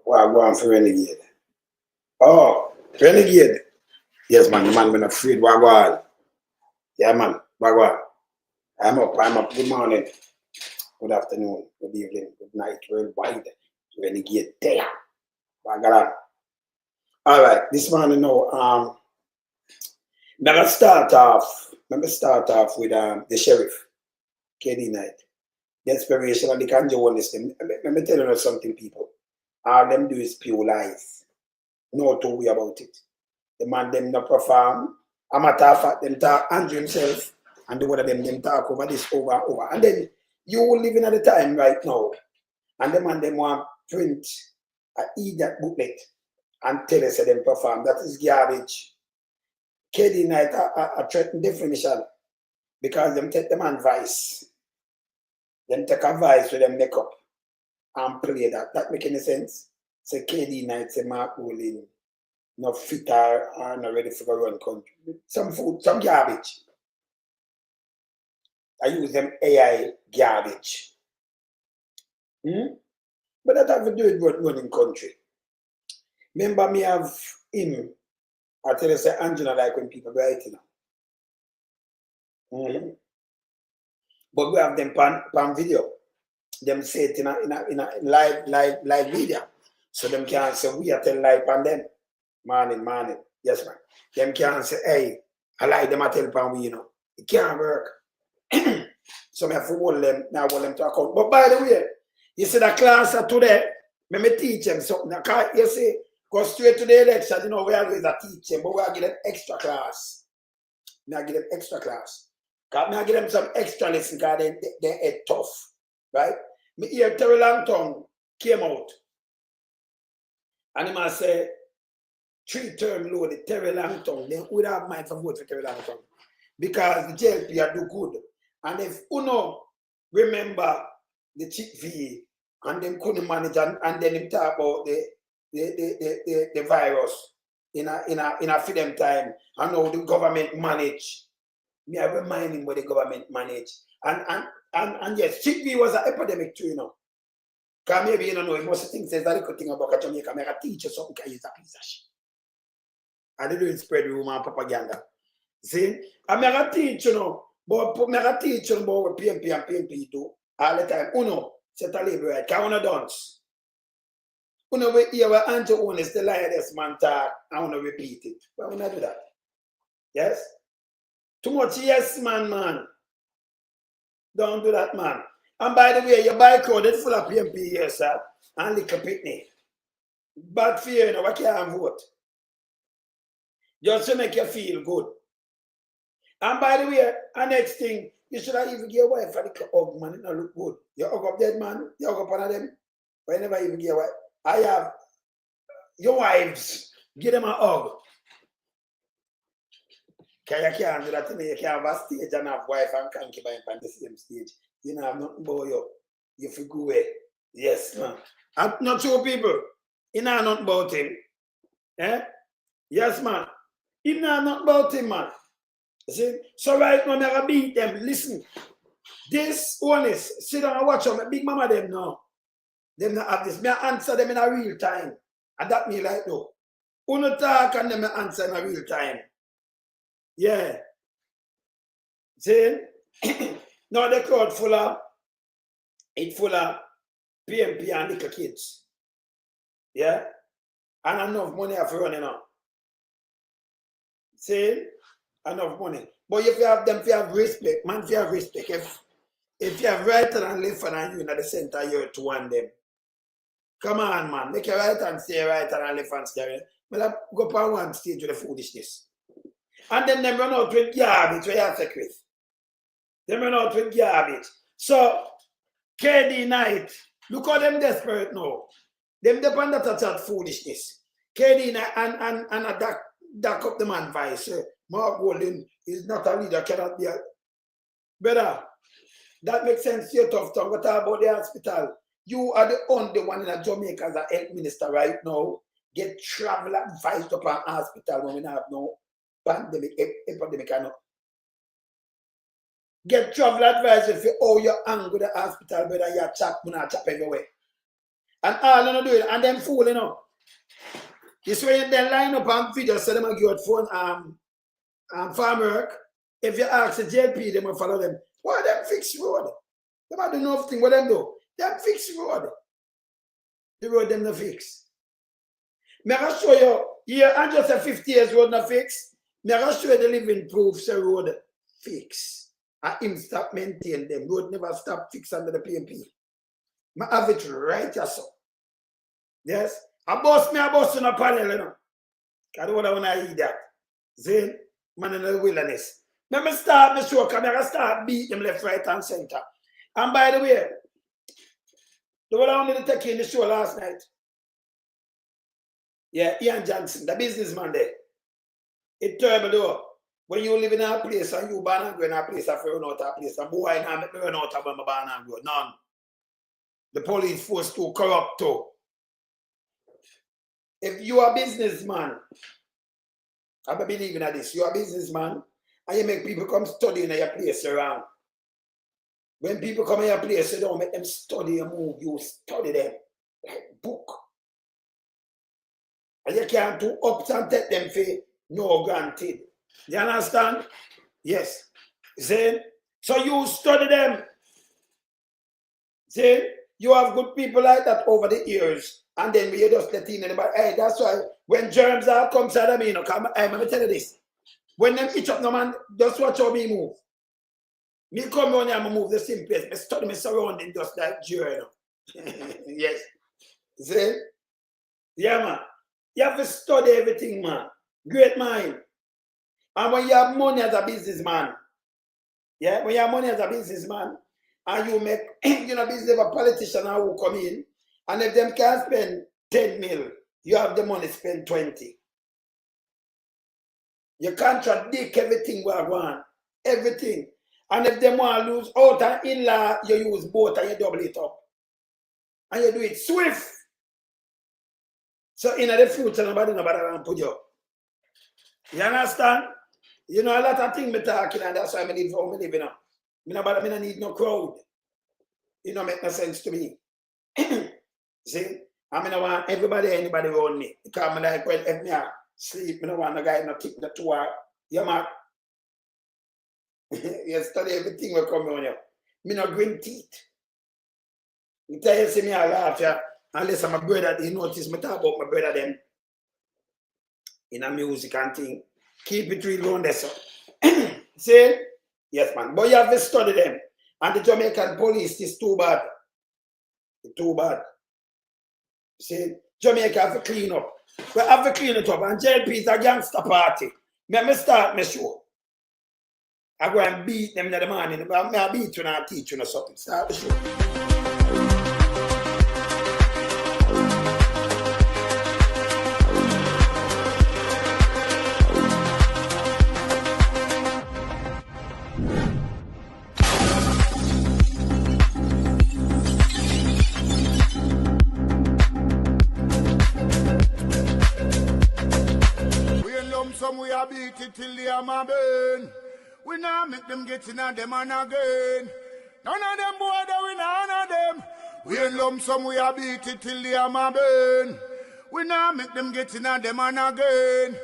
Why go on for renegade? Oh, renegade. Yes, man, the man been afraid. Why go on? Yeah, man, why go on? I'm up. Good morning, good afternoon, good evening, good night, worldwide. Renegade there. Why go on? All right, this morning now, let me start off with the sheriff, KD Knight. The inspiration of the Kanja Holness. Let me tell you something, people. All them do is pure lies. No to worry about it. The man them not perform. A matter of fact, them talk Andrew himself and the one of them talk over this over and over. And then you living at the time right now. And the man them want print a idiot booklet and tell us that them perform. That is garbage. KD Knight a threaten defamation because them take the man vice. Them take a vice with them make up and play that. That make any sense? So KD Knight say Mark Rowling not fit or not ready for run country. Some food, some garbage. I use them AI garbage. But that have to do with running country. Remember me have him. I tell you say Angela like when people write you know. But we have them pan video. Them say it in a live video. So them can't say we are tell live pan them. Morning. Yes, man. Them can't say, hey, I like them I tell pan we, you know. It can't work. So I have to hold them, now hold them to account. But by the way, you see that class today, me teach them something. You see, go straight to the election, you know, we always teach them, but we are give them extra class. I give them extra class. I give them some extra lesson because they're tough. Right? Me hear Terry Langton came out. And he must say, 3-term loaded Terry Langton. They would have mind for vote for Terry Langton. Because the JLP do good. And if Uno remember the Chikungunya and them couldn't manage and then him talk about the virus in a freedom time and how the government manage. Me I remind him what the government manage. And yes, Chikungunya was an epidemic too, you know. Because maybe you don't know, most things says that good thing about Jamaica, I can teach you something can use a piece of shit. And they don't spread rumor and propaganda. See? I'm going to teach you know, but I'm going to teach you about what PMP and PMP do all the time. Uno, set a label right, because uno dance. Uno we hear what Andrew Holness, the lioness man talk, I want to repeat it. But we not do that. Yes? Too much yes, man. Don't do that, man. And by the way, your bike road is full of PMP here, sir, and little picnic. Bad for you, you know, I can't vote. Just to make you feel good. And by the way, the next thing, you should have even give your wife a little hug, man. It don't look good. You hug up dead man, you hug up one of them. But you never even give your wife. I have your wives, give them a hug. Because you can't do that to me. You can't have a stage and have wife and concubine on the same stage. You know, have nothing about you. You feel go away. Yes, man. And not two people. You know nothing about him. Eh? Yes, man. You know nothing about him, man. See? So right now, I'm going to beat them. Listen. This Holness, sit down and watch them. Big mama them now. Them not have this. Me answer them in a real time. And that me like though. Uno talk and them answer in a real time. Yeah. See? Now the crowd full of PMP and little kids. Yeah? And enough money have to run now. See? Enough money. But if you have them, if you have respect, man, if you have respect, if you have right hand and left hand and you in the center, you're to one them. Come on, man. Make your right hand stay right hand and left hand stay. Well, go up on one stage with the foolishness. And then them run out with garbage where you have to with. Them run out with garbage. So, KD Knight, look how them desperate now. Them depend on that foolishness. KD Knight and a duck up the man vice. Mark Golden is not a leader, cannot be a... Brother, that makes sense to you, Tufton. What about the hospital? You are the only one in Jamaica as a health minister right now. Get travel advice up an hospital when we have no pandemic, epidemic. Get travel advice if you owe your hand with the hospital, brother, you chop everywhere. And all you know do it, and them fool, you know. This way they line up on video, so them give out phone farm work. If you ask the JP, they will follow them. Why them fix road? They don't do nothing. What them do? Them fix road. The road them no fix. Me I show you, here and just a 50 years road no fix. Me I show you the living proof say road fix. And him stop maintain them. Road never stop fix under the PMP. I have it right here, so. Yes? I boss on a panel, you know. I don't want to eat that. Then, man in the wilderness. Let me start the show, because I start beat them left, right, and center. And by the way, the one I wanted to take in the show last night. Yeah, Ian Johnson, the businessman there. It's terrible though. When you live in a place and you born and grow in a place, I run out of a place, and boy, I make me run out of my born and grow. None. The police force too corrupt too. If you are a businessman, I believe in this, you are a businessman, and you make people come study in your place around. When people come in your place, you don't make them study and move, you study them like book. And you can't do ups and take them for no granted. You understand? Yes. See? So you study them. See? You have good people like that over the years. And then we just let in anybody. Hey, that's why when germs are come side of me, you know, come, hey, let me tell you this. When them itch up no man, just watch how me move. Me come on here and move the same place. I study my surrounding just like germ. Yes. See? Yeah, man. You have to study everything, man. Great mind. And when you have money as a businessman, yeah, when you have money as a businessman, and you make, you know, business of a politician who come in, and if them can spend 10 mil, you have the money spend 20. You contradict everything we are going, everything. And if them want to lose out and in-law, you use both and you double it up. And you do it swift. So in the future, nobody will put you up. You understand? You know, a lot of things I'm talking, and that's why I live how I live now. I don't need no crowd. It don't make no sense to me. See? I don't want anybody around me. Because I'm like, well, if I sleep, I don't want a guy to keep the 2 hours. Yeah, man. You study everything will come on you. I no green teeth. You tell you, see me, I laugh, yeah. Unless I'm a brother, you notice me talk about my brother them. In a music and thing. Keep it real on there, so. See? Yes, man. But you have to study them. And the Jamaican police is too bad. It's too bad. See? Jamaica have to clean up. We have to clean it up. And JLP is a gangster party. Let me start my show. I go and beat them in the morning. I beat you and I teach you or something. Start the show. We are beat it till they are my burn. We now make them get in on them and again. None of them boy that we none of them. We in lump sum we are beat it till they are my burn. We now make them get in on them and again.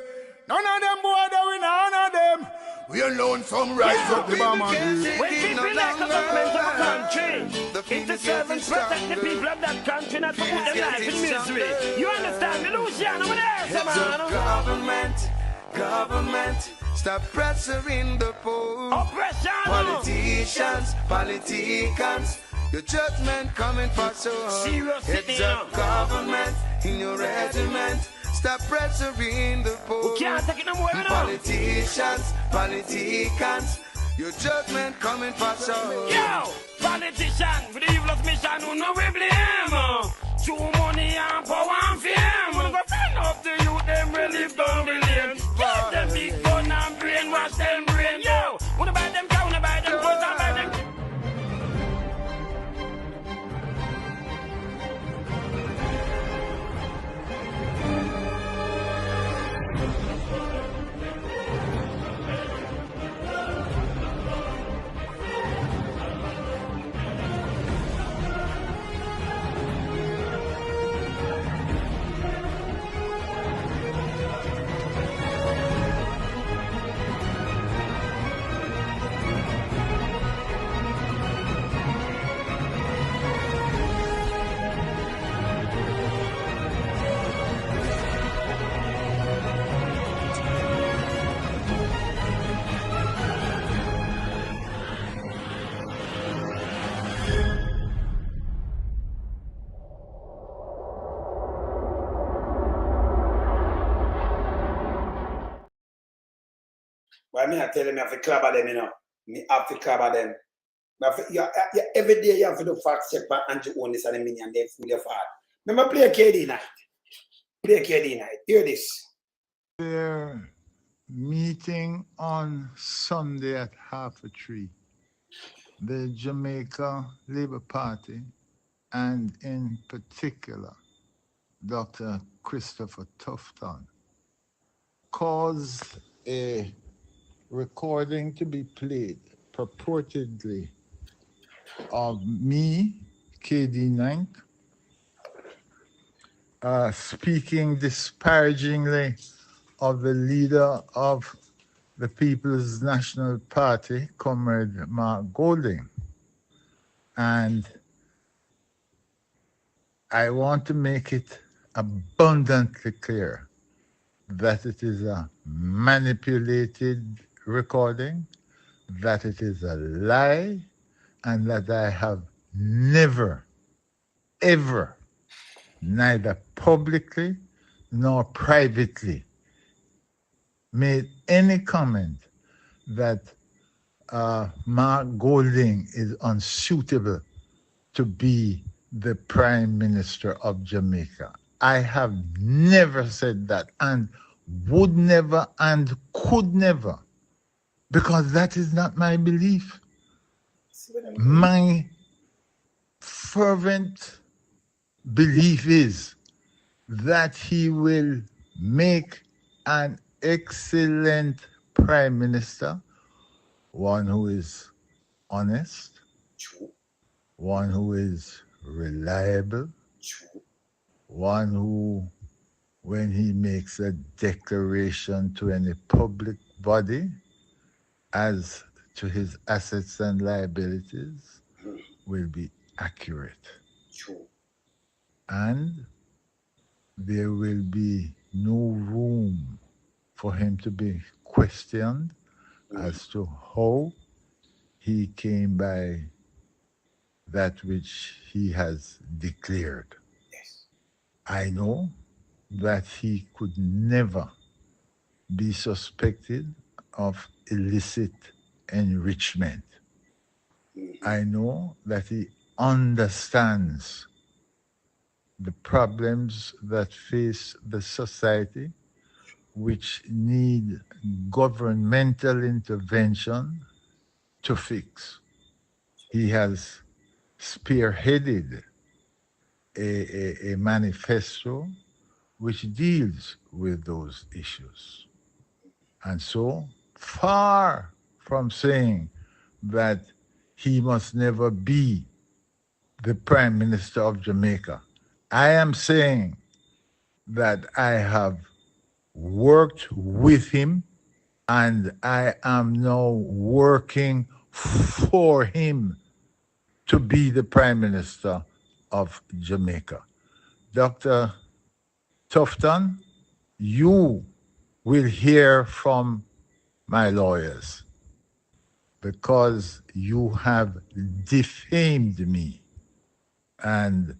None of them boy that we none of them. We alone some rise up the bomb and when people like the government of a country, it's the servants protect the people of that country, not to put them life in misery. You understand me, Luciano? Over there, man. Government, stop pressuring the poor. Oppression. Politicians, your judgment coming for so. Serious It's a government in your regiment. Stop pressuring the poor. We can't take it no more, Politicians, your judgment coming for so. Yo, politician with the evilest mission, who no we blame. Too money and power and fame. Wanna go friend up the youth, them relieve down the lane. Get them big gun and brainwash them brain. Yo, wanna buy them cow, wanna buy them clothes and buy them. But me, I tell them, I have to clap at them, you know. Me have to clap at them. Every day you have to do fact check by Andrew Holness and the minion, they fully fall. Remember, play KD night. Play KD night. Hear this. Their meeting on Sunday at 2:30, the Jamaica Labour Party, and in particular, Dr. Christopher Tufton, caused a recording to be played, purportedly, of me, KD Ninth, speaking disparagingly of the leader of the People's National Party, Comrade Mark Golding. And I want to make it abundantly clear that it is a manipulated recording, that it is a lie, and that I have never, ever, neither publicly nor privately, made any comment that Mark Golding is unsuitable to be the Prime Minister of Jamaica. I have never said that, and would never and could never, because that is not my belief. My fervent belief is that he will make an excellent Prime Minister, one who is honest, one who is reliable, one who, when he makes a declaration to any public body as to his assets and liabilities, will be accurate. And there will be no room for him to be questioned as to how he came by that which he has declared. Yes. I know that he could never be suspected of illicit enrichment. I know that he understands the problems that face the society, which need governmental intervention to fix. He has spearheaded a manifesto which deals with those issues. And so, far from saying that he must never be the Prime Minister of Jamaica, I am saying that I have worked with him and I am now working for him to be the Prime Minister of Jamaica. Dr. Tufton, you will hear from my lawyers because you have defamed me. And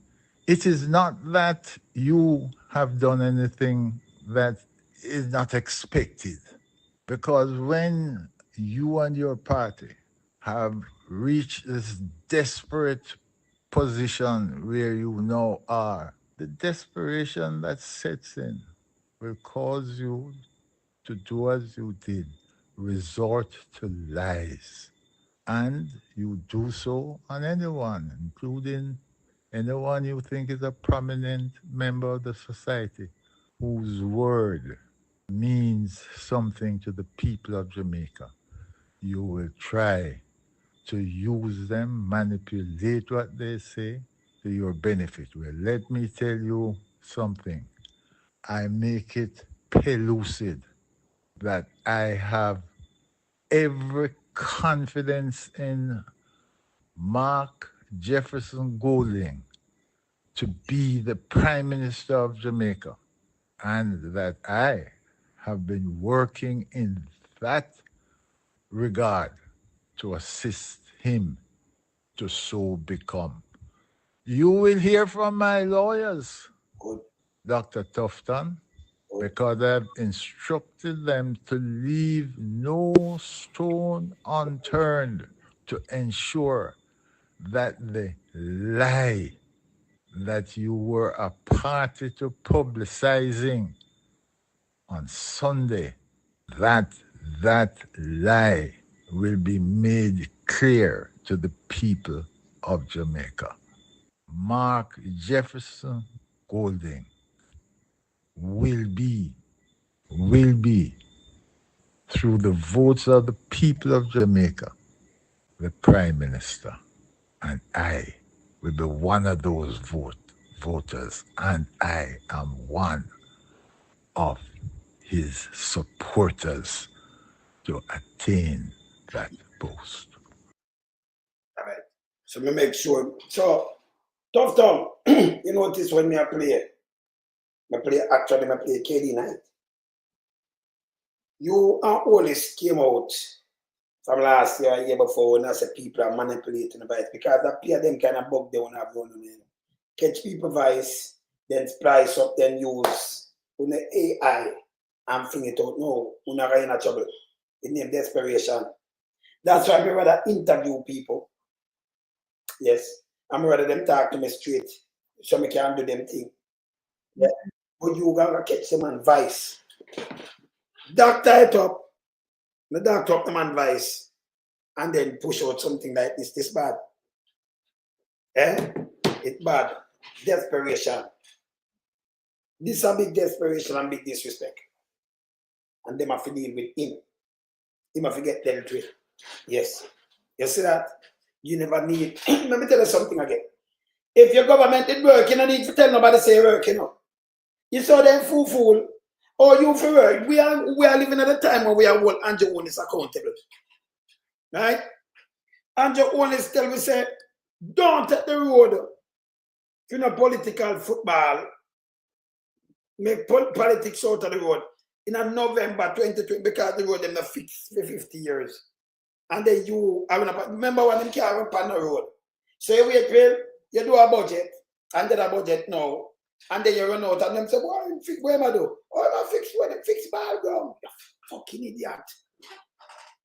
it is not that you have done anything that is not expected, because when you and your party have reached this desperate position where you now are, the desperation that sets in will cause you to do as you did, resort to lies. And you do so on anyone, including anyone you think is a prominent member of the society whose word means something to the people of Jamaica. You will try to use them, manipulate what they say to your benefit. Well, let me tell you something. I make it pellucid that I have every confidence in Mark Jefferson Golding to be the Prime Minister of Jamaica, and that I have been working in that regard to assist him to so become. You will hear from my lawyers, Good. Dr. Tufton, because I've instructed them to leave no stone unturned to ensure that the lie that you were a party to publicizing on Sunday, that lie will be made clear to the people of Jamaica. Mark Jefferson Golding will be, through the votes of the people of Jamaica, the Prime Minister. And I will be one of those voters, and I am one of his supporters to attain that post. All right. So me make sure. So, Tufton, you notice when I play KD Night. You and Holness came out from last year, year before, when I said people are manipulating the voice because that pair them kind of bug they want to have on them. Catch people voice, then price up, then use on the AI and fling it out. No, we're not in trouble. It named desperation. That's why I'm rather interview people. Yes. I'm rather them talk to me straight. So me can do them thing. Yeah. But you gotta catch them on vice. Doctor it up. The doctor up the man vice. And then push out something like this. This bad. Eh? It's bad. Desperation. This is a big desperation and big disrespect. And them have to deal with him. He must forget dealt with. Yes. You see that? You never need. Let me tell you something again. If your government is working, you don't need to tell nobody say work, you know. You saw them fool. Oh, you for work. We are living at a time when we are hold Andrew Holness accountable. Right? Andrew Holness tell me say, don't take the road. If you're not political football, make politics out of the road. In a November 2020, because the road them not fixed for 50 years. And then you remember when them carry on the road. So you wait till you do a budget, and then a budget now, and then you run out and them say, what am I do? Oh, I fix ball ground. You fucking idiot.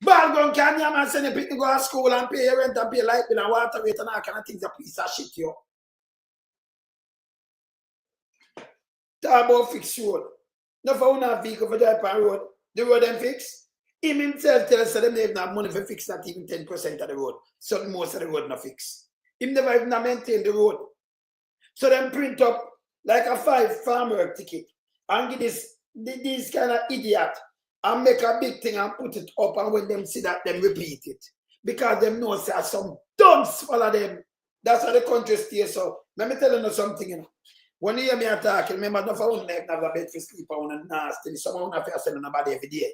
Ball ground can you man send a people to go to school and pay rent and pay light bill and water rate and all kind of things, a piece of shit, yo. Talk about fix road. No for one vehicle for drive on road. The road them fix. Him himself tell us that they don't have money for fix not even 10% of the road. So most of the road not fix. Him never even maintain the road. So them print up like a 5 farm work ticket and give this kind of idiot and make a big thing and put it up, and when them see that, them repeat it. Because them know say some dunce follow them. That's how the country stays. So let me tell you something, you know. When you hear me attack, remember not for one night have a bed for sleep on and nasty. Someone have to send nobody every day.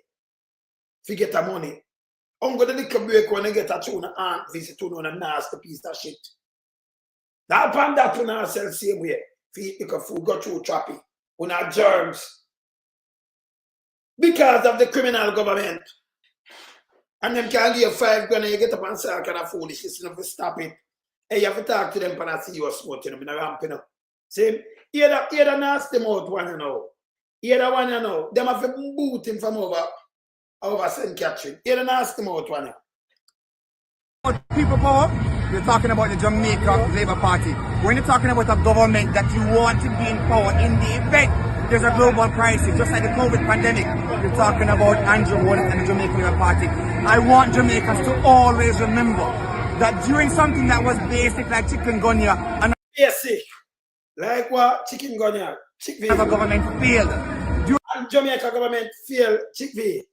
If you get the money, I'm going to little break when I get a tune and visit to on a nasty piece of shit. That pan that to now sell same way. If you eat food, go through trapping. On our germs. Because of the criminal government. And them can give you 5 grand and you get up and say, I can afford this. You have to stop it. And you have to talk to them and I see you smoking them in a ramping up. See? Hear the nasty mouth one, you know. Hear the one, you know. Them have to boot him from over St. Catherine. Hear the nasty mouth one. People power, you're talking about the Jamaica Labour Party. When you're talking about a government that you want to be in power in the event there's a global crisis, just like the COVID pandemic, you're talking about Andrew Holness and the Jamaica Labour Party. I want Jamaicans to always remember that during something that was basic like Chikungunya and basic. Like what? Chikungunya. the government failed. And Jamaica government failed Chick-V.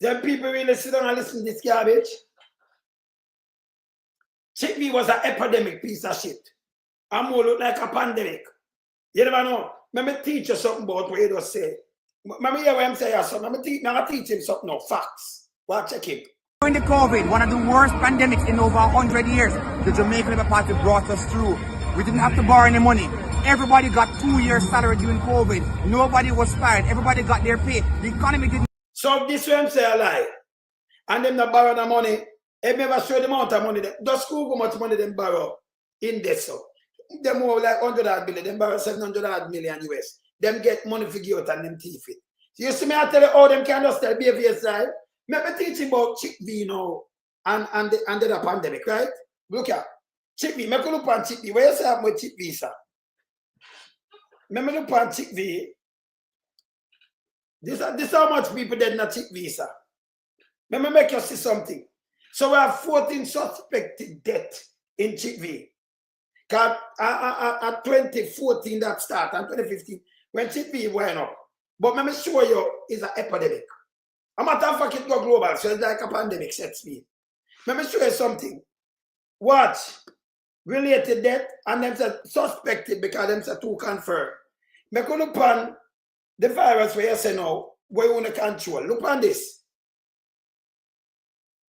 Then people really sit down and listen to this garbage. Chick-V was an epidemic piece of shit. And more look like a pandemic. You never know. Let me teach you something about what you just say. Let me hear what I'm saying. Let me teach him something now. Facts. Watch check him. During the COVID, one of the worst pandemics in over 100 years, the Jamaica Labour Party brought us through. We didn't have to borrow any money. Everybody got 2 years salary during COVID. Nobody was fired. Everybody got their pay. The economy didn't. So this way I'm saying a lie. And them not borrow the money. They never show the amount of money. Just Google how much money they borrow in this. So. They more like 100 million. They borrow 700 million US. them get money for you and them thief it. So you see me, I tell you how them can just tell behavior side. Let me teach you about Chikungunya now and the pandemic, right? Look at Chikungunya. Make a look on Chikungunya. Where you say I'm with Chikungunya, sir? Let me look on Chikungunya. This how much people dead in a Chikungunya, sir. Let me make you see something. So we have 14 suspected deaths in Chikungunya. At 2014 that started, and 2015, when Chikungunya went up. But let me show you, it's an epidemic. A matter of fact, it go global, so it's like a pandemic set speed. Let me show you something. Watch. Related death, and them said suspected because them said too confirmed. Make a look on the virus where you say now, where you want to control. Look on this.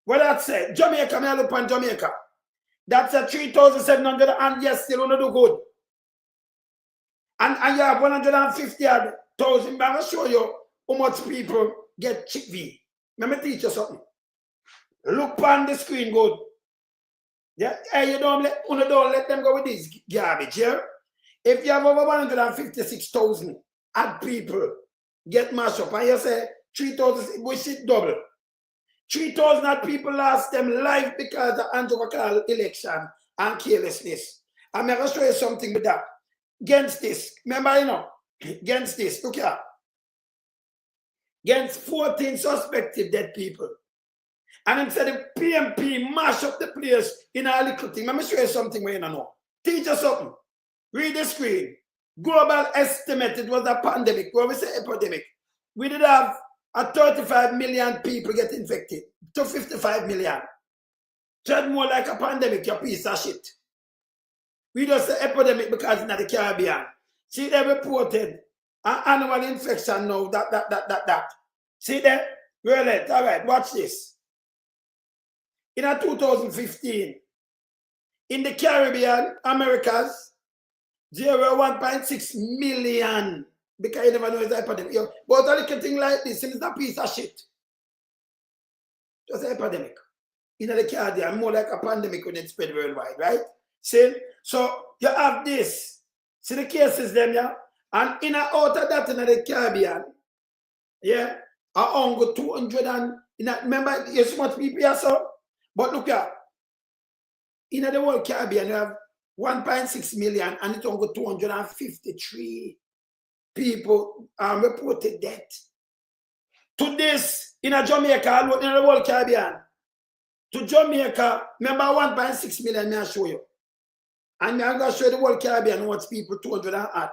What that say? Jamaica, me look on Jamaica. That's a 3,700 and yes, still want to do good. And you have 150,000. I'm going to show you how much people get Chikungunya. Let me teach you something. Look on the screen good. Yeah, hey, you don't let them go with this garbage, yeah? If you have over 156,000 and people get mashed up and you say 3,000, we should double. 3,000 people lost them life because of anti-local election and carelessness. I'm going to show you something with that. Against this, remember, you know, against this, look here. Against 14 suspected dead people. And him said the PMP mash up the place in a little thing. Let me show you something where you know. Teach us something. Read the screen. Global estimate, it was a pandemic. When we say epidemic, we did have a 35 million people get infected to 55 million. Just more like a pandemic, you piece of shit. We just say epidemic because it's not the Caribbean. See, they reported an annual infection now, that. See that? Really? All right, watch this. In 2015, in the Caribbean, Americas, there were 1.6 million. Because you never know it's an epidemic. But a little thing like this, it's a piece of shit. Just an epidemic. In the Caribbean, more like a pandemic when it spread worldwide, right? See? So you have this. See the cases then, yeah? And in and out of that in the Caribbean, yeah, I own go 200 and, remember, you see much people here, so? But look at, in the whole Caribbean, you have 1.6 million and it only 253 people reported death. To this, in a Jamaica, in the whole Caribbean, to Jamaica, remember 1.6 million, may I show you. And I'm going to show you the whole Caribbean what's people 200 and add.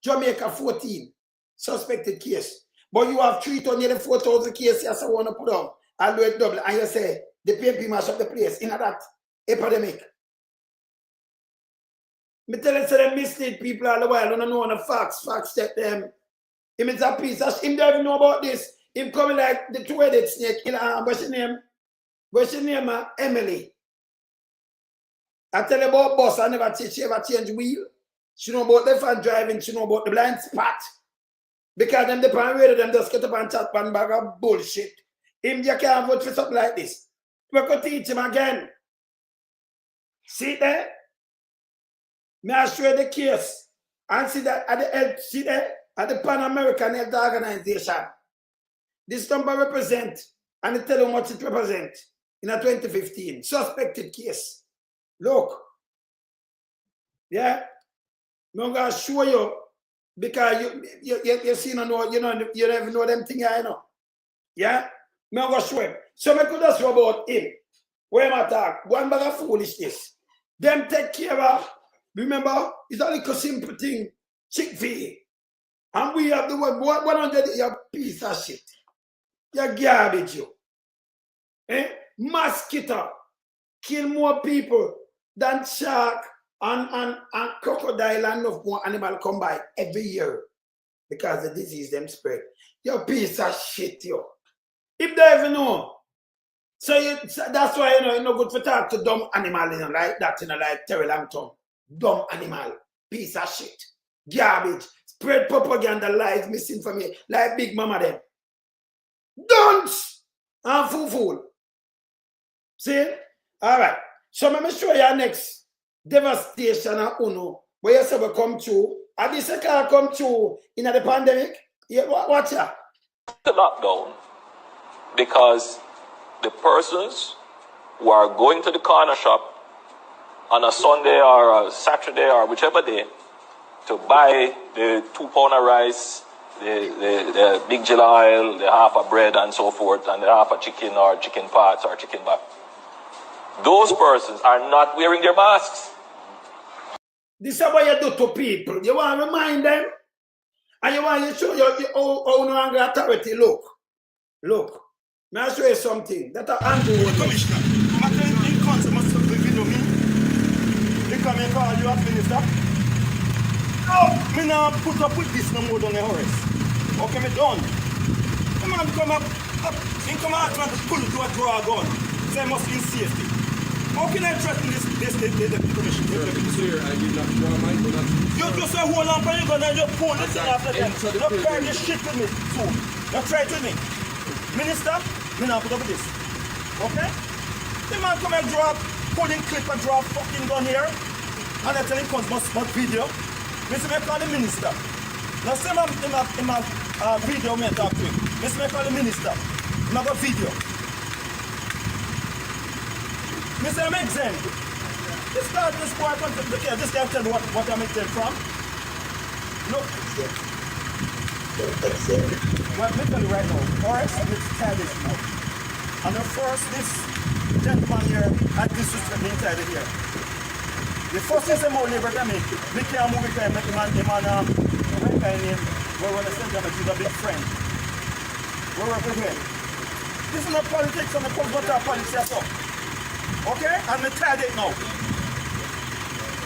Jamaica 14 suspected case. But you have 3,400 cases, yes, I want to put on. I'll do it double. And you say, the PMP mash up the place in that epidemic. Me tell you, so they mislead people all the while. Don't know the facts. Facts check them. Him is a piece. Him don't even know about this. Him coming like the two-headed snake. What's your name? What's your name? Emily. I tell you about bus. I never teach. She ever change wheel. She know about left hand driving. She know about the blind spot. Because them the pan radio, them just get up and chat pan bag of bullshit. Him you can't vote for something like this. We could teach him again. See there? May I show you the case? And see that at the health, see there? At the Pan American Health Organization. This number represent, and it tell you how much it represent in a 2015. Suspected case. Look. Yeah? I'm going to show you because you see, you don't even know them things, I know. Yeah? I'm going to show him. So I could just show about him. Where am I talking? One bag of foolishness. Them take care of, remember, it's a little simple thing. Chikungunya. And we have the word 100, you piece of shit. You're garbage, you. Mosquito kill more people than shark and crocodile and enough more animal come by every year because the disease them spread. You're piece of shit, yo. If they even know. So that's why it's not good for talk to dumb animal, like that, like Terry Langton. Dumb animal, piece of shit, garbage, spread propaganda, lies, misinformation, like Big Mama them. Dunce and fool. See? All right. So let me show you next devastation of UNO, where you say we come to And this car come through in the pandemic. Yeah, watch that. The lockdown because the persons who are going to the corner shop on a Sunday or a Saturday or whichever day to buy the 2 pound of rice, the big jilla oil, the half of bread and so forth, and the half of chicken or chicken parts or chicken back. Those persons are not wearing their masks. This is what you do to people. You want to remind them, and you want to show you how no angry authority. Look. May I show you something? That Andrew Commissioner, I'm telling you, council must have video me. They come and call you up, minister. No, me now put up with this no more than the horse. Okay, me done. The man come up, he come out trying to pull to a draw gun. Say must be in safety. How can I threaten this commission? Sir, I did not draw my gun. You just say hold on for your gun and you pull this thing after them. Don't try this shit with me soon. Don't try it with me. Minister, me now put up with this. Okay? The man come and pulling clip and draw fucking gun here. And I tell him comes must video. Mr. Me call the minister. Now say him video me talk to him. Mr. Me call the minister. Him got video. Mr. I'm exempt. This boy this guy tell me what I'm exempt from. Look. Well, let me tell you right now. Alright, let's tell this now. And the first, this gentleman here had disrespect me inside of here. The first thing I'm only about me can't move it and make him we're going to send him he's a big friend. We're working with him. This is not politics and the water politics at all. Okay? And I'm tired of it now.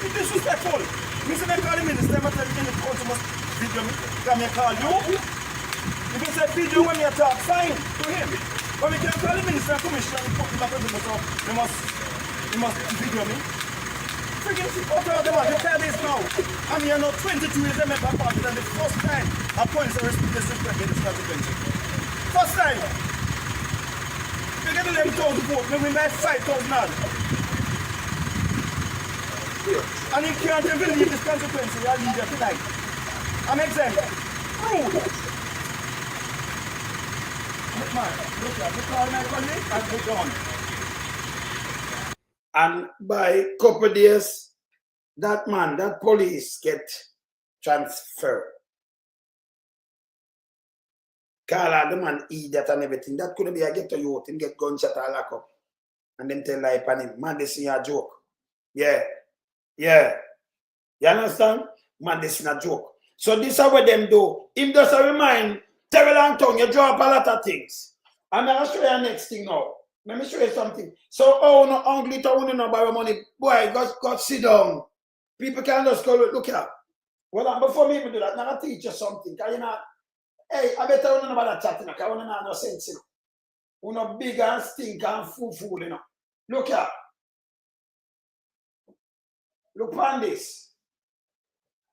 It's disrespectful. Mr. They call the minister, I'm telling you the council must video me. Can I call you? If you say video when you talk, fine to him. But we can call the minister and commissioner and put him back on the so he must video me. Freaking shit out of the man, you tell this now. And you know 22 years a member party and the first time a police are disrespect in this consequence. First time. We get 11,000 votes, we win by 5,000 odd. And you can't even believe this consequence, you are leader tonight. I'm exempt. Rude. Look man, look here, we call my colleague and we're done. And by a couple of days, that police get transferred. Call out the man idiot and everything. That couldn't be a get to youth and get gunshot or lock up. And then tell lie upon him. Man, this is a joke. Yeah. You understand? Man, this is a joke. So this is what them do. Him just a remind, Terrell and Tongue, you draw up a lot of things. I'm going to show you the next thing now. Let me show you something. So, no hungry to no borrow money. Boy, go sit down. People can just go look here. Well, before me do that, now I teach you something. Can you not? Hey, I better you know about that chatting. Because you know no sense. You know big and stink and fool, you know. Look here. Look on this.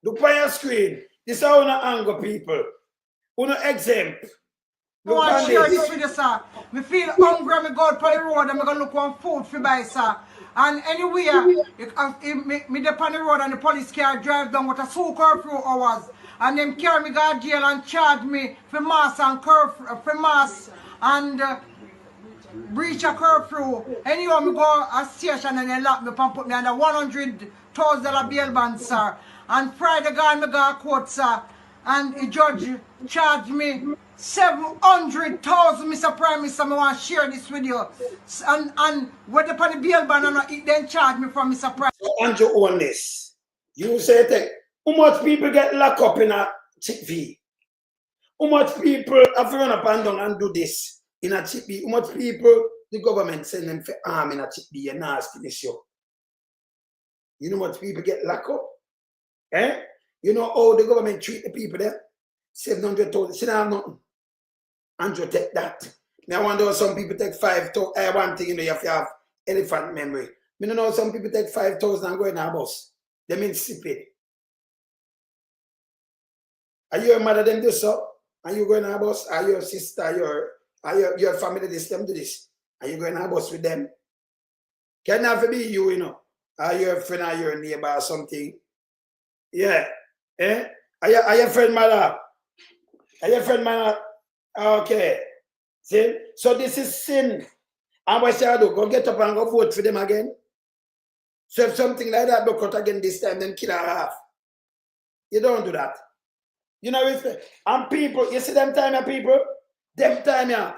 Look on your screen. This is how you anger people. You know exempt. I want to share this with you, sir. I feel hungry, I go out on the road and I'm going to look for food for buy, sir. And anywhere, me dip on the road and the police car drive down with a full curfew hours. And them carry me to jail and charge me for mass and breach a curfew. Anyway, me go a station and they lock me up and put me under $100,000 bail bond, sir. And Friday gone, me go to court, sir. And the judge charged me 700,000, Mr. Prime Minister. I want to share this with you. And what the bail ban and it then charge me from Mr. Prime. Andrew Holness, you say that how much people get locked up in a Chick-V? How much people have to run up and down and do this in a Chick-V? How much people the government send them for arm in a Chick-V and nastiness you? You know how much people get locked up? Eh? You know how the government treat the people there? 700,000. She don't have nothing. Andrew, take that. I wonder how some people take 5,000. One thing, you know, you have to have elephant memory. I don't know how some people take 5,000 and go in a bus. They mean stupid. Are you a mother them do so? Are you going in a bus? Are your sister, your family this them do this? Are you going in a bus with them? Can never be you, you know. Are you a friend or your neighbor or something? Yeah. Eh? Are your friend mother? Are your friend mother? Okay. See? So this is sin. And what shall I do? Go get up and go vote for them again? So if something like that don't cut again this time, then kill her half. You don't do that. You know, and people, you see them time, people? Them time, yeah.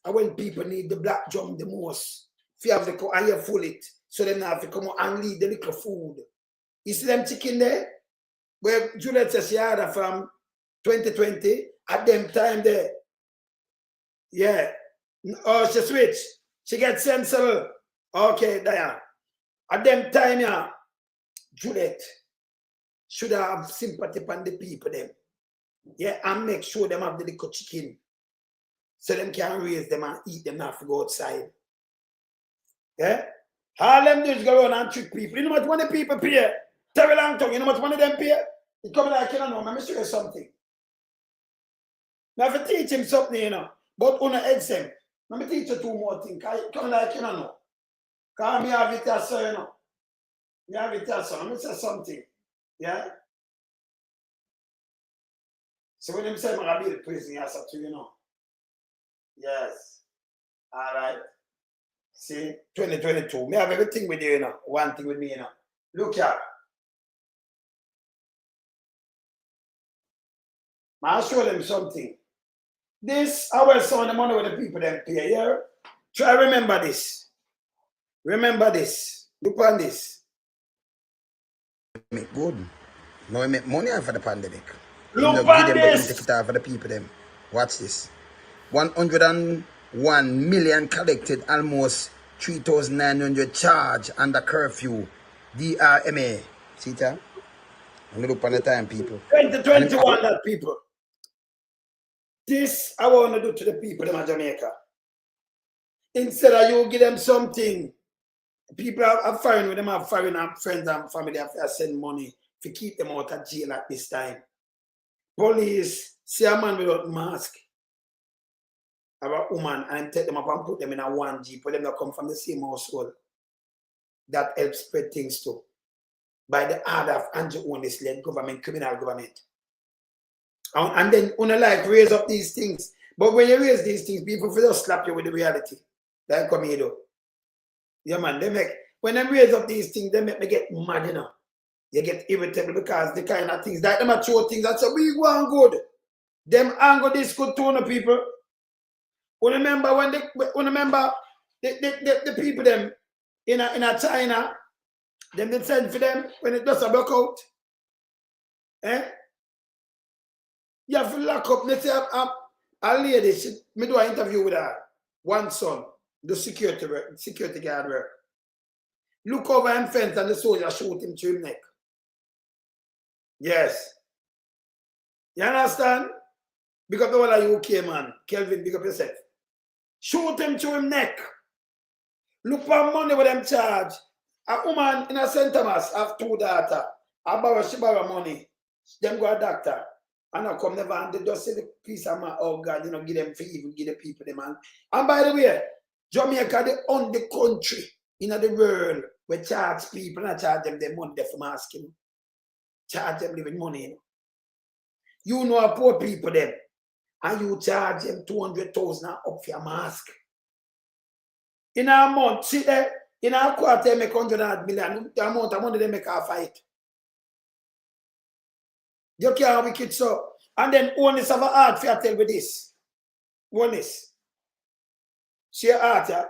And when people need the black drum the most, if you have the and you full it, so then have to come out and leave the little food. You see them chicken there? Where Juliet says she had her from 2020, at them time there. Yeah. Oh, she switched. She gets sensible. Okay, Diane. At them time, yeah, Juliet should have sympathy upon the people them. Yeah, and make sure them have the little chicken. So them can raise them and eat them, not to go outside. Yeah? All them do is go around and trick people. You know what money people pay? Tell me long tongue, you know what money them pay? It come like, you know, let me show you something. I have to teach him something, you know. But on the exam, let me teach you two more things. Come like, you know. Because me have it as so, you know. Me have it as so. Let me say something. Yeah? So when them say, I'm going to be the prison, you have to, you know. Yes. All right. See, 2022. Me have everything with you, you know. One thing with me, you know. Look here. I'll show them something. This, I will some of the money with the people them pay, yeah? Try remember this. Remember this. Look on this. Make good. Now we make money for the pandemic. Look on this. Take it out for the people them. Watch this. 101 million collected, almost 3,900 charge under curfew. DRMA. See that? I'm gonna look on the time, people. 2021 that people. This I want to do to the people in Jamaica. Instead of you give them something, people are firing with them, have firing and friends and family have to send money to keep them out of jail at this time. Police see a man without mask, have a woman, and take them up and put them in a one jeep for them to come from the same household. That helps spread things too. By the order of Andrew Holness led government, criminal government. And then like raise up these things. But when you raise these things, people will just slap you with the reality. Like come here though. Yeah man, when they raise up these things, they make me get mad, you know. You get irritable because the kind of things that them are true things that say we go on good. Them angle this good to the people. Remember when the people them in a China, them they send for them when it does a block out. Eh? You have to lock up. Let's say a lady, me do an interview with her. One son, the security guard work. Look over him fence and the soldier shoot him to his neck. Yes. You understand? Big up the whole of UK, man. Kelvin, big up yourself. Shoot him to his neck. Look for money with them charge. A woman in a St. Thomas have two daughters. She borrow money. Them go a doctor. And I come never and they just say the piece of my, oh God, you know, give them for evil, give the people them. And by the way, Jamaica, the only country in the world where charge people and charge them their money for masking. Charge them living money. You know a poor people them. And you charge them 200,000 up for your mask. In a month, see there, in a quarter, they make 100 million. The amount of money they make a fight. You can't wicked so. And then Holness have a heart for you tell me this. Holness. See your heart, yeah?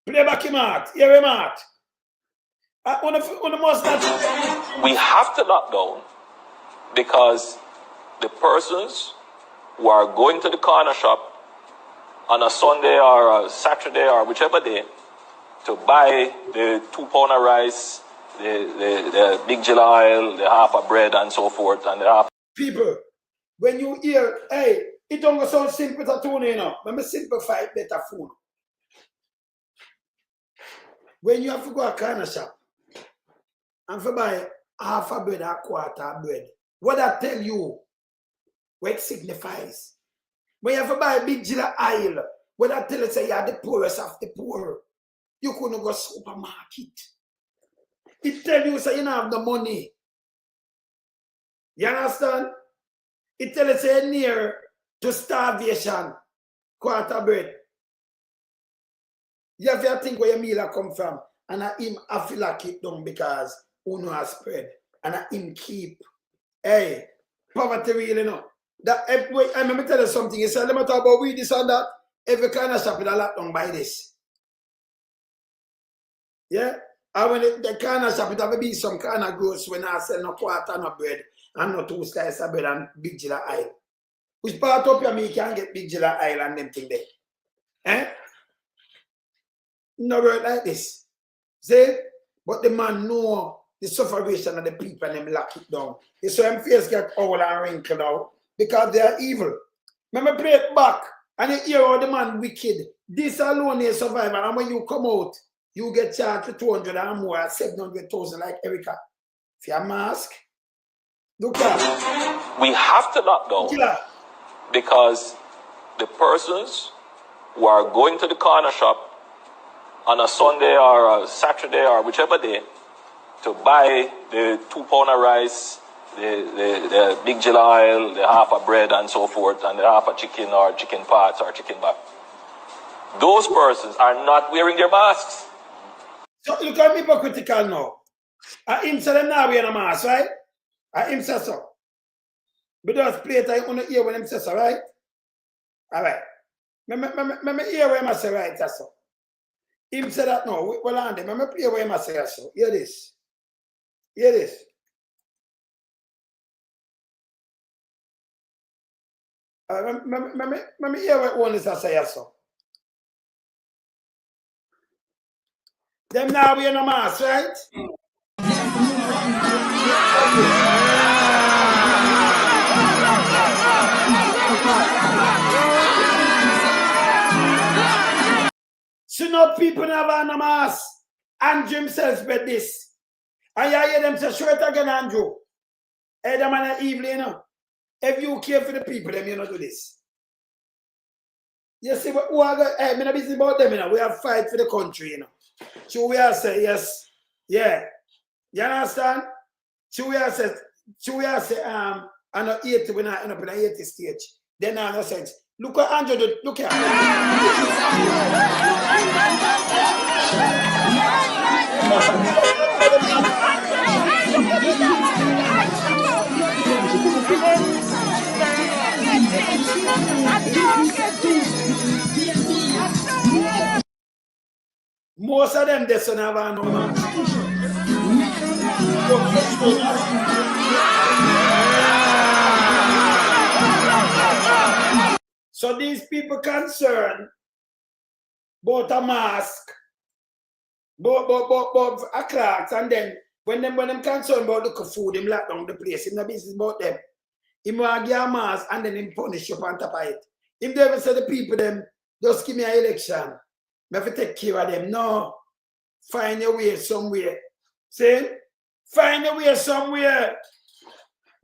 Play back him heart. Hear him heart. We have to lock down because the persons who are going to the corner shop on a Sunday or a Saturday or whichever day to buy the 2 pound of rice, the big jilla oil, the half of bread and so forth, and the half. People, when you hear, hey, it don't sound simple to tune, you know. Let me simplify it better for you. When you have to go to a corner shop and to buy half a bread or quarter of bread, what that tell you, what it signifies. When you have to buy a big jilla oil, what that tell you say you are the poorest of the poor. You couldn't go to the supermarket. It tell you say you don't have the money. You understand? It tell you say near to starvation, quarter bread. You have to think where your meal come from. And him I feel like keep down because who know has spread. And him keep. Hey, poverty really no. That I remember tell you something. He said, let me talk about weed, this and that. Every kind of shop in a lot don't buy this. Yeah? And when the kind of shop, it have to be some kind of gross when I sell no quarter no bread and no 2 slices of bread and big jilla oil. Which part up here me can get big jilla oil and them thing there? Eh? No word like this. See? But the man know the sufferation of the people and them lock it down. You saw him face get old and wrinkled now because they are evil. Remember play it back and you hear how the man wicked. This alone is survival. And when you come out, you get charged for 200 and more, 700,000 like Erica. If you have a mask, look at. We have to lock down because the persons who are going to the corner shop on a Sunday or a Saturday or whichever day to buy the 2 pound of rice, the big jilla oil, the half of bread and so forth, and the half of chicken or chicken parts or chicken back. Those persons are not wearing their masks. So look at me hypocritical now. I him say them now wearing a mask, right? I him say so. But just play it on the ear when him say so, right? Alright. Me hear what him say right, that's so. Him say that no, well on them. Me play what him say so. Hear this. Hear this. Me hear what Holness say so. Them now wearing a mask, right? So now people never have a mask. Andrew himself spread this. And you hear them say, show it again, Andrew. Hey, the man are evil, you know. If you care for the people, then you don't do this. You see, but who are going, hey, I'm not busy about them, you know. We have fight for the country, you know. So we are say, yes, yeah. You understand? So we are say, I'm not 80, we're not up in an 80 stage. Then I no sense. Look what Andrew did. Look here. Most of them they never know, man. So these people concerned about a mask, about a clocks, and then when them concerned about the food, them lock down the place. In the business about them, him want give a mask and then him punish you on top of it. If they ever say the people them just give me an election, I have to take care of them. No, find your way somewhere. See, find your way somewhere.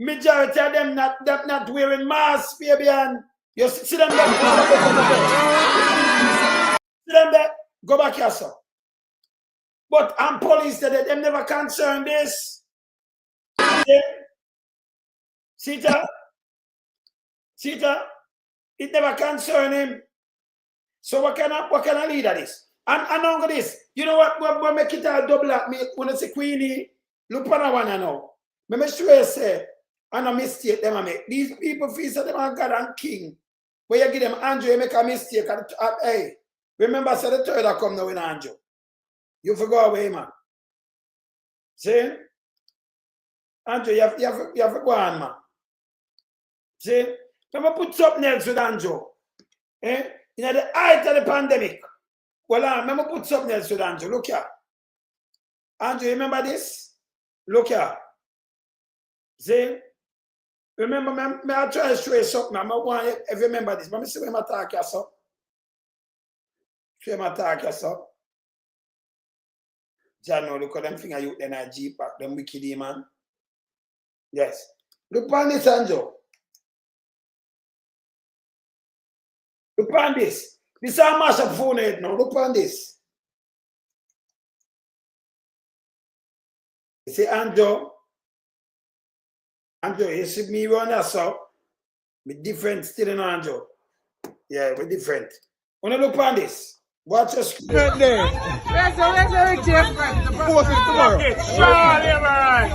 Majority of them not wearing masks, baby, and you see them there. See them there. Go back here, sir. But I'm police that them never concern this. See that? It never concern him. So what kind of leader this? And on this, you know what make it all double up me when I say Queenie, look on that one now. Me sure you say, and a mistake them I make. These people feel that them are God and King. When you give them Andrew, you make a mistake. Hey, remember, say the third that come now with Andrew. You forgot away, man. See? Andrew, you have to go on, man. See? Remember, put something else with Andrew. Eh? In the height of the pandemic. Well, remember, put something else with Andrew. Look here. Andrew, remember this? Look here. See? Remember, I try to show you something. I want you to remember this. Let me see when I talk here, so. Show you my talk here, so. John, look at them finger you then I Jeep back. Them wicked, man. Yes. Look on this, Andrew. Look on this. This is a mash up phone head now. Look on this. see Andrew, you see me run that so. We different still in Andrew. Yeah, we're different. When you look on this, watch your screen. Right there. Let's post it tomorrow. Surely, man.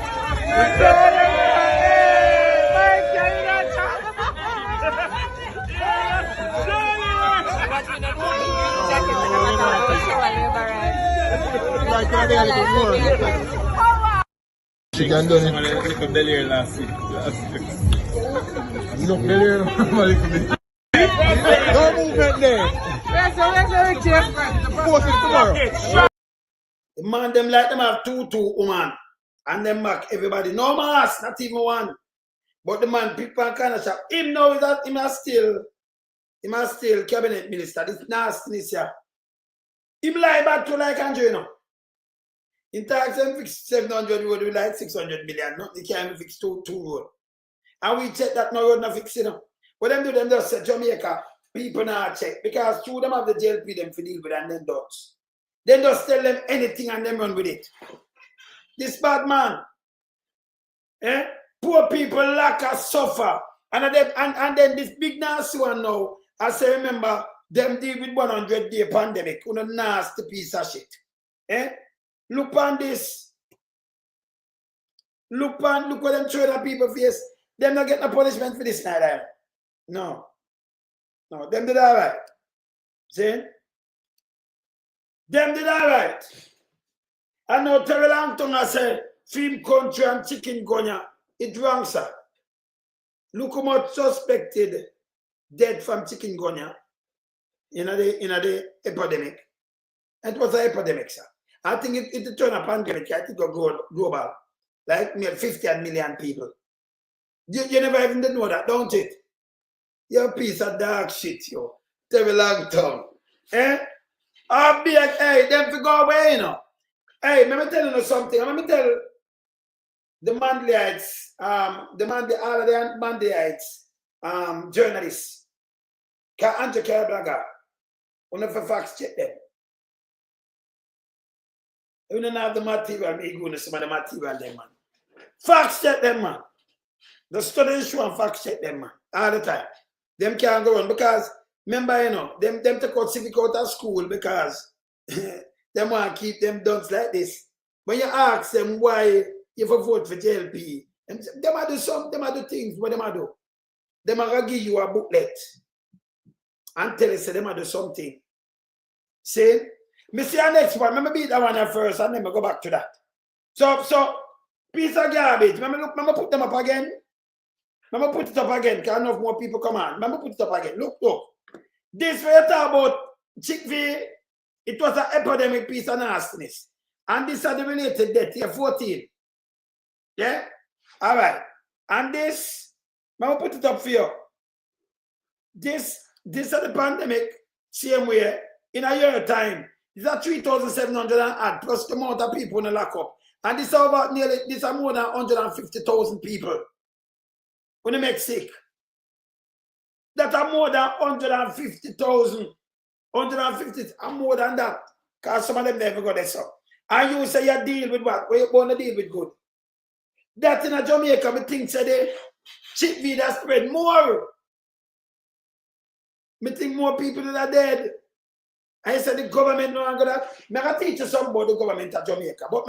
She can do it. Look Bel-Air last week. Look Bel-Air. No movement there. Post it tomorrow. The man them like them have two woman and them back everybody. No mass, not even one. But the man people kind of shop. Him know that him has still cabinet minister. This nastiness here. Him lie back to like Andrew, you know. In tax and fix 700 road, we like 600 million. No, they can't even fix two road. And we check that no road not fix, you know. What them do, them just say Jamaica, people now check. Because two of them have the JLP them to deal with and then dogs. They just tell them anything and them run with it. This bad man. Poor people lack and suffer. And then this big nasty one now, I say remember, them deal with 100-day pandemic. On a nasty piece of shit. Look on this. Look what them throw at people face. Them not get no punishment for this night. No. No, them did all right. See? Them did all right. I know Terry Langton I say, film country and Chikungunya. It wrong, sir. Look how much suspected dead from Chikungunya in the epidemic. It was an epidemic, sir. I think it turned a pandemic. I think it go global. Like 50 million people. You never even did know that, don't you? You're a piece of dark shit, yo. Terry Langton. I'll be like, hey, them to go away, you know. Hey, let me tell you something. Let me tell the Mandelites, all of the Mandelites, journalists, Andrew Blagger, one of the facts check them. You don't have the material, me go to some of the material, them, man. Facts check them, man. The study issue and facts check them, man. All the time. Them can't go on because, remember, you know, them take out civic out of school because them want to keep them dunce like this. When you ask them why you vote for JLP, them are do things, what them are do. Them are going to give you a booklet and tell you say them are do something. See? Me see the next one. Let me beat that one at first and then me go back to that. So piece of garbage. Let me put them up again. Let me put it up again because enough more people come on. Let me put it up again. Look. This way you talk about Chick-fil-A, it was an epidemic piece of nastiness. And this are the related death here, 14. Yeah? All right. And this, let me put it up for you. This is the pandemic, same way, in a year time. These are 3,700 and add, plus the amount of people in the lockup. And this are about these are more than 150,000 people when they make sick. That are more than 150,000. 150 and more than that. Because some of them never got this up. And you say you deal with what? Where you going to deal with good? That in a Jamaica, we think say the chip feed has spread more. We think more people that are dead. I said the government no longer that. I teach you something about the government of Jamaica. But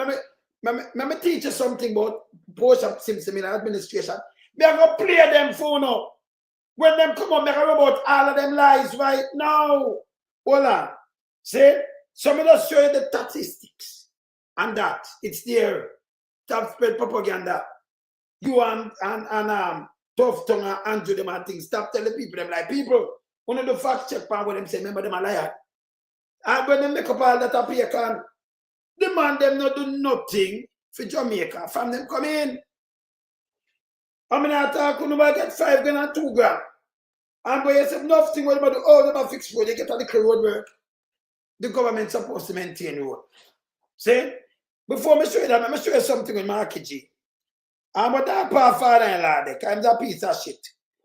let me teach you something about post-Simpson administration. I'm going to play them phone up. When them come on, make about all of them lies right now. Hold on. See? So me just show you the statistics. And that. It's there. Stop spread propaganda. You and Tufton and Andrew them and things. Stop telling people them like people. One of the fact check part when them say, remember them a liar. And when they make up all that up here, the man them not do nothing for Jamaica. From them come in. I mean, I talk, you know, get 5 grand and 2 grand. And when you say nothing, what about all them fix road, they get on the road work. The government supposed to maintain road. See? Before me show you that, let me show you something with Marky G. I'm a dark father-in-law, I'm a piece of shit.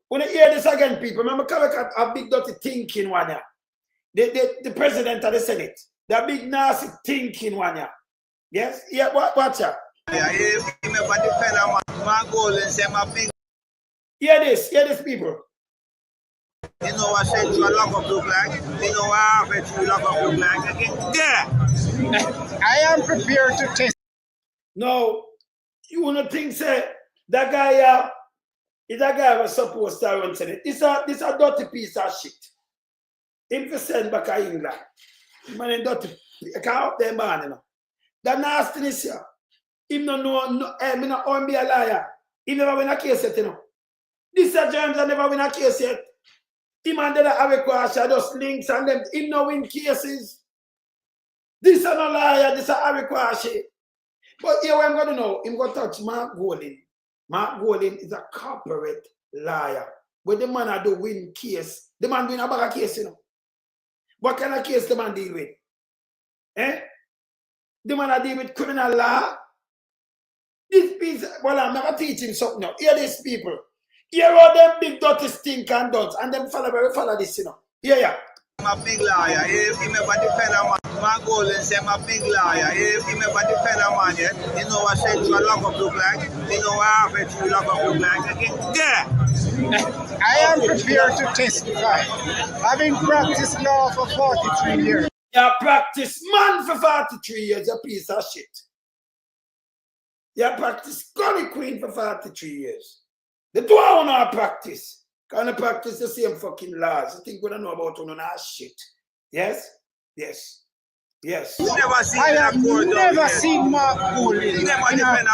When you hear this again, people, remember a big dirty thinking one here. The president of the Senate, the big nasty thinking one here. Yes? Yeah, watch out. Hear this, people. You know what central lockup look like? You know what half a true lockup look like? Again, yeah. I am prepared to test. No, you wanna think say that guy is that guy was supposed to run Senate. This a dirty piece of shit. Him to send back to England. Man, a dirty. I can't up there, man. You know. That nastiness here. Him no know. Me not want be a liar. He never win a case yet, you know. This a James never win a case yet. Him and the other Quash just links and them. Him no win cases. This a no liar. This a Harry Quash. But here what I'm going to know, I'm going to touch Mark Golding. Mark Golding is a corporate liar. But the man had to win case. The man win a bag of case, you know. What kind of case the man deal with? Eh? The man had deal with criminal law. This piece, well, I'm never teaching something now. Hear these people. Hear all them big dirty stink and dots. And them follow this, you know. Yeah. I'm a big liar. If you remember the fella man, my goal is say I'm a big liar. If you remember the fella man, yeah, you know what central lockup look like? You know what half a true lockup look like? Again, yeah. I am prepared to testify. Having practiced law for 43 years. You practice man for 43 years, a piece of shit. You practice Gully Queen for 43 years. The two I want to practice. Can I practice the same fucking laws? You think we don't know about on our shit? Yes? Yes. Yes. I have never seen Mark Golding in a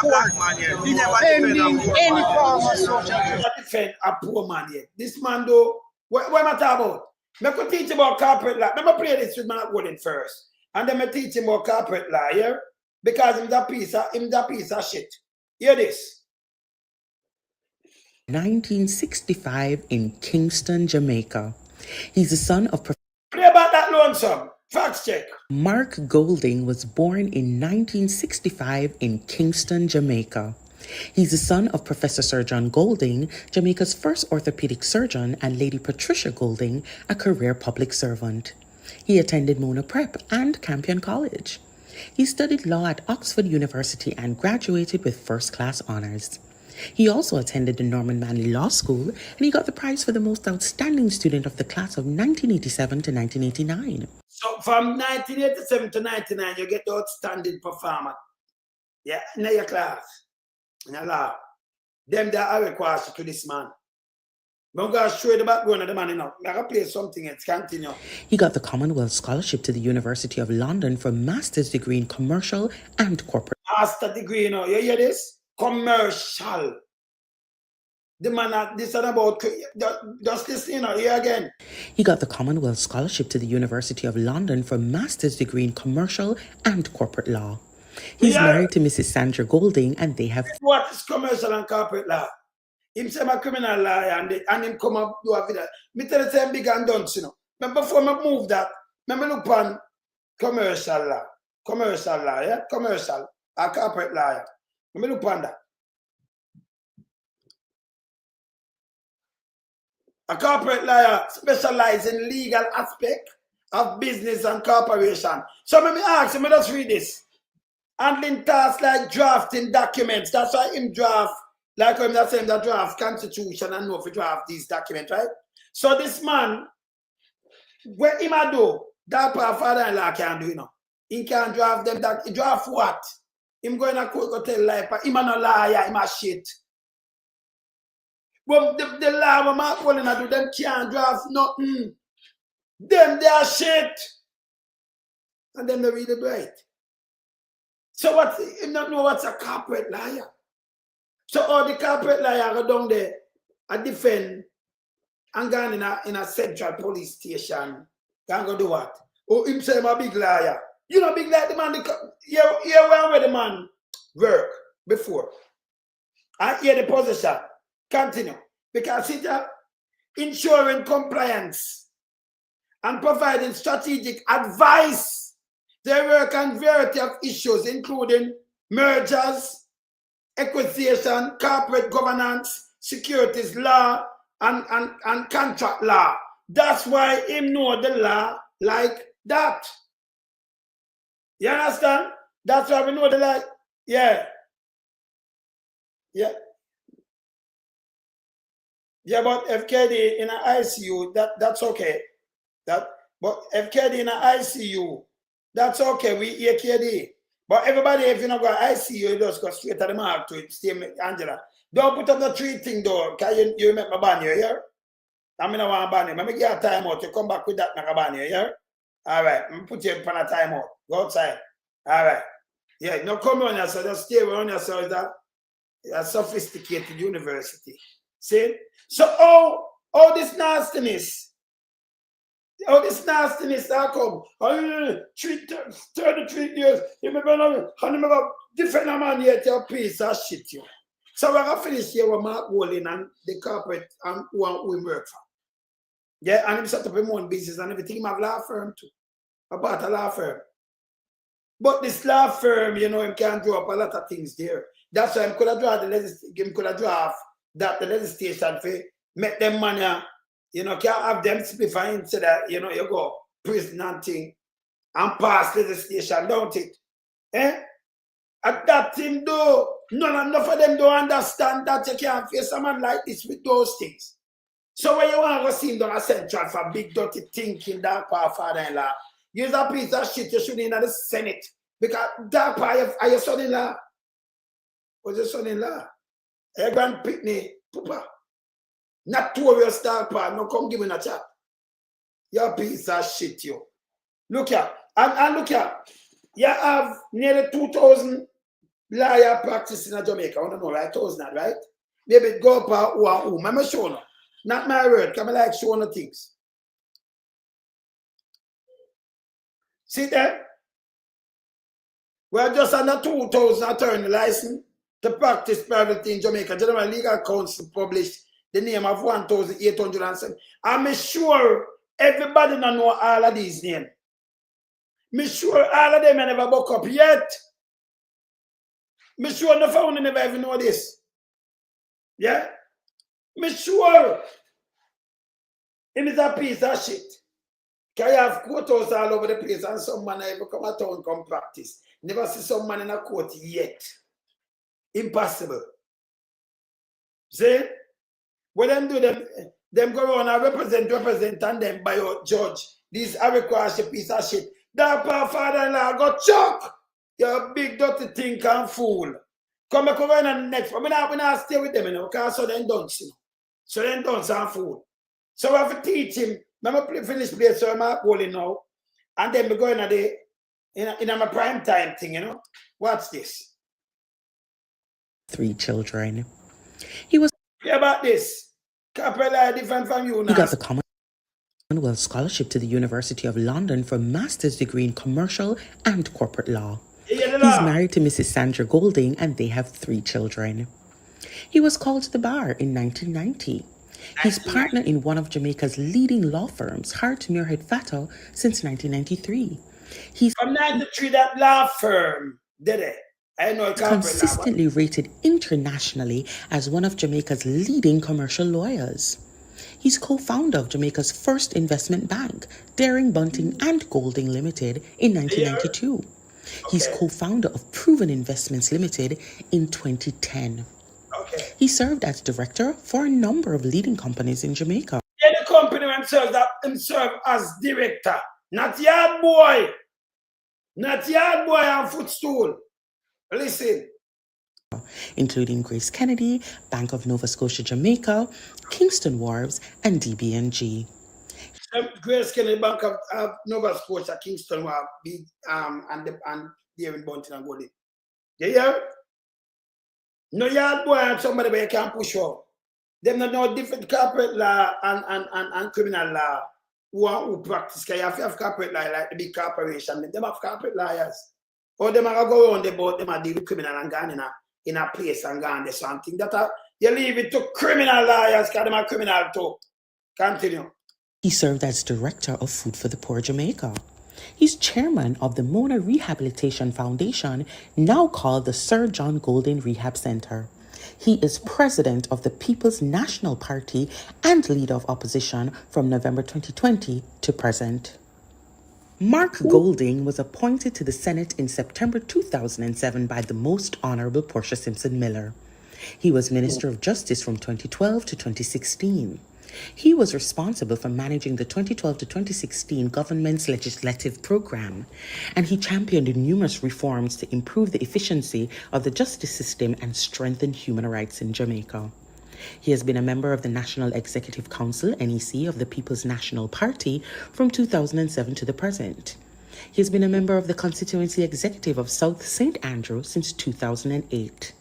court defending any form of social justice. Defend a poor man yet. This man though, what am I talking about? I could teach him about corporate law. Let me play this with Mark Golding first. And then I teach him about corporate law, yeah? Because him that piece of shit. Hear this. 1965 in Kingston, Jamaica. He's the son of Play about that lonesome. Facts check. Mark Golding was born in 1965 in Kingston, Jamaica. He's the son of Professor Sir John Golding, Jamaica's first orthopedic surgeon, and Lady Patricia Golding, a career public servant. He attended Mona Prep and Campion College. He studied law at Oxford University and graduated with first-class honors. He also attended the Norman Manley Law School, and he got the prize for the most outstanding student of the class of 1987 to 1989. So from 1987 to 99, you get the outstanding performer. Yeah, in your class, in your law. Them that are required to this man. I'm going to show you the background of the man, you know. I'm going to play something else. Continue. He got the Commonwealth Scholarship to the University of London for a master's degree in commercial and corporate. Master degree, you know. You hear this? Commercial. The man, this is about, just listen, you know, here again. He got the Commonwealth Scholarship to the University of London for a master's degree in commercial and corporate law. He's married to Mrs. Sandra Golding, and they have... What is commercial and corporate law? Him say my criminal law and him come up do a video. Me tell the same big and done, you know. But before I move that, let me look on commercial law. Commercial law, yeah? Commercial and corporate law, yeah? Let me look on that. A corporate lawyer specializes in legal aspect of business and corporation. So let me ask you, let me just read this. Handling tasks like drafting documents. That's why him draft, like I'm not saying that draft constitution and know if you draft these documents, right? So this man, what him a do, that part father-in-law can't do, you know. He can't draft them, he draft what? Him going to court go tell life, him a no liar, him a shit. But the law what Mark Golding do, them can't draft nothing. Them they are shit. And them they read it right. So what, him not know what's a corporate liar. So all the corporate liar go down there and defend and go in a central police station. Can go do what? Oh, him say I'm a big liar. You know big liar, the man, here where the man work before. I hear the position. Continue. Because it's ensuring compliance and providing strategic advice. They work on variety of issues, including mergers, acquisition, corporate governance, securities law, and contract law. That's why him know the law like that. You understand? That's why we know the law. Yeah. Yeah. Yeah, but FKD in an ICU, that's okay. But FKD in an ICU, that's okay. We KD. But everybody, if you not go ICU, you just go straight to the mark to it. Stay, Angela. Don't put up the treat thing though. Can you make my ban here? I mean, I want to ban you. Let me get a time out. You come back with that, make a ban you here. All right. I'm put you on a time out. Go outside. All right. Yeah, no come on yourself. Just stay on yourself. That a sophisticated university. See? So, oh, this nastiness. Oh, this nastiness that come. Oh, 33 years. You remember, different man yet your piece of shit, you. So we're going to finish here with Mark Walling and the corporate and who we work for. Yeah, and him set up his own business and everything. He have a law firm too. About a law firm. But this law firm, you know, him can draw up a lot of things there. That's why him could have draft that the legislation for make them money, you know, can't have them simplifying so that, you know, you go prison and thing and pass legislation, don't it? Eh? At that thing though, enough of them don't understand that you can't face a man like this with those things. So when you want to go see him down a central for big dirty thinking, that part father-in-law, use a piece of shit you should in the Senate. Because that part are your son-in-law. What's your son-in-law? Your grand pitney, papa. Notorious star part, no come give me a chat. Your piece of shit, you. Look here, and look here. You have nearly 2,000 lawyer practice in Jamaica. I don't know, right? 1,000, right? Maybe go up who and who. I'm showing you. Not my word. Come like showing the things. See that? We're just under 2,000 attorney license to practice privately in Jamaica. General Legal Council published the name of 1,807. I'm sure everybody don't know all of these names. I'm sure all of them never buck up yet. I'm sure the phone never even know this. Yeah? I'm sure it is a piece of shit. Can you have courthouse all over the place and some man ever come to town come practice? Never see some man in a court yet. Impossible. See? When them do them go around and represent and then by your judge. These requires a piece of shit. That poor father-in-law got chuck. You're a big dirty think and fool. Come back over in the next. We not stay with them, you know, because so then don't you know. So then don't and fool. So we have to teach him. Remember finish play so I'm not bowling now. And then we go in my prime time thing, you know. Watch this. 3 children. He was Hear about this. Capella different from you now. He got the Commonwealth Scholarship to the University of London for a master's degree in commercial and corporate law. He's married to Mrs. Sandra Golding and they have 3 children. He was called to the bar in 1990. He's partner in one of Jamaica's leading law firms, Hart Muirhead Fatto, since 1993. He's from 93 that law firm, did it? I know it consistently rated internationally as one of Jamaica's leading commercial lawyers. He's co-founder of Jamaica's first investment bank, Daring Bunting and Golding Limited, in 1992. Okay. He's co-founder of Proven Investments Limited in 2010. Okay. He served as director for a number of leading companies in Jamaica. Yeah, the company himself as director, not yard boy. Not yard boy and footstool. Listen. Including Grace Kennedy, Bank of Nova Scotia Jamaica, Kingston Wharves, and DBNG. Grace Kennedy, Bank of Nova Scotia, Kingston Wharves, and David Bunting and Golding. You hear? No yard boy and somebody where you can't push out. Them not know different corporate law and criminal law who practice. You have to have corporate law like the big corporation. Them have corporate lawyers. Or them are go around the boat, them are deal with criminal and gone in a place and gone there something. That you leave it to criminal lawyers because them are criminal too. Continue. He served as director of Food for the Poor Jamaica. He's chairman of the Mona Rehabilitation Foundation, now called the Sir John Golding Rehab Center. He is president of the People's National Party and leader of opposition from November 2020 to present. Mark Golding was appointed to the Senate in September 2007 by the Most Honorable Portia Simpson Miller. He was Minister of Justice from 2012 to 2016. He was responsible for managing the 2012 to 2016 government's legislative program, and he championed numerous reforms to improve the efficiency of the justice system and strengthen human rights in Jamaica. He has been a member of the National Executive Council, NEC, of the People's National Party from 2007 to the present. He has been a member of the Constituency Executive of South St. Andrew since 2008.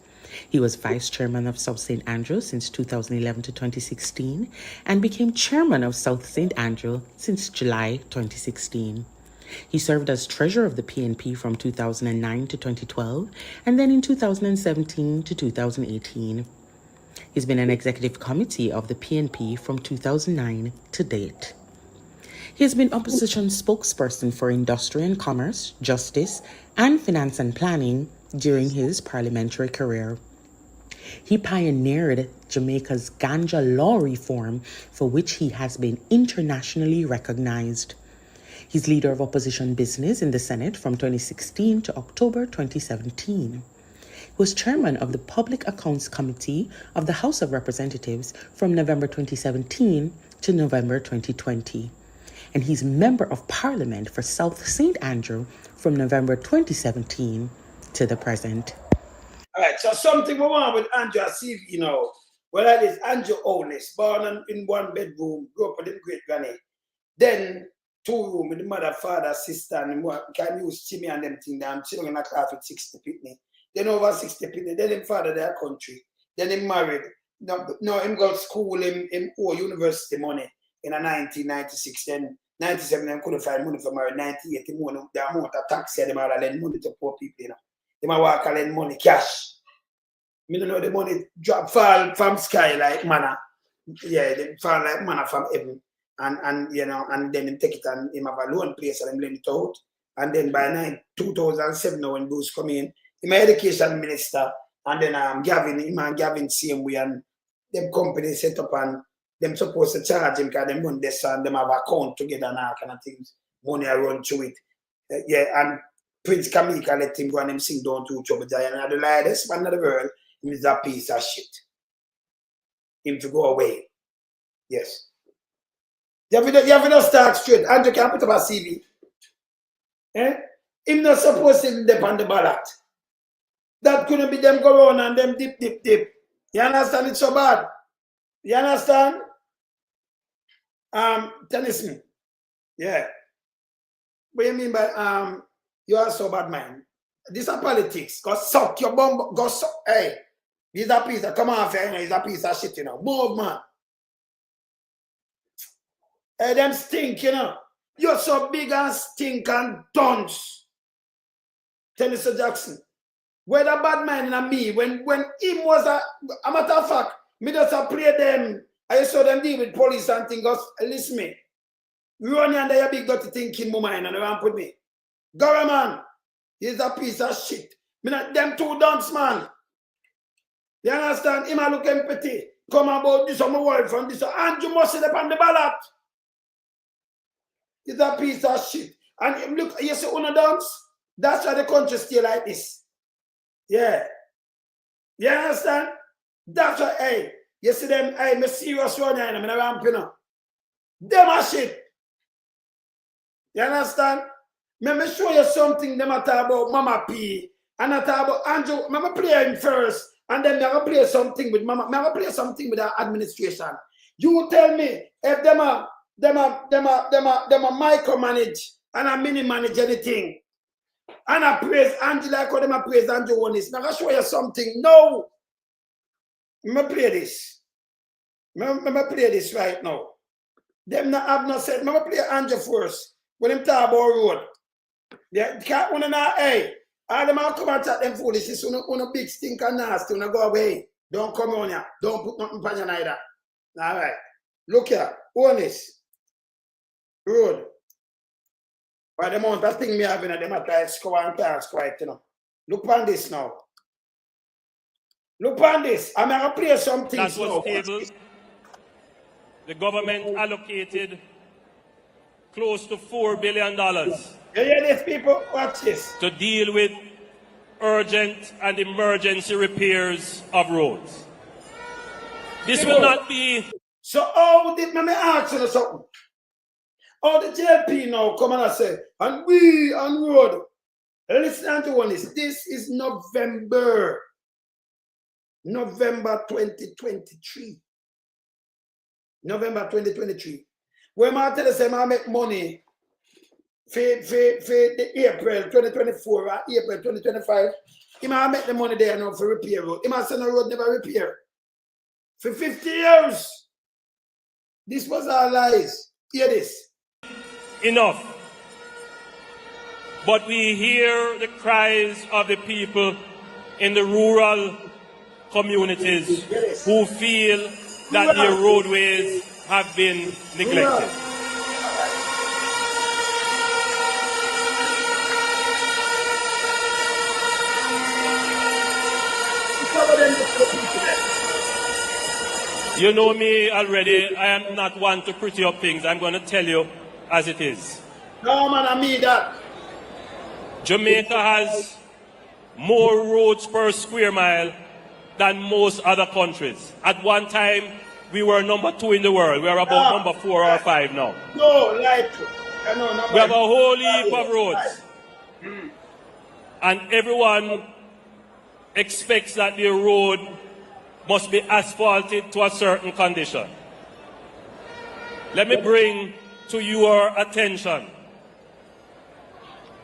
He was Vice Chairman of South St. Andrew since 2011 to 2016 and became Chairman of South St. Andrew since July 2016. He served as Treasurer of the PNP from 2009 to 2012 and then in 2017 to 2018. He's been an executive committee of the PNP from 2009 to date. He has been opposition spokesperson for industry and commerce, justice, and finance and planning during his parliamentary career. He pioneered Jamaica's ganja law reform, for which he has been internationally recognized. He's leader of opposition business in the Senate from 2016 to October 2017. He was chairman of the Public Accounts Committee of the House of Representatives from November 2017 to November 2020. And he's member of Parliament for South St. Andrew from November 2017 to the present. All right, so something we want with Andrew, I see, you know, well, that is Andrew Holness, born in one bedroom, grew up with his great granny. Then 2 room with the mother, father, sister, and can use Jimmy and them thing. I'm children in a class with 60 people. Then over 60 people, then him father their country. Then him married. No, him go to school, him owe university money in a 1996. Then 97, them couldn't find money for married. 98, him won the amount of tax, them all lend money to poor people, you know. They might walk and lend money, cash. Me don't know the money drop, fall from sky like manna. Yeah, they fall like manna from heaven. And you know, and then him take it and him have a loan place and him lend it out. And then by 2007, when Bruce come in, him education minister, and then Gavin same way, and them company set up and them supposed to charge him because them run this and them have account together and all kind of things. Money I run through it. Yeah, and Prince Kamika let him go and him sing down to Trouble Giant. And the lightest man of the world, him is a piece of shit. Him to go away. Yes. You have to start straight. Andrew can put up a CV. Eh? Him not supposed to dip on the ballot. That couldn't be them go on and them dip. You understand? It's so bad. You understand? Listen. Yeah. What do you mean by you are so bad, man? These are politics. Go suck your bum. Go suck. Hey, these are piece of come on, fair. He's a piece of shit, you know. Move, man. Hey, them stink, you know. You're so big and stink and dunce. Tell Mr. Jackson. Where the bad man in me, when him was a matter of fact, me just play them. I saw them deal with police and things. Listen me. Run under your big dirty thinking mind and around put me. Go man. He's a piece of shit. Me not them two dunce man. You understand? Him a look empathy. Come about this on my world from this. And you must sit up on the ballot. He's a piece of shit. And look, you see una dance? That's why the country stay like this. Yeah. You understand? That's why, hey, you see them, hey, me serious one here, I'm ramping up. Them a shit. You understand? Let me show you something them a talk about Mama P. And I talk about Andrew. I'm going to play him first. And then I'm going to play something with Mama. I'm going to play something with the administration. You tell me if them a micromanage and a mini manage anything. And I praise Andrew like how them a praise Andrew Holness. I'm going to show you something. No. I'm going to play this. I'm going to play this right now. Them not have not said. I'm going to play Andrew first. When him talk about road. Yeah, can't wanna know, hey, all them come and chat them foolishness, una big stink and nasty, una go away. Don't come on here. Don't put nothing on you neither. All right. Look here. Honest. Road. By the amount of thing me having at them at try score and can't score it, you know. Look on this now. Look on this. I'm going to play some things now. The government allocated close to $4 billion. You hear this, people? Watch this. To deal with urgent and emergency repairs of roads. This will not be... So how did me ask you something? How the JLP now come and say, and we on road, listen to one is, this is November 2023. November 2023. When I tell you, I make money for the April 2024 or April 2025, I make the money there now for repair road. I say no road never repair. For 50 years. This was our lies. Hear this. Enough. But we hear the cries of the people in the rural communities who feel that their roadways have been neglected. You know me already. I am not one to pretty up things. I'm going to tell you as it is. No, man, I mean that. Jamaica has more roads per square mile than most other countries. At one time, we were number 2 in the world. We're about number 4 or 5 now. No, like, we have a whole heap of roads. And everyone expects that the road must be asphalted to a certain condition. Let me bring to your attention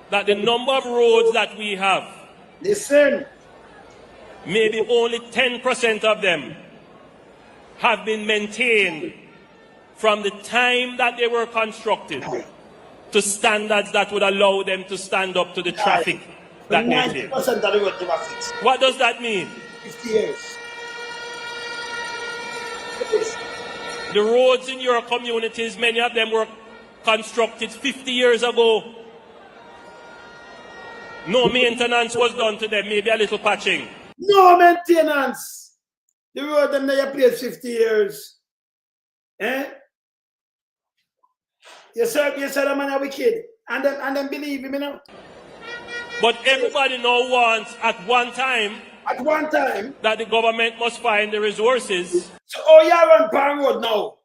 that the number of roads that we have, listen, maybe only 10% of them have been maintained from the time that they were constructed to standards that would allow them to stand up to the traffic that they take. 90% of the road never fixed. What does that mean? 50 years. The roads in your communities, many of them were constructed 50 years ago. No maintenance was done to them, maybe a little patching. No maintenance. The road them there place 50 years. Eh? You said the man are wicked. And then believe him, you know. But everybody now wants at one time that the government must find the resources. So oh, you run pan road now.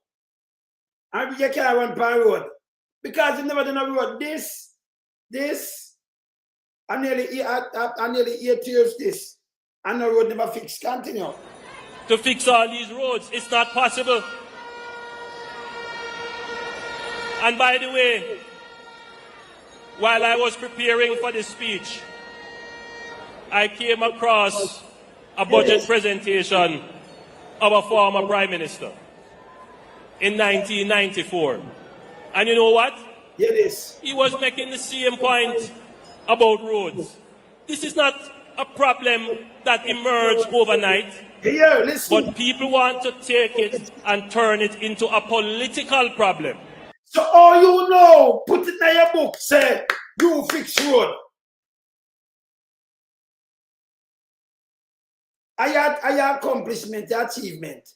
And you can't run pan road. Because you never done a road. This, and nearly 8 years this. And the road never fixed. Continue. To fix all these roads, it's not possible. And by the way, while I was preparing for this speech, I came across a budget presentation of a former Prime Minister in 1994. And you know what? Yes. He was making the same point about roads. This is not a problem that emerged overnight. Here, listen. But people want to take it and turn it into a political problem. So all you know, put it in your book, say, you fix road. I had accomplishment, achievement.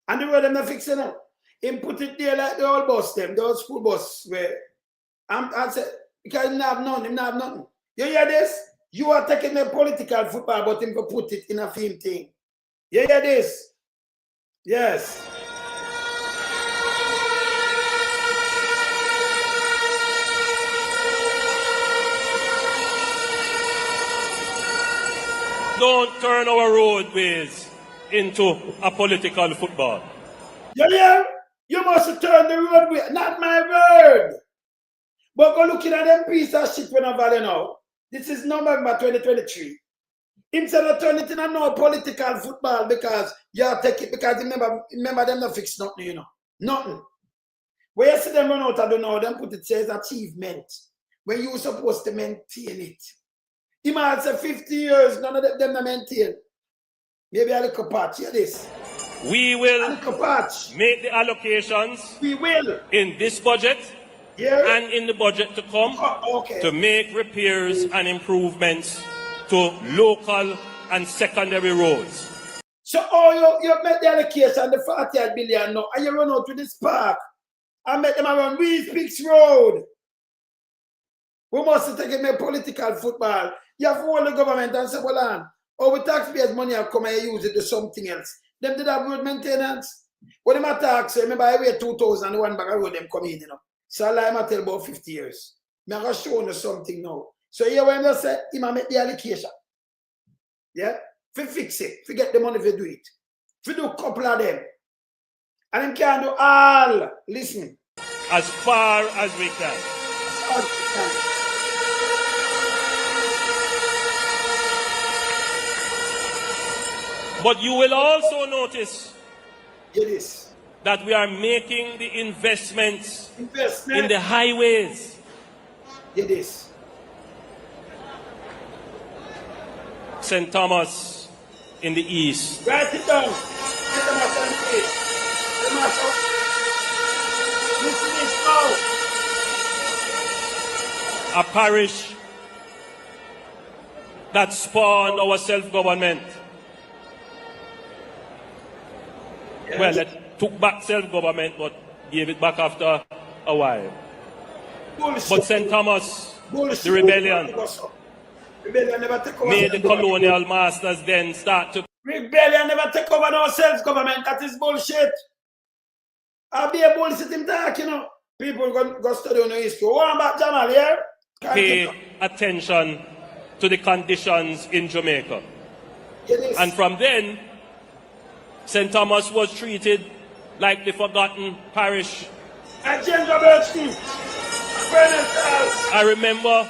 And the road I'm not fixing it. Him put it there like the old bus them, the old school bus where I said, because him not have none, him not have nothing. You hear this? You are taking the political football, but him to put it in a film thing. You hear this? Yes. Don't turn our roadways into a political football. Yeah, you must turn the roadway, not my word. But go looking at them piece of shit when I value now. This is November 2023. Instead of turning it into no political football because you take it, because remember them not fix nothing, you know. Nothing. When you see them run out, I don't know, them put it says achievement. When you supposed to maintain it. He might say 50 years, none of them not maintain. Maybe a little patch, hear this. We will make the allocations in this budget and in the budget to come to make repairs and improvements to local and secondary roads. So oh, you make the allocation, the 48 billion now, and you run out to this park and make them around Rees Peaks Road. We must take it in political football. You have to hold the government and say, well, our taxpayers' money have come and use it to something else. Them did have road maintenance. When them tax, remember I wait 2001 back I road them come in, you know. So I tell about 50 years. I'm going to show you something now. So here when I say, he might make the allocation. Yeah? If fix it, if you get the money, if you do it. If you do a couple of them. And them can do all. Listen. As far as we can. But you will also notice that we are making the investments in the highways. It is. St. Thomas in the east. Write it down. St. Thomas in the east. Listen this now. A parish that spawned our self-government. Yes. Well, it took back self-government, but gave it back after a while. Bullshit. But St. Thomas, bullshit. The rebellion made the colonial masters then start to... Rebellion never take over no self-government. That is bullshit. I'll be a bullshit in talk, you know. People go study on the history. What about Jamal here? Pay attention to the conditions in Jamaica. And from then, St. Thomas was treated like the forgotten parish. I remember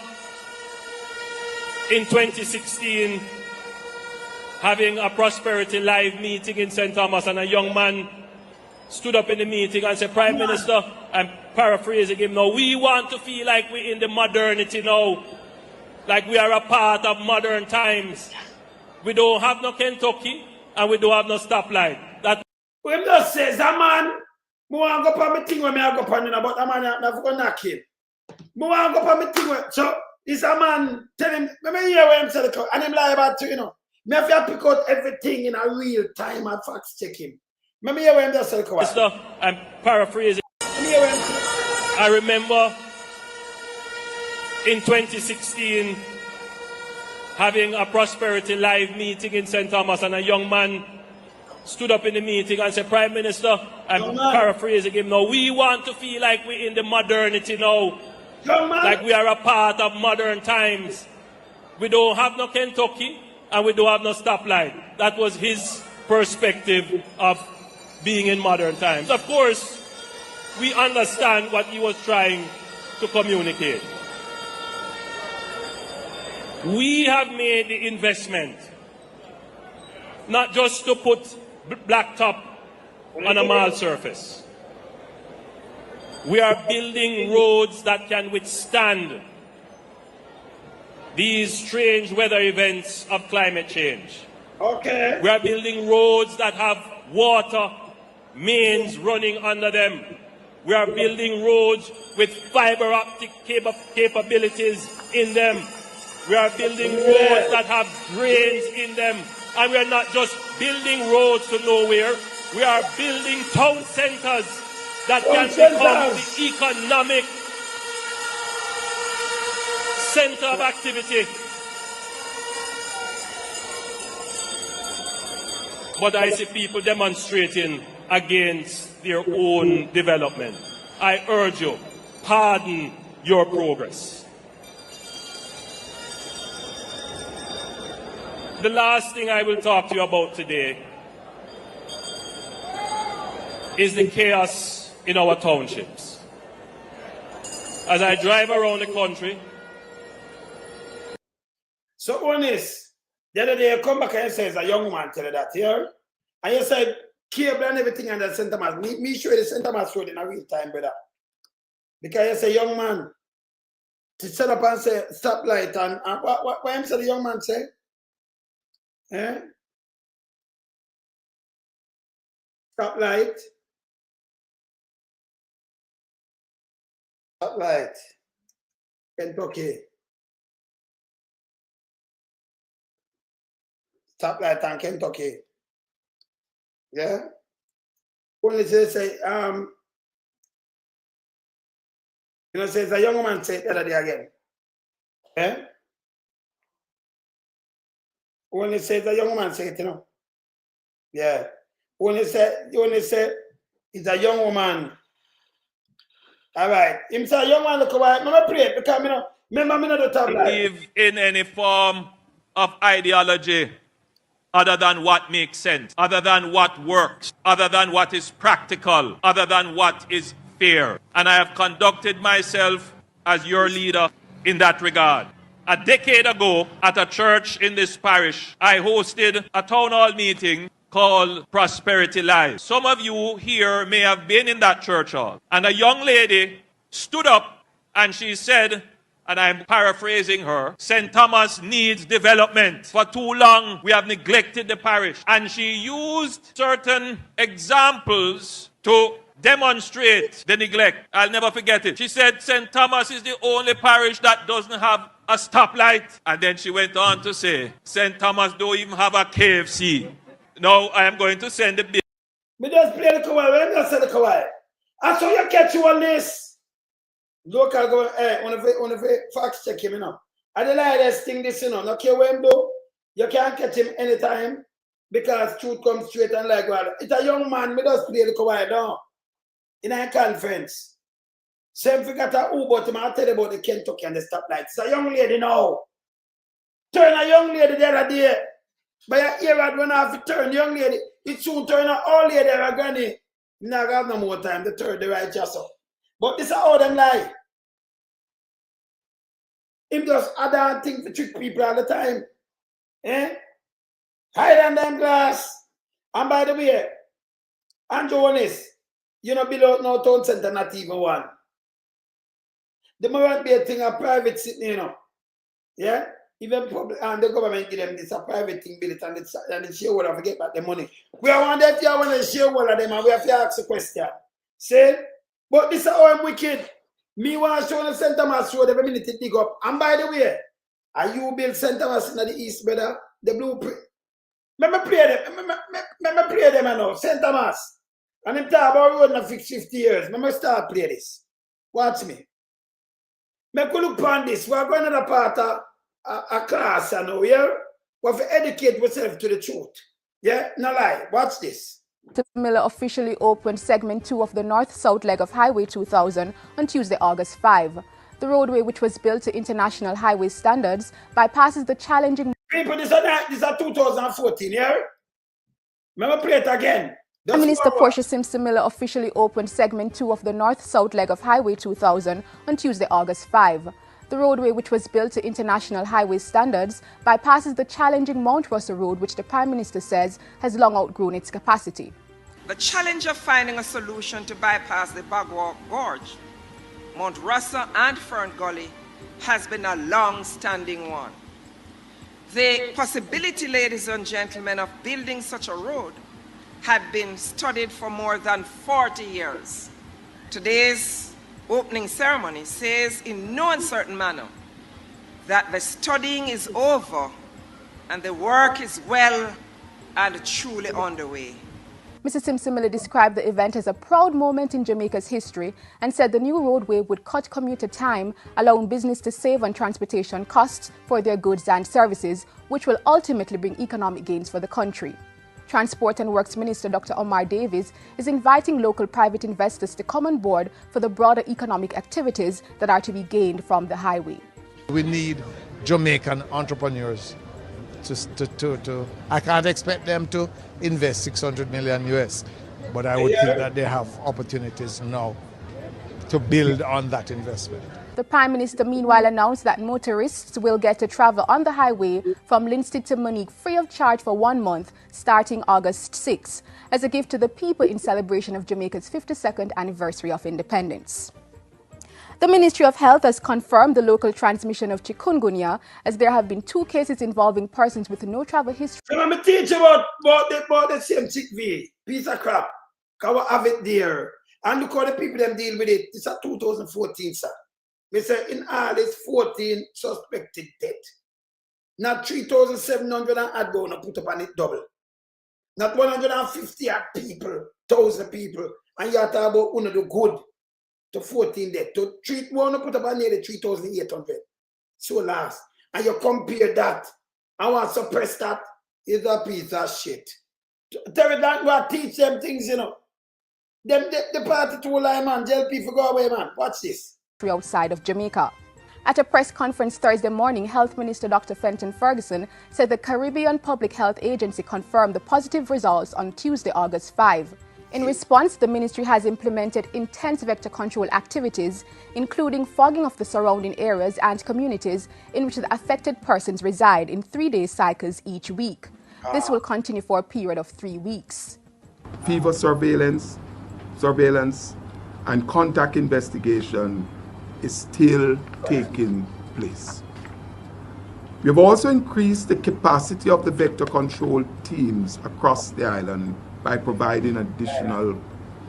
in 2016 having a Prosperity Live meeting in St. Thomas, and a young man stood up in the meeting and said, Prime Minister, I'm paraphrasing him now, we want to feel like we're in the modernity now, like we are a part of modern times. We don't have no Kentucky and we don't have no stoplight. That when just says a man, I want to go for my thing when I go for it, but a man not going to knock him. I want to go for my thing. So it's a man telling him, let me hear what I'm saying, and him lie about you, you know. Me have to pick out everything in a real time and fact check him. Let me hear what I'm just saying. I'm paraphrasing. I remember in 2016 having a Prosperity Live meeting in St. Thomas, and a young man stood up in the meeting and said, Prime Minister, I'm paraphrasing him now, we want to feel like we're in the modernity now, like we are a part of modern times. We don't have no Kentucky and we don't have no stoplight. That was his perspective of being in modern times. Of course, we understand what he was trying to communicate. We have made the investment not just to put blacktop on a mall surface. We are building roads that can withstand these strange weather events of climate change. Okay. We are building roads that have water mains running under them. We are building roads with fiber optic capabilities in them. We are building roads that have drains in them. And we are not just building roads to nowhere. We are building town centers that can become the economic center of activity. But I see people demonstrating against their own development. I urge you, pardon your progress. The last thing I will talk to you about today is the chaos in our townships. As I drive around the country. So, Holness, the other day you come back and you say, a young woman tell you that here, and you said, cable and everything under St. Thomas. Me show you the St. Thomas road in a real time, brother. Because you say, young man, to set up and say, stoplight, and what him say the young man say? Eh? Stoplight. Stoplight. Kentucky. Stoplight and Kentucky. Yeah? Only say, you know, says a young man said the other day again. Eh? Only say the young woman say it, you know. Yeah. You only say it's a young woman. All right. Him say young man look away. Remember pray because remember me not the top line. Believe in any form of ideology other than what makes sense, other than what works, other than what is practical, other than what is fair. And I have conducted myself as your leader in that regard. A decade ago, at a church in this parish, I hosted a town hall meeting called Prosperity Live. Some of you here may have been in that church hall. And a young lady stood up and she said, and I'm paraphrasing her, St. Thomas needs development. For too long, we have neglected the parish. And she used certain examples to demonstrate the neglect. I'll never forget it. She said, St. Thomas is the only parish that doesn't have a stoplight. And then she went on to say, St. Thomas don't even have a KFC. Now I am going to send the bill. Me just play the kawaii. Let me just say the kawaii. I saw you catch you on this. Local government, on the fax check him, you know. I don't like this thing, this, you know. No care where him do. You can't catch him anytime because truth comes straight and like well. It's a young man, me just play the kawaii down in a conference. Same thing got a Uber to me, I'll tell you about the Kentucky and the stoplight. It's a young lady now. Turn a young lady the other day. But you hear it when I have to turn young lady. It soon turn an old lady or a granny. Now I have no more time to turn the right just up. But this is how them lie. Him just add on things to trick people all the time. Eh? Hide on them glass. And by the way, Andrew Holness, you know, below no town center, not even one. There might be a thing, a private sitting, you know. Yeah? Even public, and the government give them this a private thing, build it, and the shareholder forget about the money. We are one day if you want to shareholder them, and we have to ask a question. Say, but this is how I'm wicked. Me want to show the St. Thomas Road every minute to dig up. And by the way, are you build St. Thomas in the east, brother? The blueprint. Let me play them. Let me play them now. St. Thomas. And I'm talking about road in 50 years. Let me start play this. Watch me. Make we look upon this. We're going to the part of a class, you know, yeah? We have to educate ourselves to the truth. Yeah? No lie. Watch this. Miller officially opened segment 2 of the north-south leg of Highway 2000 on Tuesday, August 5. The roadway, which was built to international highway standards, bypasses the challenging... People, this is 2014, yeah? Remember, play it again. Prime Minister Portia Simpson Miller officially opened segment 2 of the north-south leg of Highway 2000 on Tuesday, August 5. The roadway, which was built to international highway standards, bypasses the challenging Mount Russell Road, which the Prime Minister says has long outgrown its capacity. The challenge of finding a solution to bypass the Bagwalk Gorge, Mount Russell and Fern Gully has been a long-standing one. The possibility, ladies and gentlemen, of building such a road had been studied for more than 40 years. Today's opening ceremony says in no uncertain manner that the studying is over and the work is well and truly underway. Mr. Simpson Miller described the event as a proud moment in Jamaica's history and said the new roadway would cut commuter time, allowing business to save on transportation costs for their goods and services, which will ultimately bring economic gains for the country. Transport and Works Minister Dr. Omar Davies is inviting local private investors to come on board for the broader economic activities that are to be gained from the highway. We need Jamaican entrepreneurs I can't expect them to invest 600 million US, but I would think that they have opportunities now to build on that investment. The Prime Minister meanwhile announced that motorists will get to travel on the highway from Linstead to Monique free of charge for 1 month starting August 6 as a gift to the people in celebration of Jamaica's 52nd anniversary of independence. The Ministry of Health has confirmed the local transmission of Chikungunya as there have been 2 cases involving persons with no travel history. So let me teach you about the same chickpea, piece of crap. Because we have it there. And look how the people them deal with it. It's a 2014, sir. We say in all it's 14 suspected death. Not 3,700 and add going to put up on it double. Not 150 people, 1,000 people. And you have to talk about one of the good to 14 death. To treat one put up on nearly 3,800. So last. And you compare that I want to suppress that. Is a piece of shit. Tell me that go teach them things, you know. Them the party to lie, man. Tell people go away, man. Watch this. Outside of Jamaica. At a press conference Thursday morning, Health Minister Dr. Fenton Ferguson said the Caribbean Public Health Agency confirmed the positive results on Tuesday, August 5. In response, the ministry has implemented intense vector control activities, including fogging of the surrounding areas and communities in which the affected persons reside in 3-day cycles each week. This will continue for a period of 3 weeks. Fever surveillance, and contact investigation is still taking place. We have also increased the capacity of the vector control teams across the island by providing additional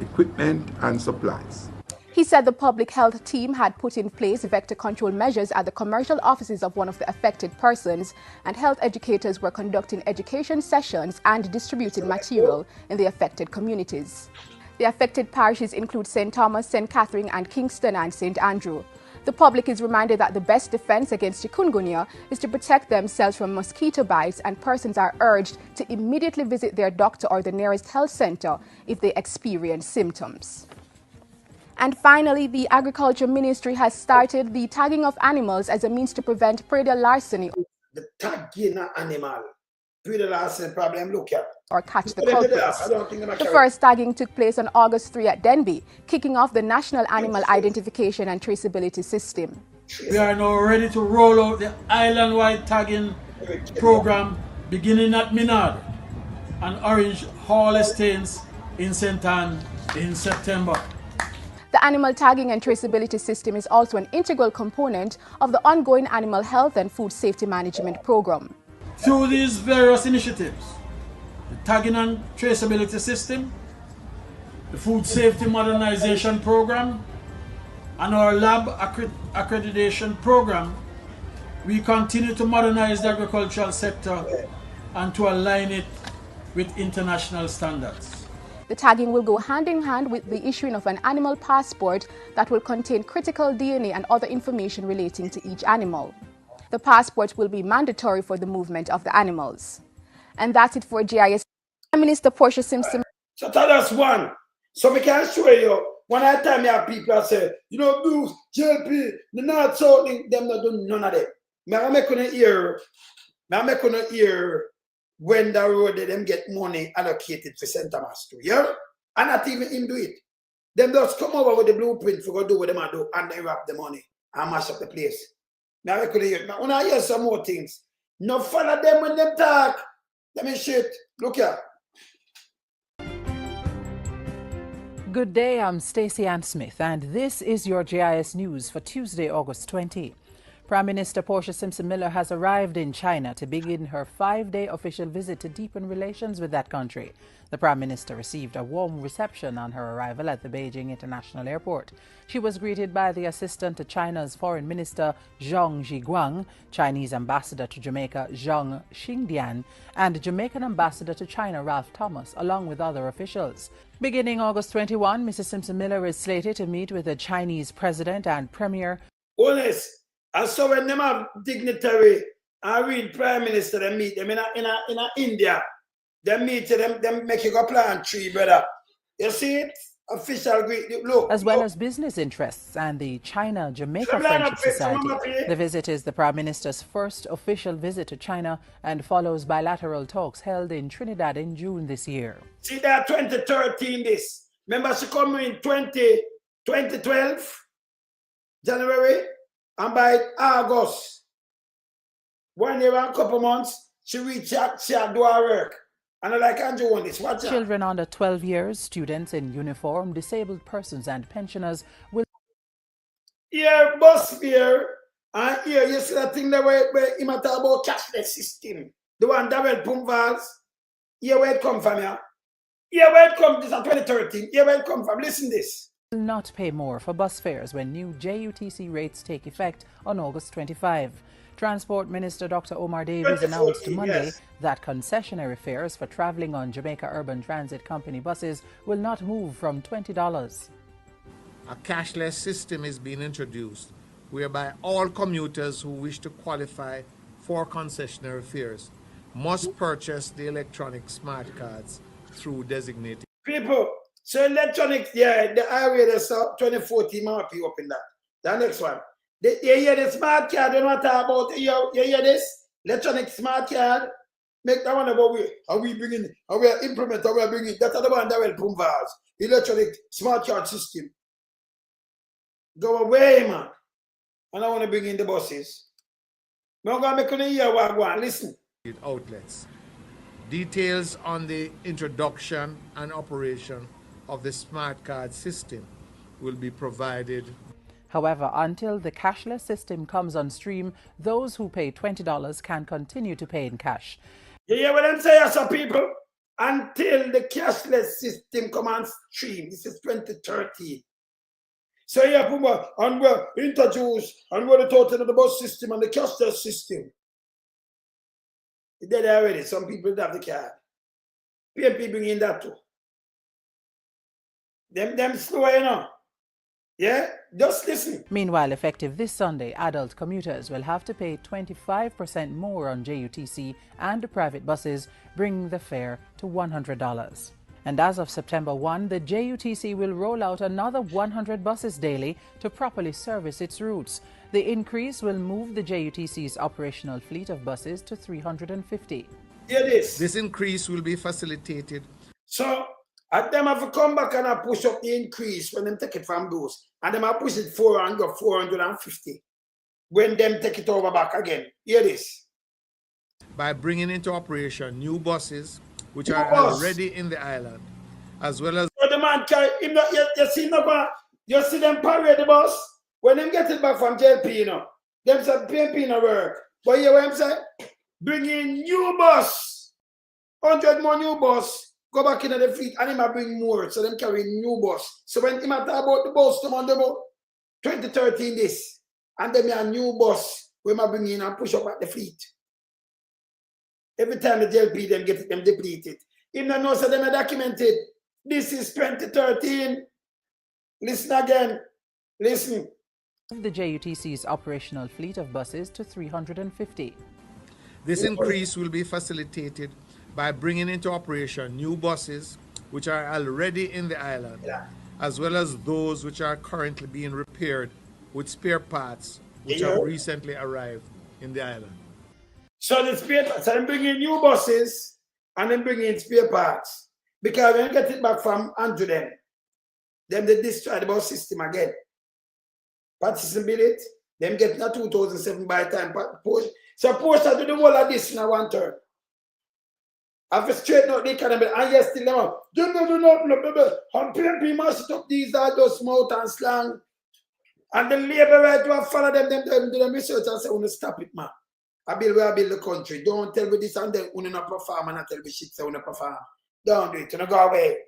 equipment and supplies. He said the public health team had put in place vector control measures at the commercial offices of one of the affected persons, and health educators were conducting education sessions and distributing material in the affected communities. The affected parishes include St. Thomas, St. Catherine and Kingston and St. Andrew. The public is reminded that the best defense against chikungunya is to protect themselves from mosquito bites, and persons are urged to immediately visit their doctor or the nearest health center if they experience symptoms. And finally, the Agriculture Ministry has started the tagging of animals as a means to prevent prey larceny. The tagging of animal, prey larceny problem, look at. Or catch the culprits. The first tagging took place on August 3 at Denby, kicking off the National Animal Identification and Traceability System. We are now ready to roll out the island-wide tagging program beginning at Minard and Orange Hall Estates in St. Anne in September. The animal tagging and traceability system is also an integral component of the ongoing animal health and food safety management program. Through these various initiatives, the tagging and traceability system, the food safety modernization program, and our lab accreditation program, we continue to modernize the agricultural sector and to align it with international standards. The tagging will go hand in hand with the issuing of an animal passport that will contain critical DNA and other information relating to each animal. The passport will be mandatory for the movement of the animals. And that's it for GIS. Prime Minister Portia Simpson. So tell us one. So we can show you. When I tell me our people say, you know, Bruce, JP, the not so, them not do none of them. I'm making a hear when the road them get money allocated for St. Thomas to, yeah? And not even him do it. Them just come over with the blueprint for go do what them do and they wrap the money and mash up the place. Now I could hear. Now when I hear some more things, no follow them when them talk. Let me shit. Look here. Good day, I'm Stacey Ann Smith, and this is your GIS News for Tuesday, August 20. Prime Minister Portia Simpson-Miller has arrived in China to begin her 5-day official visit to deepen relations with that country. The Prime Minister received a warm reception on her arrival at the Beijing International Airport. She was greeted by the Assistant to China's Foreign Minister Zhang Zhiguang, Chinese Ambassador to Jamaica Zhang Xingdian, and Jamaican Ambassador to China Ralph Thomas, along with other officials. Beginning August 21, Mrs. Simpson-Miller is slated to meet with the Chinese President and Premier. Holness. And so when them have dignitary and read Prime Minister, they meet them in India. They meet them make you go plant tree, brother. You see it? Official greet. Look. As well as business interests and the China-Jamaica Friendship Society. The visit is the Prime Minister's first official visit to China and follows bilateral talks held in Trinidad in June this year. See that 2013 this. Remember she come in 2012, January? And by August, 1 year and a couple months, she reached out, she had do her work. And I like Andrew on this. Watch out. Children under 12 years, students in uniform, disabled persons and pensioners will... Here, bus fare, and here, you see that thing that where he talk about cashless system. The one that will pump valves. Here where it come from, yeah? Here where it come, this is 2013. Here where it come from. Listen this. Will not pay more for bus fares when new JUTC rates take effect on August 25. Transport Minister Dr. Omar Davies announced Monday that concessionary fares for traveling on Jamaica Urban Transit Company buses will not move from $20. A cashless system is being introduced whereby all commuters who wish to qualify for concessionary fares must purchase the electronic smart cards through designated people. So electronics, yeah, the highway that's 2014 might be up in that. The next one. You hear the smart card, don't matter about you hear this? Electronic smart card. Make that one about how we bring in, how we implement, how we bring it. That's the one that will boom valves. Electronic smart card system. Go away, man. And I want to bring in the buses. I'm going to make you hear what I want. Listen. outlets. Details on the introduction and operation of the smart card system will be provided. However, until the cashless system comes on stream, those who pay $20 can continue to pay in cash. You hear what I'm saying, some people? Until the cashless system comes on stream, this is 2030. So yeah, Puma, and we're introduced, and we're talking of the bus system and the cashless system. They're there already. Some people have the card. PMP bring in that too. Them slow, you know. Yeah, just listen. Meanwhile, effective this Sunday, adult commuters will have to pay 25% more on JUTC and private buses, bringing the fare to $100. And as of September 1, the JUTC will roll out another 100 buses daily to properly service its routes. The increase will move the JUTC's operational fleet of buses to 350. Hear this. This increase will be facilitated. So, at them have to come back and push up the increase when them take it from those. And them have push it 450. When them take it over back again. Hear this. By bringing into operation new buses, which are already in the island, as well as... So the man carry, you see them parade the bus? When them get it back from JP, you know, them say PMP no work. But you know what I'm saying? Bring in new bus. 100 more new bus. Go back into the fleet and him a bring more. So them carry new bus. So when him talk about the bus, come on the boat, 2013 this. And then a new bus we might bring in and push up at the fleet. Every time the JLP them get it, them depleted. Him not know so them are documented. This is 2013. Listen again. Listen. The JUTC's operational fleet of buses to 350. This increase will be facilitated by bringing into operation new buses which are already in the island, as well as those which are currently being repaired with spare parts which have recently arrived in the island. So the spare parts, so I'm bringing new buses and then bringing in spare parts. Because when you get it back from Andrew them they destroy the bus system again. Partisan build it, them get that 2007 by the time. So Porsche do the whole of this in a one turn. After straighten out the economy, and yes, still them up. Do not, and PMP must up these are just mouth and slang. And the labor right to follow them do the research and say, we stop it, man. I build the country. Don't tell me this and then we not perform and not tell me shit so we not perform. Don't do it, you know, go away.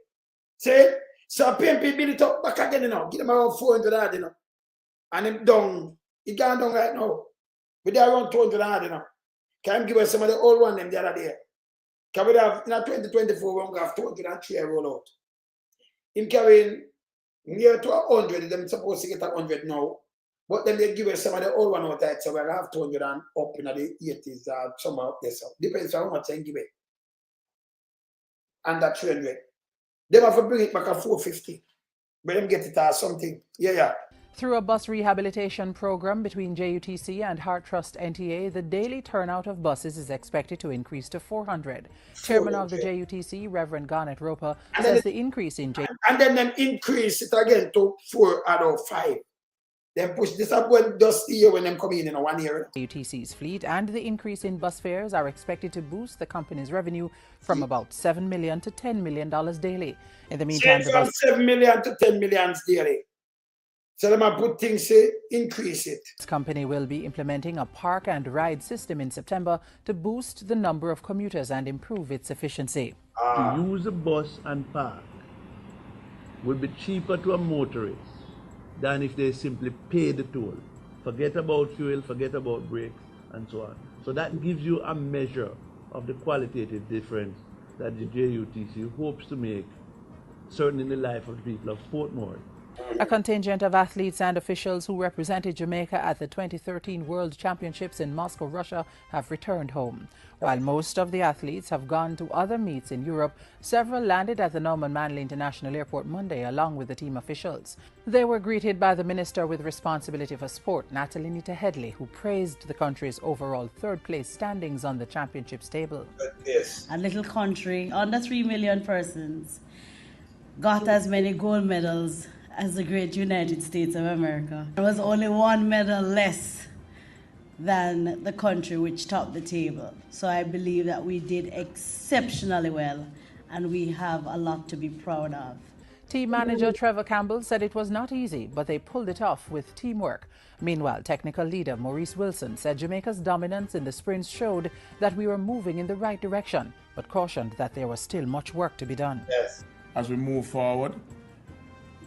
See? So PMP build it up back again, you know. Give them around 400, you know. And them down. It gone down right now. But they are around 200, you know. Can you give us some of the old one them the other day? Can we have, in 2024, we're going to have 203 roll out. Him carrying near to 100, them supposed to get 100 now. But then they give us some of the old one out there, so we'll have 200 and up in the 80s or somewhere up there. So depends on how much they give it. And that 300. They have to bring it back at 450. But them get it as something. Yeah. Through a bus rehabilitation program between JUTC and Heart Trust NTA, the daily turnout of buses is expected to increase to 400. Chairman of the JUTC, Reverend Garnet Roper, says the increase in and then them increase it again to 4 out of 5. Then push this up when just year when them come in 1 year. JUTC's fleet and the increase in bus fares are expected to boost the company's revenue from about $7 million to $10 million daily. In the meantime, from $7 million to $10 million daily. So they might put things increase it. This company will be implementing a park and ride system in September to boost the number of commuters and improve its efficiency. To use a bus and park will be cheaper to a motorist than if they simply pay the toll. Forget about fuel, forget about brakes, and so on. So that gives you a measure of the qualitative difference that the JUTC hopes to make, certainly in the life of the people of Portmore. A contingent of athletes and officials who represented Jamaica at the 2013 World Championships in Moscow, Russia, have returned home. While most of the athletes have gone to other meets in Europe, several landed at the Norman Manley International Airport Monday along with the team officials. They were greeted by the Minister with Responsibility for Sport, Natalie Headley, who praised the country's overall third-place standings on the championships table. Yes. A little country, under 3 million persons, got as many gold medals as the great United States of America. There was only one medal less than the country which topped the table. So I believe that we did exceptionally well and we have a lot to be proud of. Team manager Trevor Campbell said it was not easy, but they pulled it off with teamwork. Meanwhile, technical leader Maurice Wilson said Jamaica's dominance in the sprints showed that we were moving in the right direction, but cautioned that there was still much work to be done. Yes. As we move forward,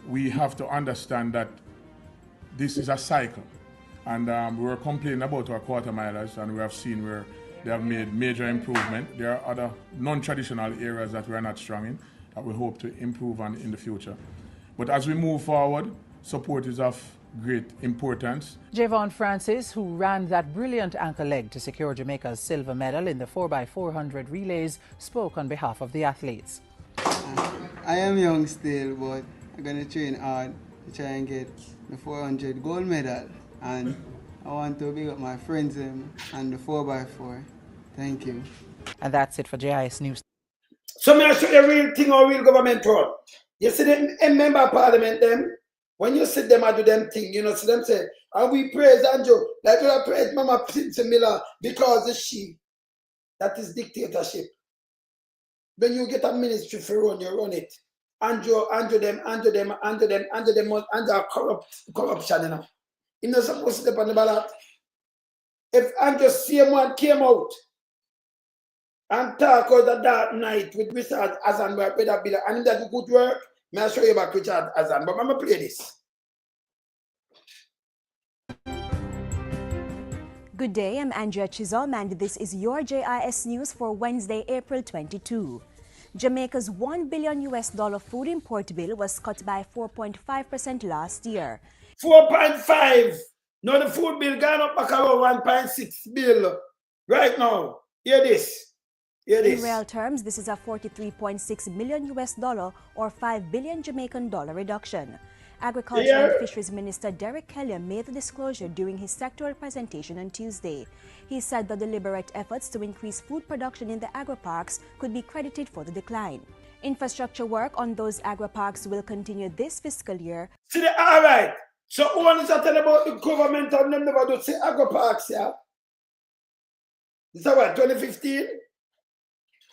we have to understand that this is a cycle. And we were complaining about our quarter milers, and we have seen where they have made major improvement. There are other non-traditional areas that we are not strong in that we hope to improve on in the future. But as we move forward, support is of great importance. Javon Francis, who ran that brilliant ankle leg to secure Jamaica's silver medal in the 4x400 relays, spoke on behalf of the athletes. I am young still, but I'm going to train hard to try and get the 400 gold medal. And I want to big up my friends and the 4x4. Thank you. And that's it for JIS News. So may I show you a real thing or real government run? You see them member of parliament them, when you see them and do them thing, you know, see them say, and we praise Andrew, like we praise Mama Prince Miller because she. That is dictatorship. When you get a ministry for run, you run it. Andrew them under corruption, you know. He's not supposed to step on the ballot. If Andrew same one came out and talk about the dark night with Richard Azan, and that good work, may I show you about Richard Azan, but I'm going to play this. Good day, I'm Andrea Chisholm and this is your JIS News for Wednesday, April 22. Jamaica's $1 billion food import bill was cut by 4.5% last year. 4.5. Now the food bill gone up back around 1.6 bill right now. Hear this. Hear this. In real terms, this is a $43.6 million or 5 billion Jamaican dollar reduction. Agriculture and Fisheries Minister Derek Kelly made the disclosure during his sectoral presentation on Tuesday. He said the deliberate efforts to increase food production in the agri-parks could be credited for the decline. Infrastructure work on those agri-parks will continue this fiscal year. See, all right. So one is telling about the government and them never do say agri-parks, yeah? Is that what, 2015?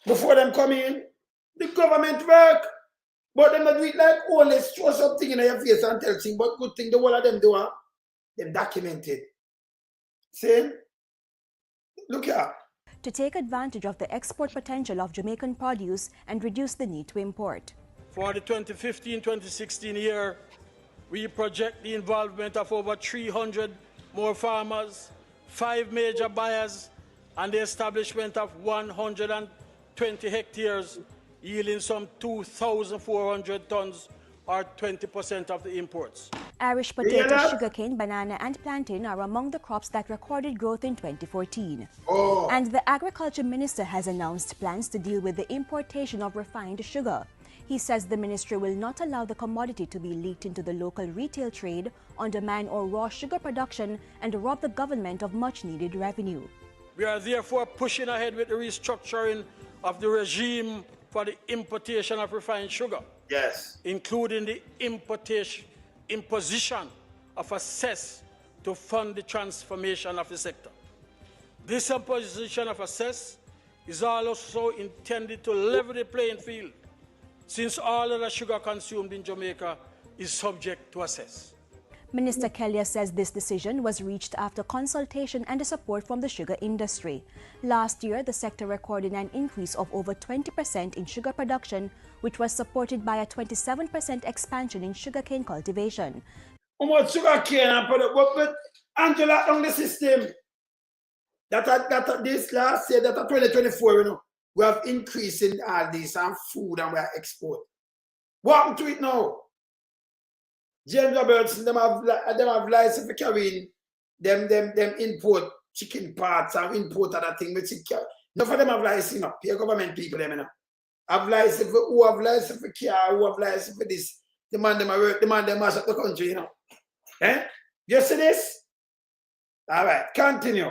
Before them come in, the government work. But them not do it like Holness, throw something in your face and tell things, but good thing the whole of them do, huh? They're documented. See? Look here. To take advantage of the export potential of Jamaican produce and reduce the need to import. For the 2015-2016 year, we project the involvement of over 300 more farmers, 5 major buyers, and the establishment of 120 hectares, yielding some 2,400 tons or 20% of the imports. Irish potato, sugarcane, banana, and plantain are among the crops that recorded growth in 2014. And the Agriculture Minister has announced plans to deal with the importation of refined sugar. He says the ministry will not allow the commodity to be leaked into the local retail trade, undermine or raw sugar production, and rob the government of much-needed revenue. We are therefore pushing ahead with the restructuring of the regime for the importation of refined sugar. Yes. Including the imposition of a cess to fund the transformation of the sector. This imposition of a cess is also intended to level the playing field, since all of the sugar consumed in Jamaica is subject to a cess. Minister Kelly says this decision was reached after consultation and the support from the sugar industry. Last year, the sector recorded an increase of over 20% in sugar production, which was supported by a 27% expansion in sugarcane cultivation. How much sugarcane and product? But Angela, on the system, that this last year, that 2024, you know, we have increase in all this and food and we are export. What happened to it now? James Robertson, them have license for carrying them import chicken parts and import other things. None of them have license, you know. Pure government people, them, you know. Have license for who have license for car, who have license for this. The man them work, the man them mash up the country, you know. Eh? You see this? All right, continue.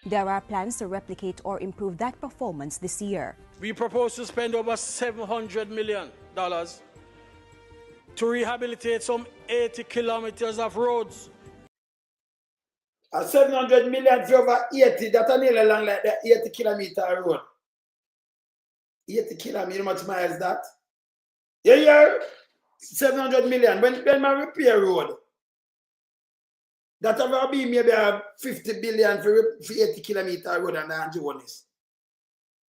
There are plans to replicate or improve that performance this year. We propose to spend over $700 million to rehabilitate some 80 kilometers of roads. 700 million for over 80, that's nearly long like the 80 kilometer road. 80 kilometers, how much miles is that? Yeah, 700 million. When I repair road, that will be maybe 50 billion for 80 kilometer road and Holness.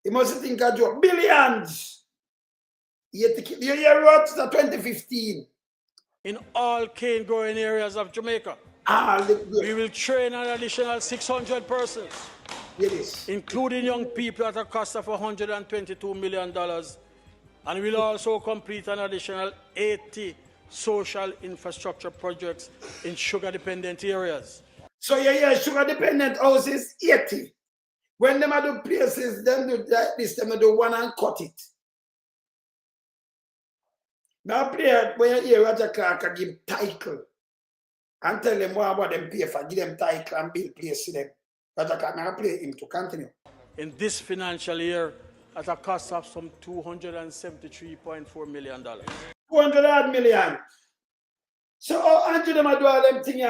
You must think I joke. Billions! 80 your roads are 2015. In all cane growing areas of Jamaica. We will train an additional 600 persons, including young people at a cost of $122 million. And we'll also complete an additional 80 social infrastructure projects in sugar-dependent areas. So sugar-dependent houses, 80. When them do places, them do like this, them do one and cut it. Now play when you hear Roger Clark give title and tell them what about them pay for, give them title and build place to them. Roger Clark now play him to continue. In this financial year, at a cost of some $273.4 million. 200 million. So how Andrew them do all them things?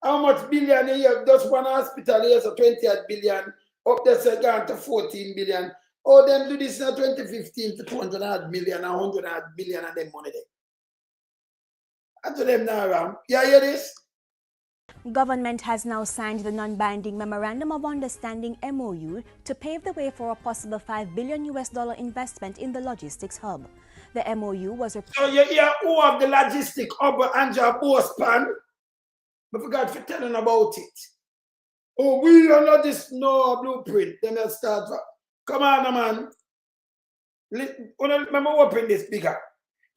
How much billion a year? Just one hospital here, so 28 billion. Up there, so gone to 14 billion. Oh, them do this in 2015 to 200 million and 100 billion and them money there. Andrew them now around. You hear this? Government has now signed the non-binding Memorandum of Understanding MOU to pave the way for a possible $5 billion investment in the logistics hub. The MOU was a... So you hear who of the logistic hub Andrew Bospan? But forgot to tell them about it. Oh, we are not this no blueprint. Then they start. Come on, man. Remember open this bigger.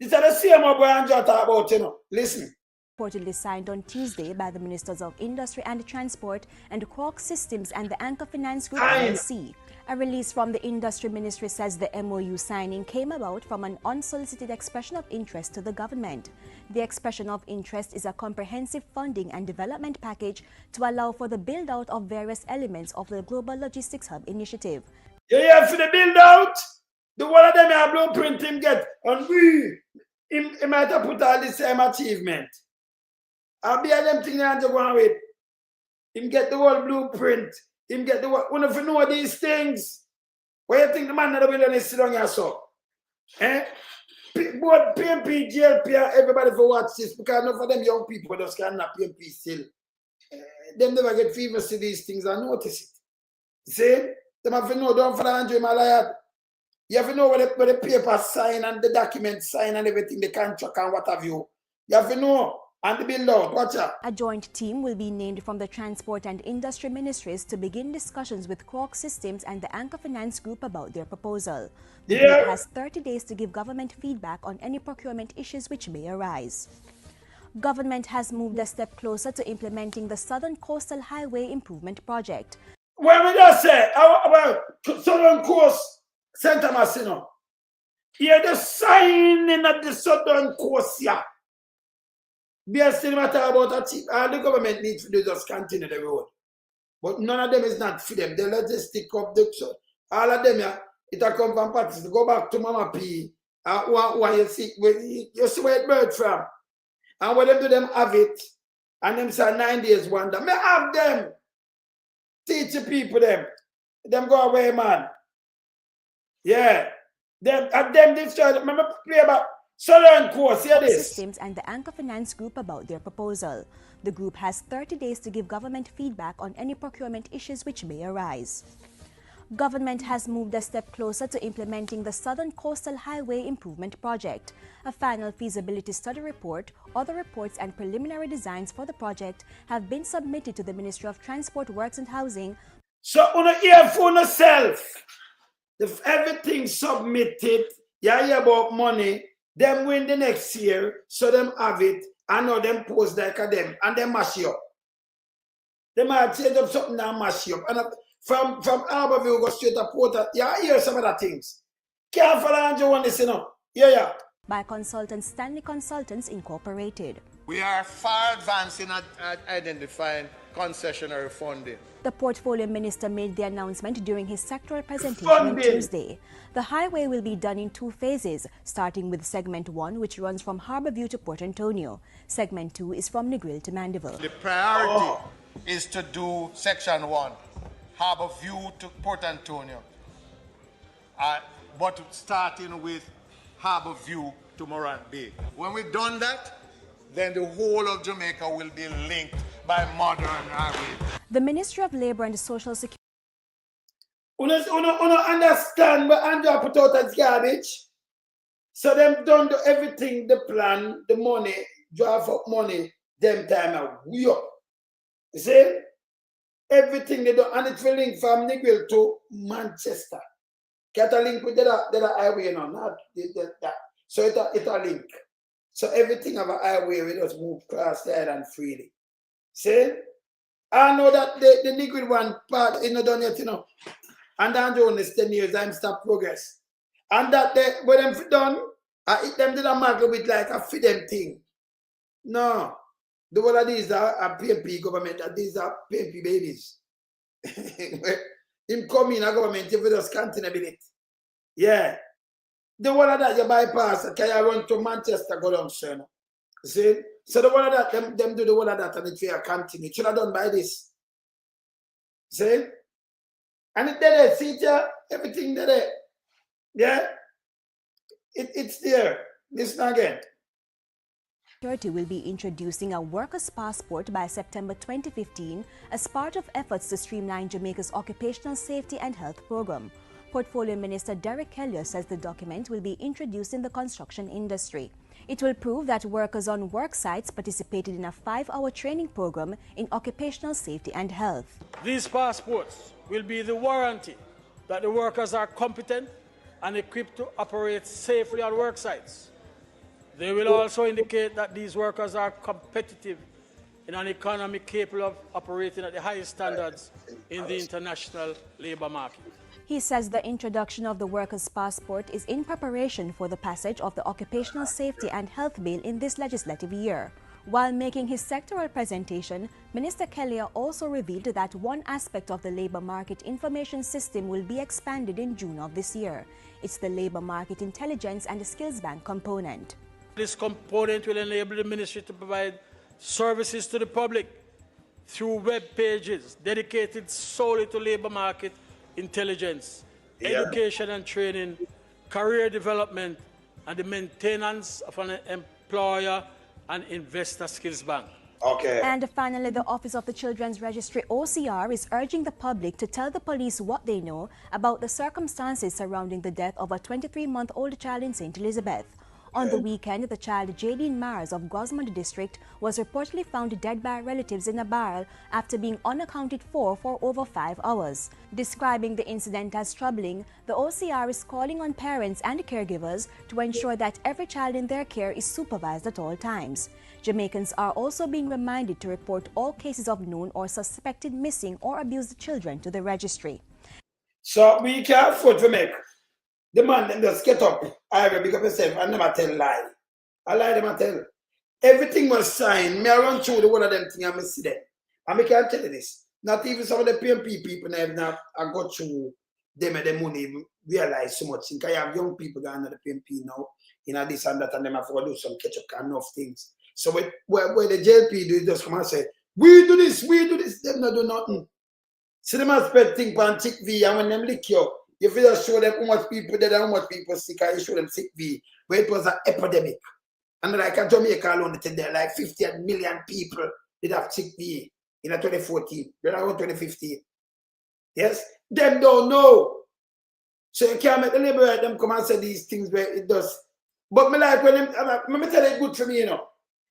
This is the same what Andrew talk about, you know. Listen. Reportedly signed on Tuesday by the Ministers of Industry and Transport and Quark Systems and the Anchor Finance Group LLC. A release from the Industry Ministry says the MOU signing came about from an unsolicited expression of interest to the government. The expression of interest is a comprehensive funding and development package to allow for the build-out of various elements of the Global Logistics Hub initiative. Yeah, for the build-out, the one of them have blueprint him get, and he might have put all the same achievement. I'll be at them things I go on with. Him get the whole blueprint. Him get the whole... When if you know these things, why you think the man that will sit down here so? Eh? Both PMP, GLP, everybody for watch this because enough of them young people just cannot PMP still. Them never get fever to these things and notice it. See? Them have to know, don't follow Andrew Malayad. You have to know where the paper sign and the document sign and everything, the contract and what have you. You have to know. And the build out, watch out. A joint team will be named from the Transport and Industry Ministries to begin discussions with Quark Systems and the Anchor Finance Group about their proposal. The group has 30 days to give government feedback on any procurement issues which may arise. Government has moved a step closer to implementing the Southern Coastal Highway Improvement Project. Well, we just say, about Southern Coast, St. Thomas, you know. Here the signing of the Southern Coast, yeah. Be a still matter about a cheap. All the government needs to do just continue the road. But none of them is not for them. The logistic of the all of them, yeah, it will come from parties. Go back to Mama P. When you see where it bird from. And when them do them have it, and them say 9 days wonder. Me have them. Teach the people them. Them go away, man. Yeah. Them destroy. Remember play about Southern Coast, hear this. Systems and the Anchor Finance Group about their proposal. The group has 30 days to give government feedback on any procurement issues which may arise. Government has moved a step closer to implementing the Southern Coastal Highway Improvement Project. A final feasibility study report, other reports and preliminary designs for the project have been submitted to the Ministry of Transport, Works and Housing. So, on the ear for yourself, if everything submitted, you hear about money, Them win the next year, so them have it, and now them post like a them, and them mash you up. They might change up something and mash you up. And from Harborview go straight to Porter, yeah, I hear some of the things. Can't follow Andrew on this, you know. Yeah. By consultant Stanley Consultants Incorporated. We are far advanced in identifying concessionary funding. The portfolio minister made the announcement during his sectoral presentation on Tuesday. The highway will be done in 2 phases, starting with Segment 1, which runs from Harborview to Port Antonio. Segment 2 is from Negril to Mandeville. The priority is to do Section 1, Harborview to Port Antonio, but starting with Harborview to Morant Bay. When we've done that, then the whole of Jamaica will be linked by modern highway. The Ministry of Labour and Social Security. Uno understand but Andrew put out as garbage. So them don't do everything, the plan, the money, drive up money, them time are way up. You see? Everything they do, and it will link from Negril to Manchester. Get a link with the highway, you know, not that. So it's a link. So everything of a highway we just move across the island freely. See? I know that the Negril one part is not done yet, you know. And then Jones 10 years, I'm stop progress. And that when them done, I hit them to the market with like a feed them thing. No. The one of these are PMP government, and these are PMP babies. Him come in a government, if you just continue with it. Yeah. The one of that you bypass, can you run to Manchester, go down, son. See? So the one of that, them do the one of that, and it will continue. It should have done by this. See? And it there, see it, everything there. Yeah? It's there. Listen again. Security will be introducing a workers' passport by September 2015 as part of efforts to streamline Jamaica's occupational safety and health program. Portfolio Minister Derek Kelly says the document will be introduced in the construction industry. It will prove that workers on work sites participated in a 5-hour training program in occupational safety and health. These passports will be the warranty that the workers are competent and equipped to operate safely on work sites. They will also indicate that these workers are competitive in an economy capable of operating at the highest standards in the international labor market. He says the introduction of the workers' passport is in preparation for the passage of the Occupational Safety and Health Bill in this legislative year. While making his sectoral presentation, Minister Kelly also revealed that one aspect of the labor market information system will be expanded in June of this year. It's the Labor Market Intelligence and Skills Bank component. This component will enable the ministry to provide services to the public through web pages dedicated solely to labor market intelligence, education and training, career development, and the maintenance of an employer and investor skills bank. Okay. And finally, the Office of the Children's Registry, OCR, is urging the public to tell the police what they know about the circumstances surrounding the death of a 23-month-old child in St. Elizabeth. On the weekend, the child Jadine Mars of Gosmond District was reportedly found dead by relatives in a barrel after being unaccounted for over 5 hours. Describing the incident as troubling, the OCR is calling on parents and caregivers to ensure that every child in their care is supervised at all times. Jamaicans are also being reminded to report all cases of known or suspected missing or abused children to the registry. So we can't afford to make the man them just get up, I will pick up yourself and never tell lie. I lie them and tell. Everything was signed. Me I run through the one of them things and I see them. And I can't tell you this. Not even some of the PMP people have not got through them and the money realize so much. I have young people that are not the PMP now, this and that, and them have to do some catch up kind of things. So where the JLP do, just come and say, we do this, them not do nothing. See them have spread things on Chick V, and when them lick you, if you just show them how much people dead and how much people sick, and you show them Sick V, where it was an epidemic. And like a Jamaica alone, there like 50 million people did have Sick V in 2014, then around 2015. Yes? Them don't know. So you can't make the liberate them come and say these things where it does. But me like when them, let me tell you, good for me,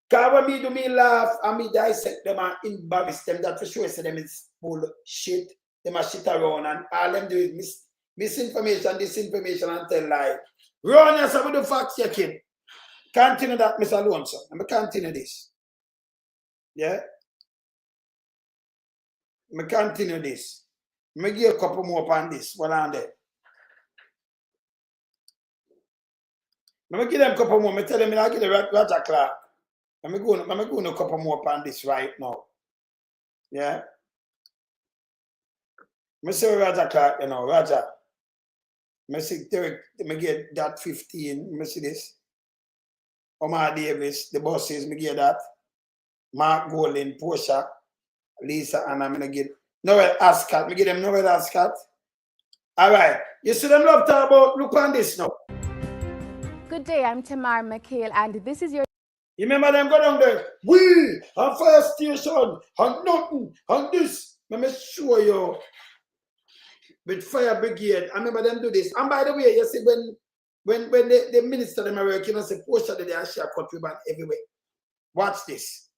Because when me do me laugh and me dissect them and embarrass them, that for sure say them is bullshit. Them a shit around and all them do is misinformation, disinformation, and tell lie. Run yourself with the fact checking. Continue that, Mr. Alonso. I'm going to continue this. Yeah? I'm going to continue this. I'm going to give a couple more on this while I'm there. I'm going to give them a couple more. I'm tell them I'll give the Roger Clark. I'm going to a couple more on this right now. Yeah? I say Roger Clark, you know, Roger. I say Derek, I get that 15. I see this. Omar Davis, the bosses, I get that. Mark Golden, Portia, Lisa, and I'm going to get Noel Ascot. I get them Noel Ascot. All right. You see them love talk about, look on this now. Good day, I'm Tamar McHale, and this is your... You remember them go down there? We, on fire station, on nothing, on this. Let me show you. With fire brigade, I remember them do this. And by the way, you see when the minister them are working, you say Portia they are share cut ribbon everywhere. Watch this.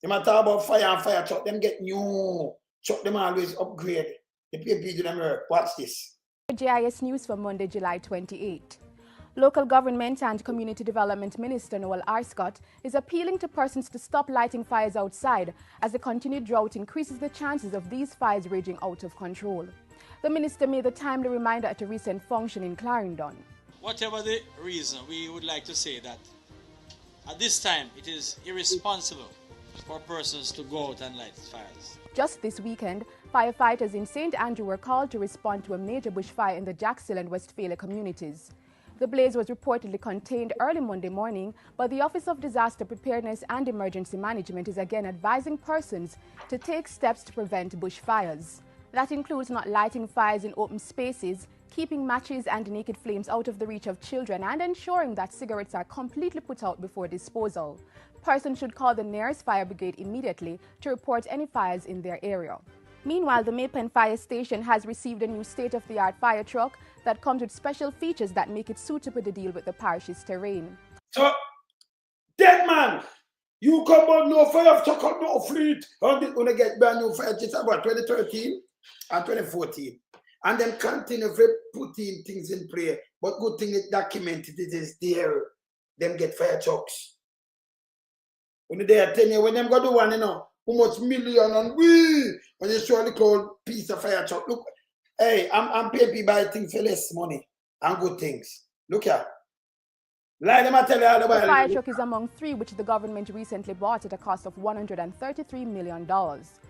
They might talk about fire and fire truck, them get new truck, them always upgrade. The people do them work. Watch this. JIS News for Monday, July 28. Local Government and Community Development Minister Noel Ascot is appealing to persons to stop lighting fires outside as the continued drought increases the chances of these fires raging out of control. The minister made the timely reminder at a recent function in Clarendon. Whatever the reason, we would like to say that at this time it is irresponsible for persons to go out and light fires. Just this weekend, firefighters in St. Andrew were called to respond to a major bushfire in the Jacksonville and Westphalia communities. The blaze was reportedly contained early Monday morning, but the Office of Disaster Preparedness and Emergency Management is again advising persons to take steps to prevent bushfires. That includes not lighting fires in open spaces, keeping matches and naked flames out of the reach of children, and ensuring that cigarettes are completely put out before disposal. Persons should call the nearest fire brigade immediately to report any fires in their area. Meanwhile, the Maypen Fire Station has received a new state-of-the-art fire truck that comes with special features that make it suitable to deal with the parish's terrain. So, dead man, you come on no fire truck on no fleet. How did you get brand new fire truck about 2013 and 2014? And then continue putting things in play. But good thing it documented it is there. Them get fire trucks. When they are 10 years, when them go do one, you know, how much million and when you show a little piece of fire truck. Look, hey, I'm paying people buy things for less money and good things. Look here. Like them I tell you all about the fire truck is among 3 which the government recently bought at a cost of $133 million.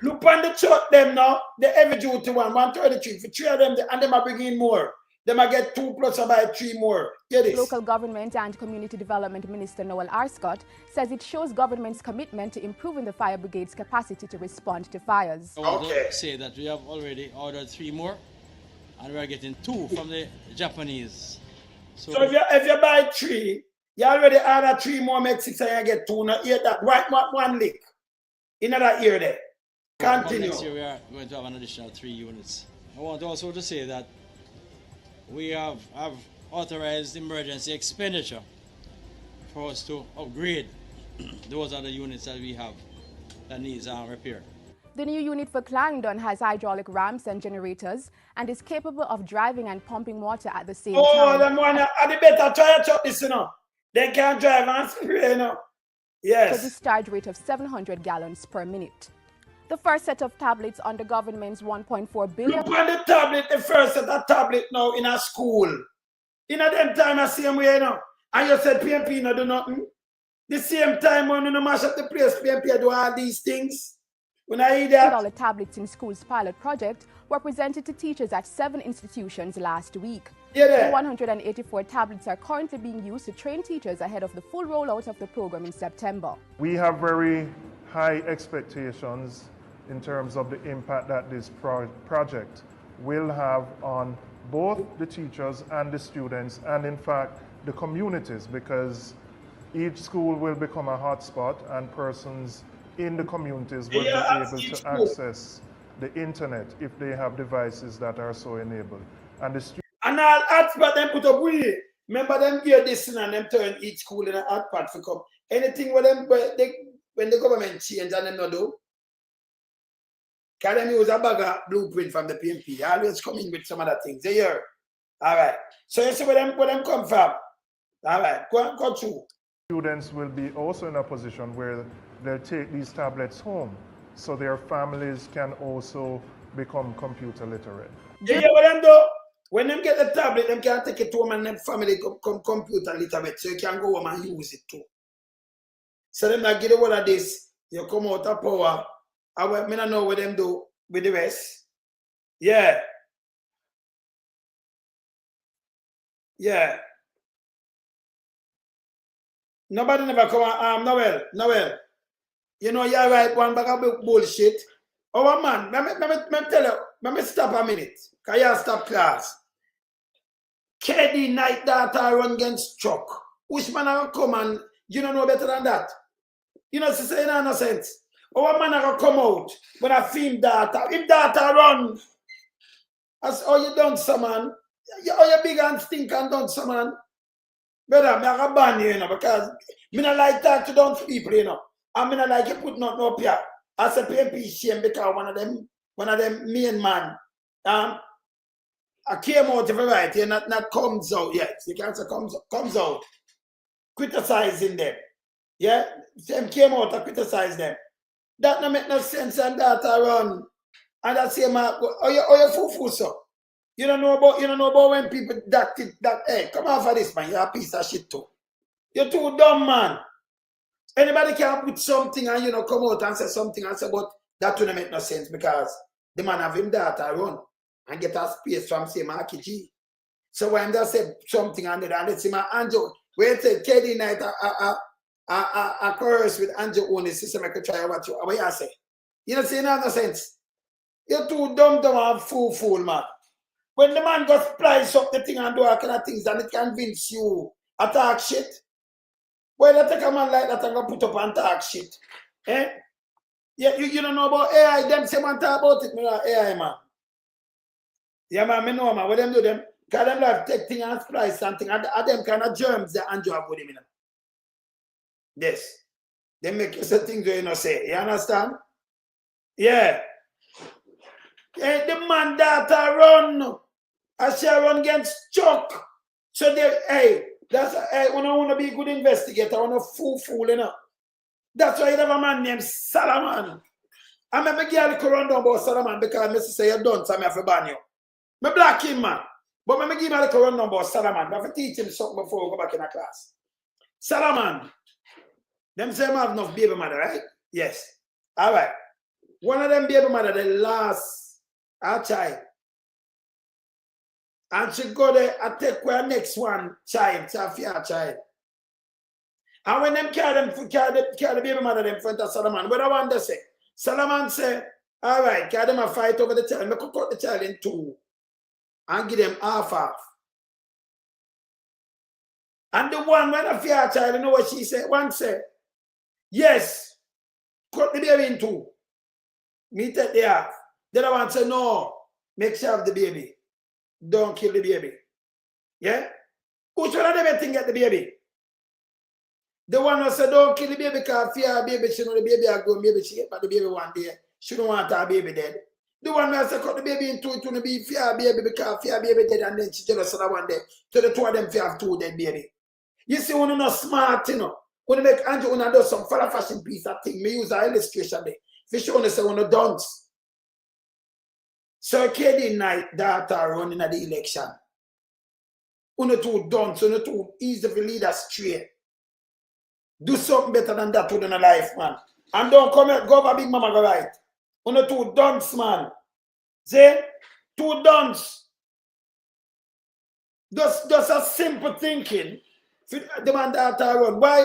Look on the truck them now, the heavy duty one, 133 for 3 of them, and them are bringing more. Them I get 2 plus about 3 more. Get this. Local Government and Community Development Minister Noel Ascot says it shows government's commitment to improving the fire brigade's capacity to respond to fires. I want to say that we have already ordered 3 more, and we are getting 2 from the Japanese. So if you buy 3, you already order 3 more, make 6 and you get 2. Now hear that one lick. In that year there. Continue. Next year we are going to have an additional 3 units. I want also to say that we have authorized emergency expenditure for us to upgrade those other units that we have that needs repair. The new unit for Clarendon has hydraulic ramps and generators and is capable of driving and pumping water at the same time. Oh, them one are the better try to this, you know. They can drive and spray, you know. Yes. With a discharge rate of 700 gallons per minute. The first set of tablets under government's $1.4 billion. Look on the tablet, the first set of tablet now in a school. In a them time, the same way, you know. And you said PMP no do nothing. The same time when you know, mash up the place, PMP do all these things. When I hear that. All the tablets in schools pilot project were presented to teachers at 7 institutions last week. The 184 tablets are currently being used to train teachers ahead of the full rollout of the program in September. We have very high expectations in terms of the impact that this project will have on both the teachers and the students and in fact the communities, because each school will become a hotspot and persons in the communities will be able to access the internet if they have devices that are so enabled. And all hotspot them put up with it. Remember them gear this and them turn each school in a hotspot for come. Anything with them when the government change and them not do. Can them use a bag of blueprint from the PMP? They always come in with some other things. They hear. All right. So you see where them come from. All right, go through. Students will be also in a position where they'll take these tablets home, so their families can also become computer literate. Yeah, what them do? When them get the tablet, them can take it home and them family come computer literate, so you can go home and use it too. So them not get all of this, you come out of power. I don't know what them do with the rest. Yeah. Yeah. Nobody never come on, Noel. You know, you're right, one bag of bullshit. Oh, man, let me tell you, let me stop a minute. Can you stop class? KD night data run against Chuck. Which man are come and you don't know better than that? You know, say no sense. Oh, man are come out when I film data. If data run, as all you done, some man. Oh, you big and stink and done, some man. Brother, I'm going to ban you, you know, because I don't like talk to dumb people, you know. I mean, I like you put nothing up here. I say PMP shame because one of them main man, I came out of the right here, not comes out yet. You can't say comes out. Criticizing them. Yeah? Them came out to criticize them. That don't make no sense and that run. And that same you foo so. You don't know about when people hey, come off of this, man. You're a piece of shit too. You're too dumb, man. Anybody can put something and come out and say something and say, but that don't make no sense because the man have him data run and get a space from say Marky G. So when they say something and they say my Andrew, wait till KD night I chorus with Andrew on the system I could try what you say. You know say no sense. You're too dumb and fool, man. When the man goes splice up the thing and do all kind of things and it convince you to talk shit. Why they take a man like that and go put up and talk shit? Eh? Yeah, you don't know about AI, them say man talk about it, me like AI man. Yeah man, me know man, what them do them? Because them like take thing and splice something and them kind of germs that Andrew have with him, you know. Yes. They make you say things you not say. You understand? Yeah. Yeah, the man data run. I shall run against Chuck. So they, hey, that's when I want to be a good investigator, I want to fool, you know. That's why you have a man named Salaman. I remember girl could run down about Salaman because I say you're done, so I have to ban you. I black him, man. But I give him a little run down about Salaman. I have to teach him something before we go back in the class. Salaman. Them say I have enough baby mother, right? Yes. All right. One of them baby mother, the last child. And she go there and take her next one child, a child. And when them carry the baby mother in front of Solomon, what I want to say? Solomon say, all right, carry them a fight over the child. I could cut the child in two and give them half. And the one when a fair child, you know what she said? One said, yes, cut the baby in two. Me take the half. The other one said, no, make sure of the baby. Don't kill the baby. Yeah? Which one of them think get the baby? The one who said don't kill the baby because fear baby, she know the baby are going, maybe she get back the baby one day. She don't want her baby dead. The one who said cut the baby in two, it will be fear baby because fear baby dead and then she jealous of that one day. So the two of them fear have two dead baby. You see, when you're not smart, you know. When you make Andrew when I do some fella fashion piece of thing, me use an illustration there. Fish only say when you don't. So KD night data running at the election. Uno too done, so uno too easy to lead us straight. Do something better than that within a life, man. And don't come here, go over Big Mama go right. Uno too dunce, man. See? Too dunce. Just a simple thinking. The man data run. Why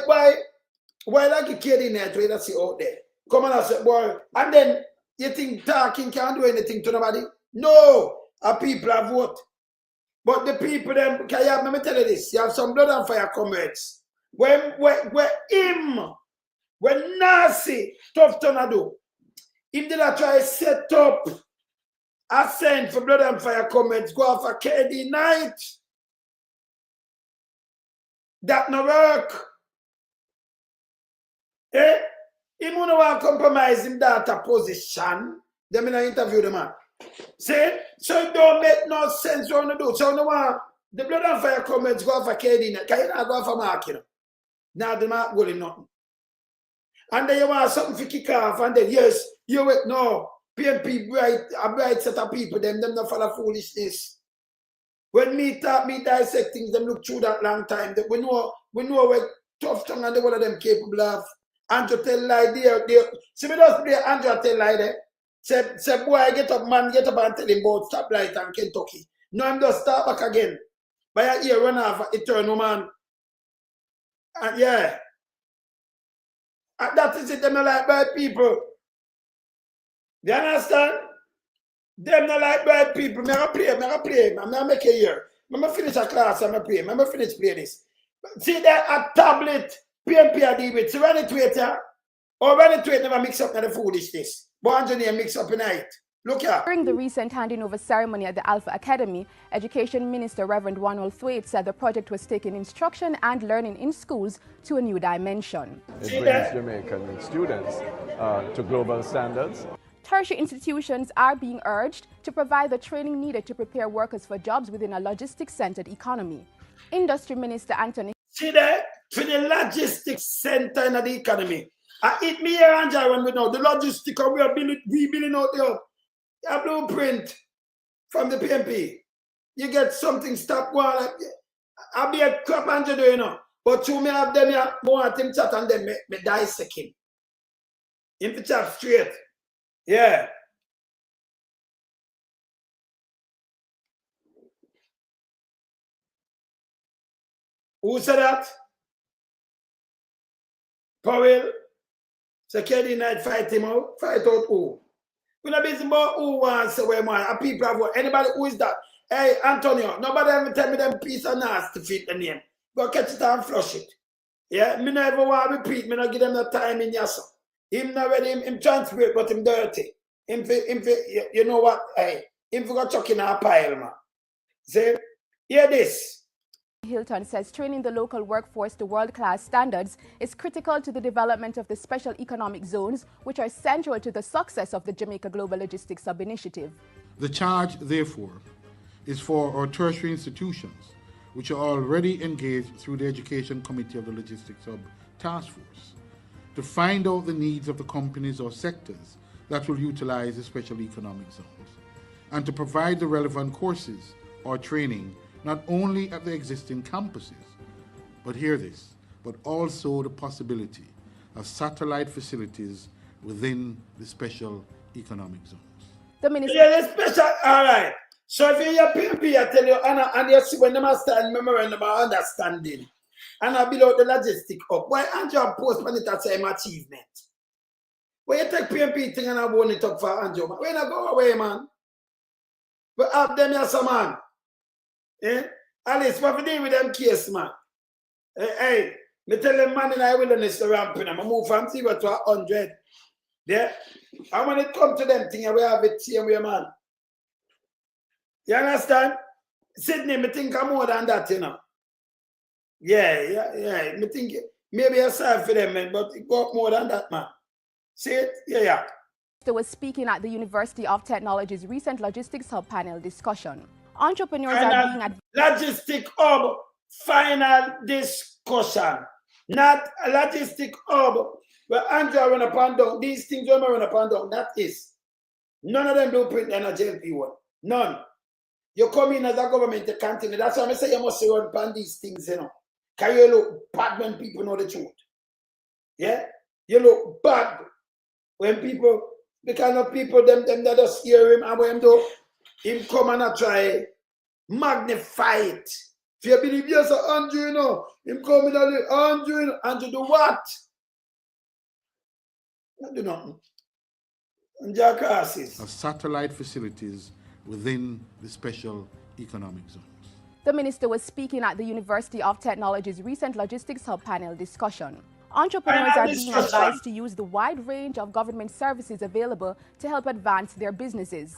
like you KD night where that's out there? Come on and say, boy, and then you think talking can't do anything to nobody? No, our people have vote. But the people, them, can you have, let me tell you this, you have some blood and fire comrades. When Nasi, Tufton do, if they try to set up a send for blood and fire comrades, go off a KD night, that no work. Eh? If you want to compromise in that position, then I interview the man. See? So it don't make no sense what you do. So you want The blood and fire comments go for KD. Can you not go for Mark, you know? Now the Mark going nothing. And then you want something to kick off, and then yes, you wait, no. PNP a bright set of people, them not follow foolishness. When me dissect things, them look through that long time. We know what Tufton and the one of them capable of. Andrew tell lie there. See me just play Andrew tell lie there. Say boy, get up and tell him about stoplight and Kentucky. No, I'm just start back again. By a year run off eternal man. And yeah. And that is it, them not like bad people. You understand? Them not like bad people. Me play. I make a year. I finish a class and I play. I finish play this. See that a tablet, PNP I deal with. So when it wait here, or when it wait never mix up in the foolishness. But engineer mix up in it. Look here. During the recent handing over ceremony at the Alpha Academy, Education Minister Reverend Wanwell Thwaite said the project was taking instruction and learning in schools to a new dimension. It brings Jamaican students to global standards. Tertiary institutions are being urged to provide the training needed to prepare workers for jobs within a logistics-centered economy. Industry Minister Anthony... See that? For the logistics center in the economy. It me here and when we know the logistics we building out there. A blueprint from the PNP. You get something stop going. I'll be a crap and you know. But to me have them here, more at him chat and then me dissect him. Him to chat straight. Yeah. Who said that? Powell. Security night fight him out. Fight out who? We're not busy about who wants to wear man. People have anybody who is that? Hey, Antonio, nobody ever tell me them piece of nasty to fit the name. Go catch it and flush it. Yeah, me never want to repeat. Me not give them the time in yassa. Him not ready, him transport, but him dirty. You know what? Hey, him for got chuck in a pile, man. See? Hear this. Hilton says training the local workforce to world-class standards is critical to the development of the special economic zones, which are central to the success of the Jamaica Global Logistics Sub-Initiative. The charge, therefore, is for our tertiary institutions, which are already engaged through the Education Committee of the Logistics Sub-Task Force, to find out the needs of the companies or sectors that will utilize the special economic zones, and to provide the relevant courses or training not only at the existing campuses, but hear this, but also the possibility of satellite facilities within the special economic zones. The minister... Yeah, the special, all right. So if you're PNP, I tell you, and you see when they stand memorandum of understanding, and I below the logistic up, why Andrew post on it as an achievement? When you take PNP thing and I want it up for Andrew, man, when I go away, man, but have them here, some man. Eh? Alice, what we deal with them case, man? Hey, me tell them man in I wilderness to ramping them. I move from 0 to 100. Yeah? And when it come to them thing, we have it same way, man. You understand? Sydney, me think I'm more than that, you know. Yeah. Me think maybe a side for them, man, but it go up more than that, man. See it? Yeah. He was speaking at the University of Technology's recent Logistics Hub panel discussion. Entrepreneurs are being logistic hub final discussion, not a logistic hub where Andrew run up and down. These things when run up and down, that is none of them blueprint and a JLP1. None. You come in as a government to continue. That's why I say you must run upon these things, you know. Can you look bad when people know the truth? Yeah? You look bad when people, because of people them that just hear him and when do him come and try magnify it. If you believe yes, Andrew, you know, him come in and Andrew do what? Not do nothing. And jackasses. Of satellite facilities within the special economic zones. The minister was speaking at the University of Technology's recent Logistics Hub panel discussion. Entrepreneurs are being advised to use the wide range of government services available to help advance their businesses.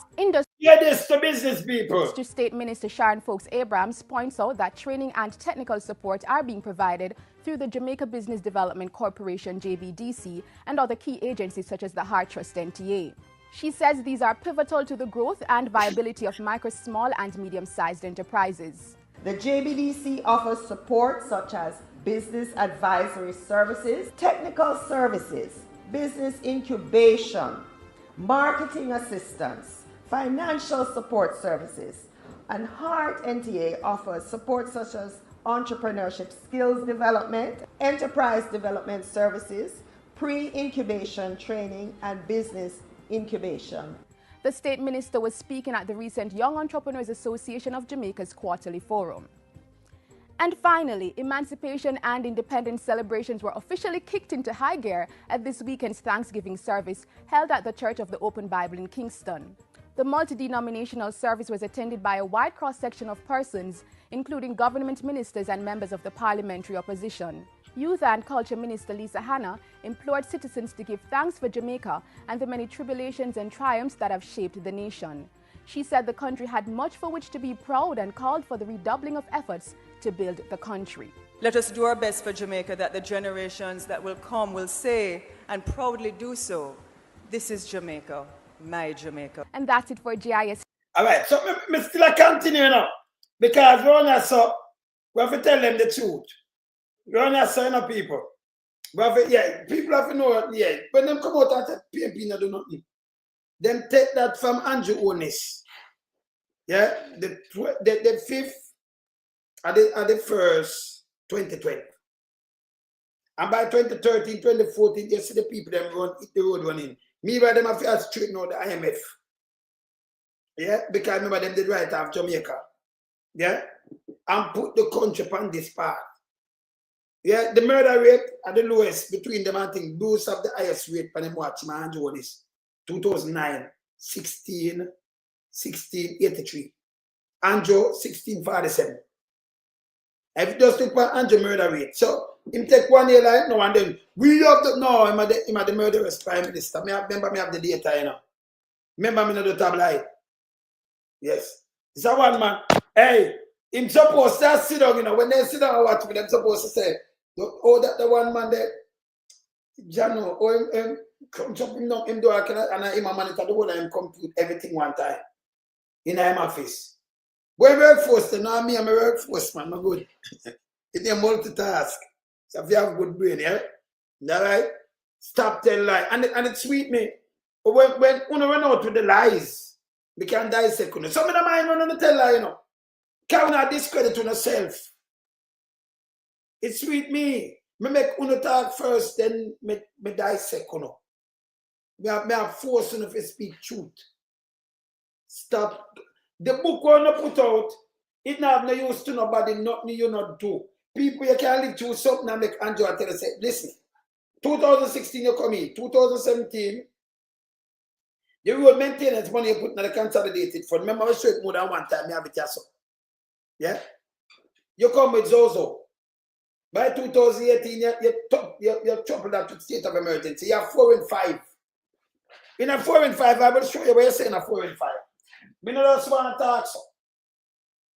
This to business people. State Minister Sharon Folks Abrams points out that training and technical support are being provided through the Jamaica Business Development Corporation, JBDC, and other key agencies such as the Heart Trust NTA. She says these are pivotal to the growth and viability of micro, small, and medium-sized enterprises. The JBDC offers support such as business advisory services, technical services, business incubation, marketing assistance, financial support services, and Heart NTA offers support such as entrepreneurship skills development, enterprise development services, pre-incubation training, and business incubation. The state minister was speaking at the recent Young Entrepreneurs Association of Jamaica's quarterly forum. And finally, emancipation and independence celebrations were officially kicked into high gear at this weekend's Thanksgiving service held at the Church of the Open Bible in Kingston. The multi-denominational service was attended by a wide cross-section of persons, including government ministers and members of the parliamentary opposition. Youth and Culture Minister Lisa Hanna implored citizens to give thanks for Jamaica and the many tribulations and triumphs that have shaped the nation. She said the country had much for which to be proud and called for the redoubling of efforts to build the country. Let us do our best for Jamaica, that the generations that will come will say and proudly do so, this is Jamaica, my Jamaica. And that's it for GIS. All right, so me still continue now. Because we only so we have to tell them the truth. We only sign up people. We have to, yeah, people have to know, yeah. When them come out and say PMP not do nothing, them take that from Andrew Holness. Yeah, the 5th at the 1st, 2020. And by 2013, 2014, you see the people them hit the road running. Me by them have to straighten out the IMF. Yeah, because remember them did right off Jamaica. Yeah, and put the country on this path. Yeah, the murder rate at the lowest between them, I think, those have the highest rate for them watch my Andrew Holness. 2009, 1683. Andrew, 1647. If you just look at Andrew murder rate, so him take 1 year like no, and then we have to no, him the murderous prime minister. Remember me have the data, you know. Remember me not the tabloid. Yes. It's a one man. Hey, him supposed to sit down, you know. When they sit down and watch me, them supposed to say, oh, that the one man there, Jano, or him come chop him down, him do and him a monitor the whole and him compute everything one time. In him office. When workforce, you know me, I'm a workforce man, I'm good. It's a multitask. So if you have a good brain, yeah? All right? Stop telling lies. And it's sweet me. But when you run out with the lies, we can dissect. Some of the mind run to tell lie, you know. Can not discredit on yourself. It's sweet me. Me make uno talk first, then me dissect, you know. Me have force enough to speak truth. Stop. The book when you put out, it not have no use to nobody, nothing you not do. People you can live through something and make Andrew tell you, say, listen, 2016 you come in, 2017, the road maintenance money you put in the consolidated fund. Remember, I show it more than one time, I have it so. Yeah? You come with Zozo. By 2018, you trouble that with state of emergency. You have 4 and 5. In a 4 and 5, I will show you what you're saying a 4 and 5. I don't just want to talk so.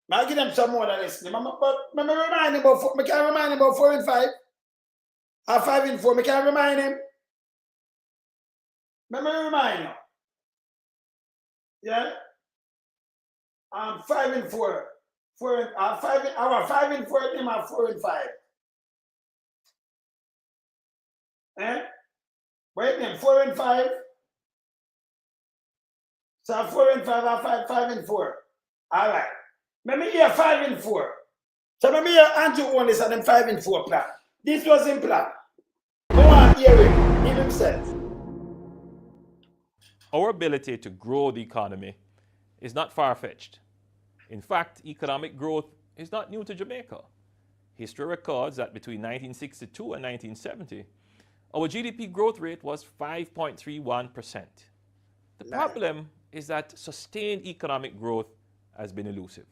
I give them some more than listening. I can remind him about 4 and 5. Or 5 and 4. I can remind him. I remind you. Yeah? 5 and 4. 5 and 4 him are 4 and 5. Eh? Wait then, 4 and 5. So 4 and 5 are 5 and 4. All right. Let me hear 5 and 4. So let me hear Andrew Holness and them 5 and 4 plan. This was him plan. Go on, hear him himself. Our ability to grow the economy is not far-fetched. In fact, economic growth is not new to Jamaica. History records that between 1962 and 1970, our GDP growth rate was 5.31%. The problem is that sustained economic growth has been elusive.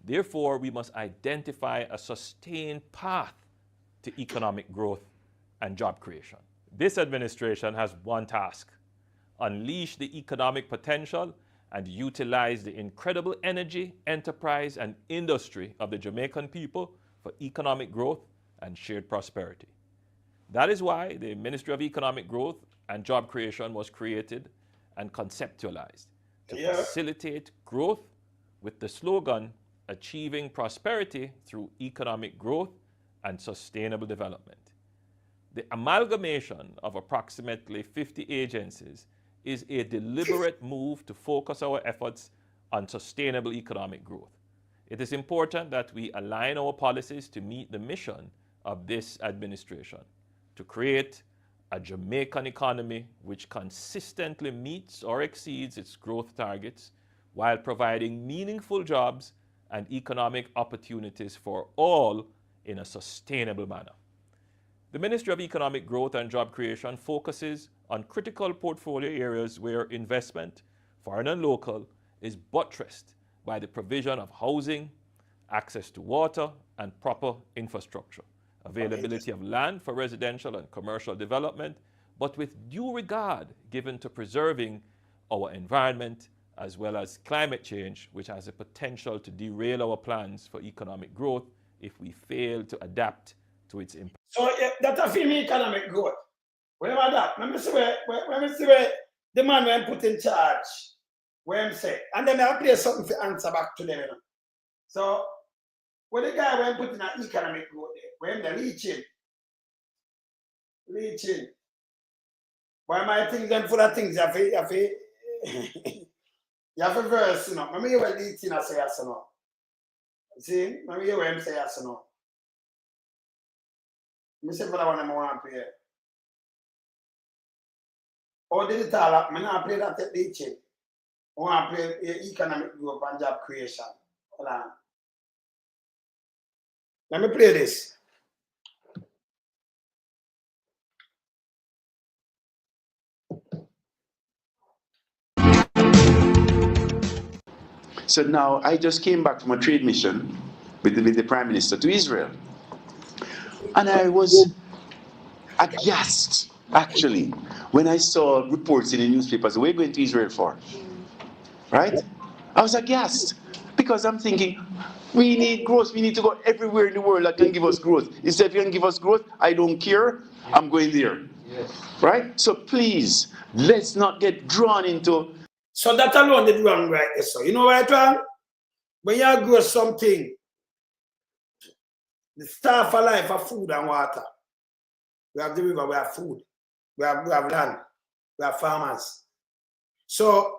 Therefore, we must identify a sustained path to economic growth and job creation. This administration has one task: unleash the economic potential and utilize the incredible energy, enterprise, and industry of the Jamaican people for economic growth and shared prosperity. That is why the Ministry of Economic Growth and Job Creation was created and conceptualized to facilitate growth with the slogan, achieving prosperity through economic growth and sustainable development. The amalgamation of approximately 50 agencies is a deliberate move to focus our efforts on sustainable economic growth. It is important that we align our policies to meet the mission of this administration, to create a Jamaican economy which consistently meets or exceeds its growth targets while providing meaningful jobs and economic opportunities for all in a sustainable manner. The Ministry of Economic Growth and Job Creation focuses on critical portfolio areas where investment, foreign and local, is buttressed by the provision of housing, access to water and proper infrastructure, availability of land for residential and commercial development, but with due regard given to preserving our environment as well as climate change, which has the potential to derail our plans for economic growth if we fail to adapt to its impact. So that's a film economic growth. Whatever that, let me see where the man when put in charge, where I'm say, and then I'll play something to answer back to them. You know? So when the guy when put in an economic growth there, when they're leeching. Why my things them full of things you have to verse, you know. Let me hear what leeching I say yes or no. See? Let me hear what I'm say yes or no. I say for the one I want to play. Or did it all up? I not play that teaching. I want to play economic growth and job creation. Hold on. Let me play this. So now I just came back from a trade mission with the Prime Minister to Israel. And I was aghast, actually, when I saw reports in the newspapers, we're going to Israel for, right? I was aghast, because I'm thinking, we need growth, we need to go everywhere in the world that can give us growth. Instead, if you can give us growth, I don't care, I'm going there, right? So please, let's not get drawn into... So that alone did wrong right there, so. You know what, Ron? When you grow something, the star for life are food and water. We have the river, we have food. We have land. We have farmers. So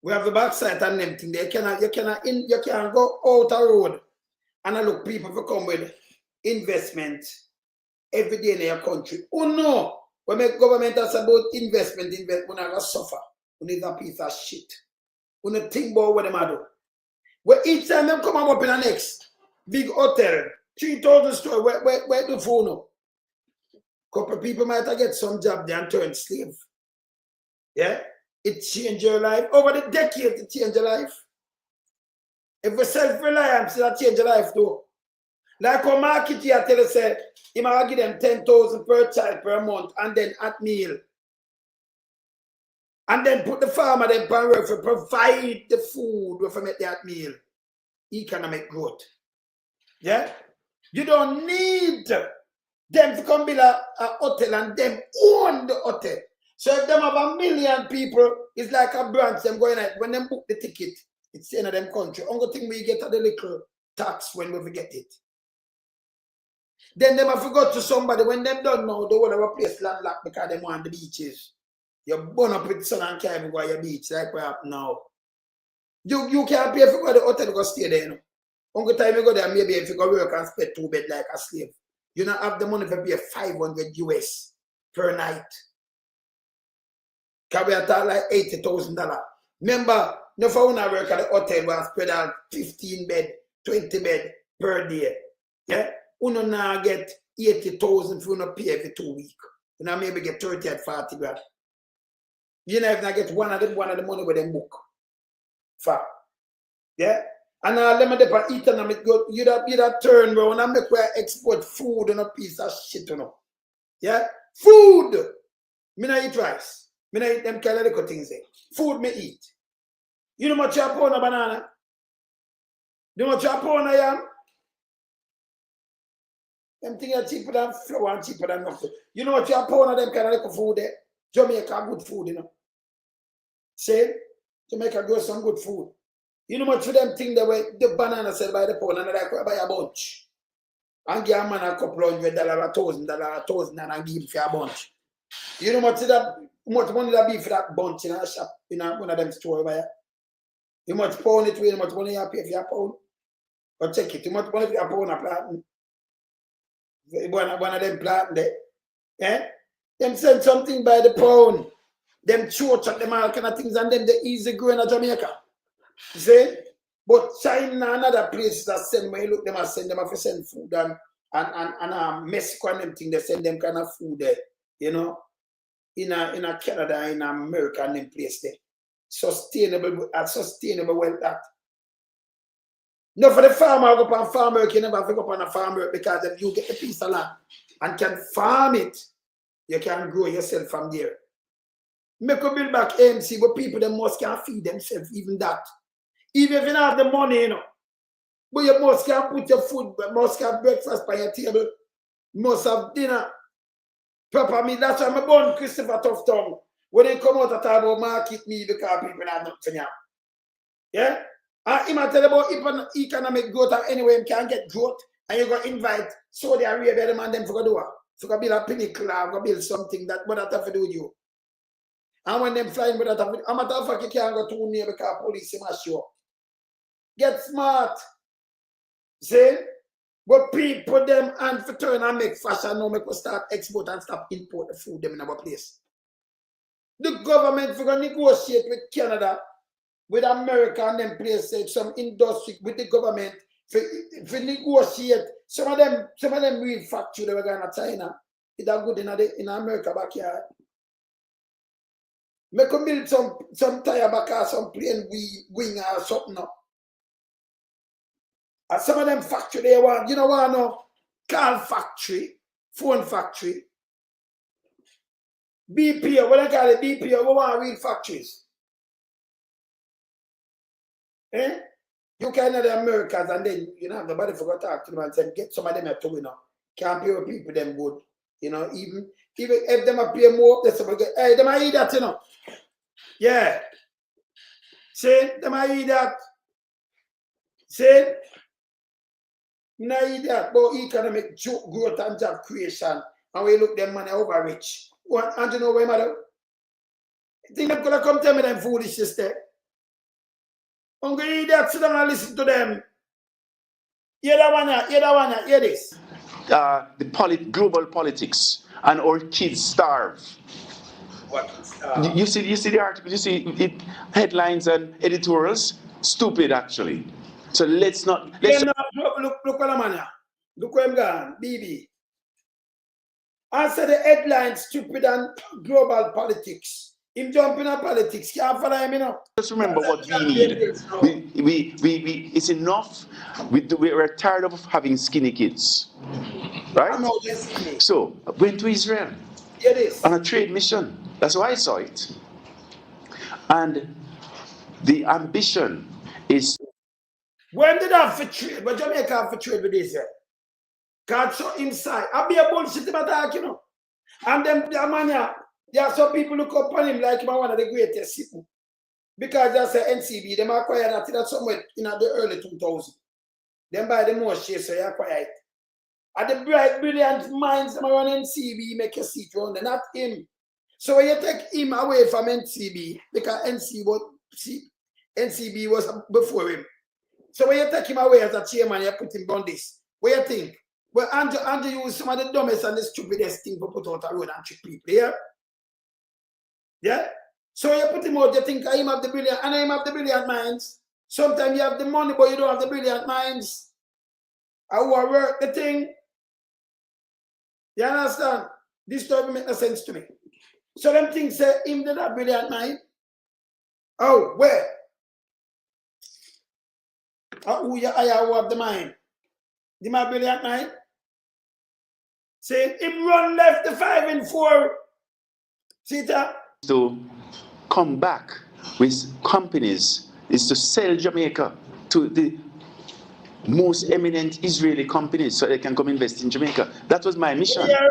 we have the backside and everything. You can go out a road and I look people who come with investment every day in your country. Oh no! When the government has about investment, we're not gonna suffer. We need a piece of shit. We need to think about what they do. Where each time they come up in the next big hotel, 3,000 store, where the phone up? Couple people might get some job there and turn slave. Yeah? It changed your life. Over the decades, it changed your life. If we self-reliance, it'll change your life too. Like a market here tell you, say, you might give them 10,000 per child per month and then at meal. And then put the farmer then power to provide the food for make that meal. Economic growth. Yeah? You don't need them to come build a hotel and them own the hotel. So if them have 1 million people, it's like a branch them going out. When them book the ticket, it's in them country. Only thing we get at the little tax when we get it. Then them have forgot to somebody when them don't know they want to replace landlocked because they want the beaches. You burn up with sun and can't even go to your beach like what happen now. You can't pay for the hotel to go stay there. You know? Only time you go there, maybe if you go work and spend 2 beds like a slave. You don't have the money to pay 500 US per night. Can we talk like $80,000? Remember, no for when I work at the hotel where I spread out 15 bed, 20 bed per day. Yeah? You now get 80,000 if you don't pay every 2 weeks. You know, maybe get 30 or 40 grand. You know, if I get one of the money with them book. Fact. Yeah? And now let me depend economic growth. You that turn, bro, when I make where I export food and a piece of shit, you know. Yeah? Food! Me not eat rice. Me not eat them kind of little things there. Food me eat. You know what you pound a banana? You know what you pound a yam? Them things are cheaper than flour and cheaper than nothing. You know what you pound of them kind of little food there? Jamaica good food, you know. Say, Jamaica grow some good food. You know much for them thing that way the banana sell by the pound and I buy a bunch. And give a man a couple $100, $1,000, $1,000 and give him for a bunch. You know much money that be for that bunch in a shop in one of them store buy. You much pound it with how much money you pay for a pound. But check it, you much money for a pound of planting. One of them planting there. Eh? Them send something by the pound. Them church at them all kind of things and them the easy growing in Jamaica. You see? But China and other places that send when you look them and send them to send food and Mexico and them thing they send them kind of food there. You know? In Canada, in America and them place there. Sustainable wealth that. No, for the farmer, go up on farm work, you never go up on a farm work because if you get a piece of land and can farm it, you can grow yourself from there. Make a build back AMC, but people them must can feed themselves, even that. Even if you don't have the money, you know. But you must can put your food, must have breakfast by your table, must have dinner. Proper meal. That's why I'm born Christopher Tufton. When they come out and talk about market meal because people have nothing to have. Yeah? And he might tell about economic growth and anyway, you can get growth and you're going to invite Saudi Arabia, them and them for do it. So go build a pinnacle, go build something that what that have to do with you. And when them flying with that, I'm a tough you can't go too near because police mash you up. Get smart. See? But people them and for turn and make fashion now make us start export and stop import the food them in our place. The government for to negotiate with Canada, with America and them places, some industry with the government for negotiate. Some of them real factory they were going to China. It's a good in America backyard. Make them build some tire back or some plane wing or something up. And some of them factory they want, you know what no? Car factory, phone factory. BPO, what they call it BPO, we want real factories. Eh? You can have the Americans and then you know nobody forgot to talk to them and say get some of them to win up. Can't pay people them good. You know, even if them pay more, they say, hey, them eat that, you know. Yeah. See, them eat that. See? No eat that, but economic growth and job creation. And we look them money over rich. And you know where, mother? You think they're gonna come tell me them foolishness there? I'm gonna eat that, sit down and listen to them. Hear that one, hear this. The global politics and our kids starve. What? You see the article, you see it, headlines and editorials, stupid actually. So let's not. Look what I'm on here. Look where I'm going, BB. Answer the headlines, stupid and global politics. Him jumping on politics, can't follow him, you know. Just remember what we need. We it's enough. We're tired of having skinny kids. Right? So, went to Israel on a trade mission. That's why I saw it. And the ambition is. When did I have for trade? But Jamaica have for trade with Israel? God so inside. I'll be a bullshit about you know. And them, there are some people look up on him like him one of the greatest people. Because that's the NCB, them acquired that somewhere in the early 2000s. Them buy the most shares, so you acquire it. And the bright, brilliant minds them around NCB make a seat around them, not him. So when you take him away from NCB, because NCB was before him. So when you take him away as a chairman, you put him on this. What do you think? Well, Andrew used some of the dumbest and the stupidest thing to put out a road and trick people, yeah? Yeah? So you put him out, you think I have the brilliant, and I have the brilliant minds. Sometimes you have the money, but you don't have the brilliant minds. I will work the thing. You understand? This doesn't make no sense to me. So them things say him did a brilliant mind. Oh, where? Who you hire who have the mind? The my brilliant mind? Say him run left the 5 and 4. See that? To come back with companies is to sell Jamaica to the most eminent Israeli companies so they can come invest in Jamaica. That was my mission. Yeah.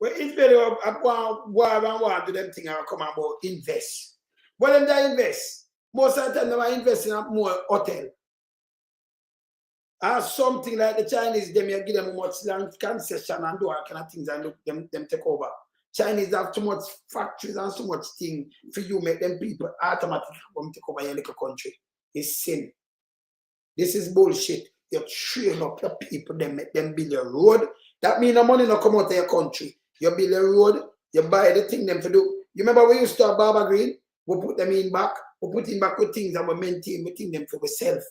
Well, Israel want to them thing and come about invest. What them they invest? Most of the time, they are investing in more hotel. Or something like the Chinese, they may give them much land concession and do all kind of things and look them take over. Chinese have too much factories and so much thing for you make them people automatically come take over your little country. It's sin. This is bullshit. You train up your people, they make them build a road. That means the money not come out of your country. You build a road, you buy the thing them to do. You remember we used to have Barber Green? We put them in back, we put in back with things and we maintain them for ourselves.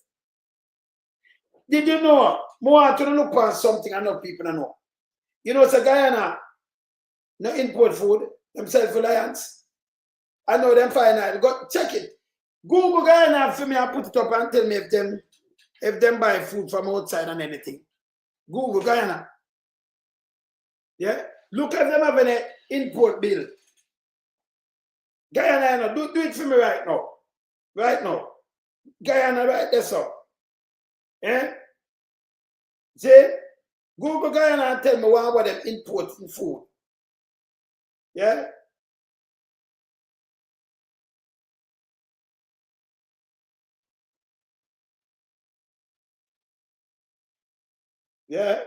Did you know? More to look for something and not people know. You know, it's a Guyana, no import food, them self-reliance. I know them fine. Go check it. Google Guyana for me and put it up and tell me if them buy food from outside and anything. Google Guyana. Yeah? Look at them having an import bill. Guyana, do it for me right now. Right now. Guyana right there, so. Yeah? See? Google Guyana and tell me what about them importing food. Yeah? Yeah?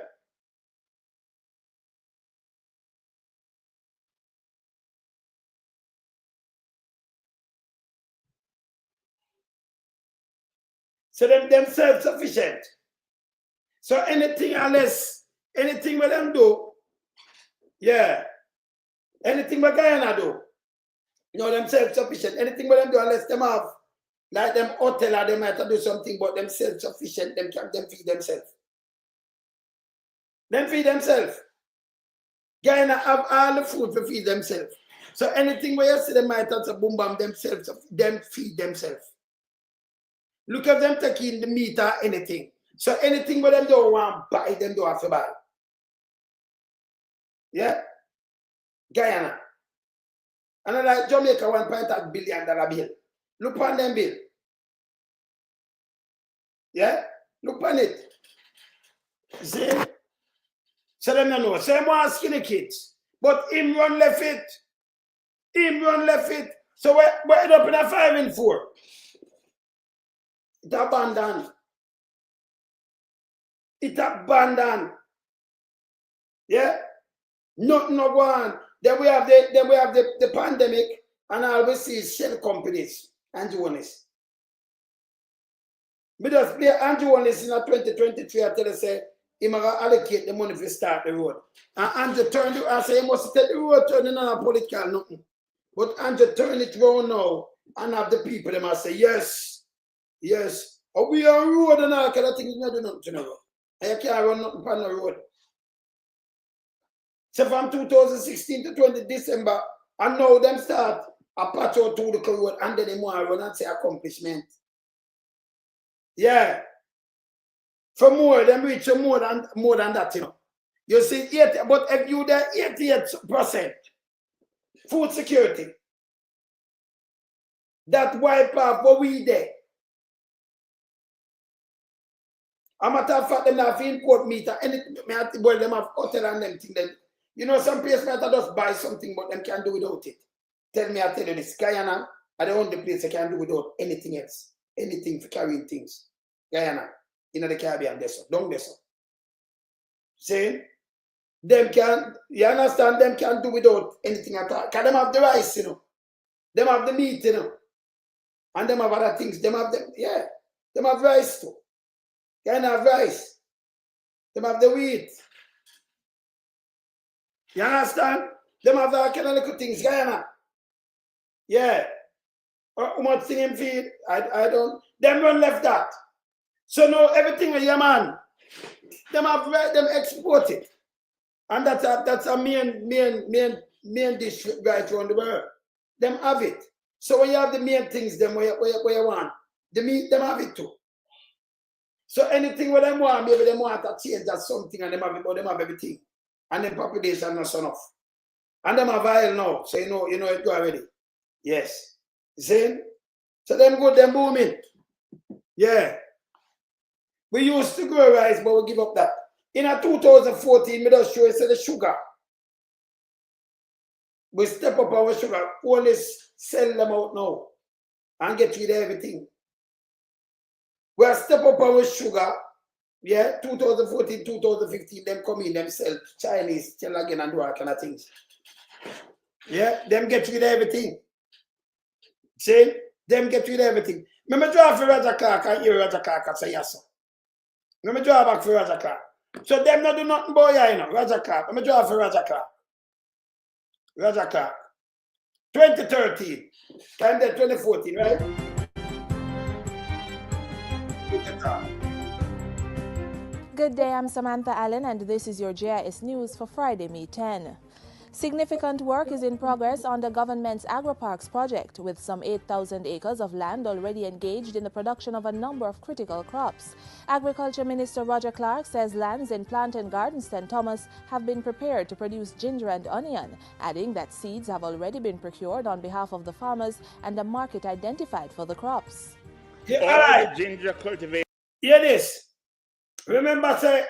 So them self-sufficient. So anything unless, anything with them do, yeah, anything with Guyana do, you know, them self-sufficient. Anything with them do unless them have, like them hotel or they might have do something, but them self-sufficient, them feed themselves. Them feed themselves. Guyana have all the food to feed themselves. So anything where you see them might have to boom bam themselves, them feed themselves. Look at them taking the meat or anything. So anything where them don't want to buy, them don't have to buy. Yeah? Guyana. And I like Jamaica $1.8 billion bill. Look on them bill. Yeah? Look on it. See? So them don't know. So them want skinny kids. But him run left it. Him run left it. So we're up in a 5 and 4. It abandoned. It abandoned. Yeah? Nothing no go on. Then we have the pandemic and all we see is shell companies and Holness. We just play Andrew Holness in 2023 until they say he must allocate the money to start the road. And Andrew turned it and say he must take the road turning on a political nothing. But Andrew turn it around now and have the people they must say yes, yes. Oh, we are on road and all kind of things, you do nothing to know. And you can't run nothing on the road. So from 2016 to 20 December, and now them start a patch out to the road and then they want to run and say accomplishment. Yeah. For more, them reach more than that, you know. You see, but if you there 88% food security, that wipe off what we there. A matter of fact, them have import meat and anything, well, them have hotel and them thing. You know, some place might just buy something, but them can't do without it. Tell me, I tell you this, Guyana are the only place they can do without anything else. Anything for carrying things. Guyana, in the Caribbean, don't they so? See? Them can, you understand, them can't do without anything at all. Because them have the rice, you know. Them have the meat, you know. And them have other things. Them have them, yeah. Them have rice too. Guyana have rice. Them have the wheat. You understand? Them have that kind of little things, Guyana. Yeah. How much thing him feed? I don't. Them run left that. So now everything with your man, them have them export it. And that's a main dish right around the world. Them have it. So when you have the main things, them where you want, the meat, them have it too. So anything where them want, maybe them want to change that something and them have it, but them have everything. And the population not son off. And them have oil now. So you know it go already. Yes. See? So them good, them booming. Yeah. We used to grow rice, but we give up that. In 2014, we just show you the sugar. We step up our sugar. Only sell them out now. and get rid of everything. We'll step up our sugar. Yeah, 2014, 2015, them come in themselves, Chinese, tell again and do all kind of things. Yeah, them get rid of everything. See? Them get rid of everything. Remember draw for Raja Clark and hear Raja Clark say yes, sir. Remember draw back for Raja Clark. So them not do nothing boy, you know, Raja Clark. Remember draw for Raja Clark. Raja Clark. 2013. Time there 2014, right? Good day, I'm Samantha Allen and this is your JIS News for Friday, May 10. Significant work is in progress on the government's Agro Parks project, with some 8,000 acres of land already engaged in the production of a number of critical crops. Agriculture Minister Roger Clark says lands in Plant and Garden St. Thomas have been prepared to produce ginger and onion, adding that seeds have already been procured on behalf of the farmers and a market identified for the crops. Yeah, all right. Ginger cultivation. Hear this. Remember, say,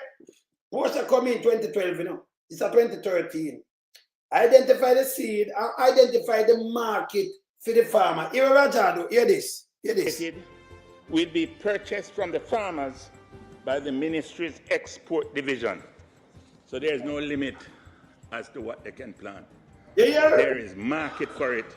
Porsche come in 2012, you know. It's a 2013. Identify the seed and identify the market for the farmer. Here, Rajado, hear this. Hear this. Will be purchased from the farmers by the ministry's export division. So there is no limit as to what they can plant. Yeah. There is market for it,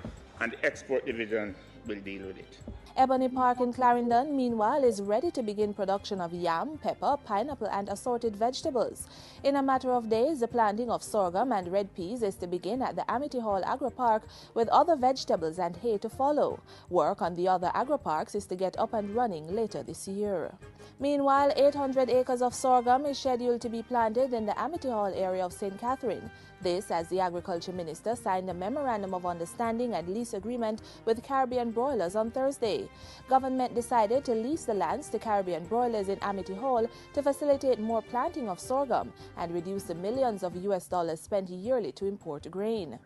and the export division will deal with it. Ebony Park in Clarendon, meanwhile, is ready to begin production of yam, pepper, pineapple and assorted vegetables. In a matter of days, the planting of sorghum and red peas is to begin at the Amity Hall Agro Park, with other vegetables and hay to follow. Work on the other agro parks is to get up and running later this year. Meanwhile, 800 acres of sorghum is scheduled to be planted in the Amity Hall area of St. Catherine. This as the Agriculture Minister signed a Memorandum of Understanding and Lease Agreement with Caribbean Broilers on Thursday. Government decided to lease the lands to Caribbean Broilers in Amity Hall to facilitate more planting of sorghum and reduce the millions of US dollars spent yearly to import grain.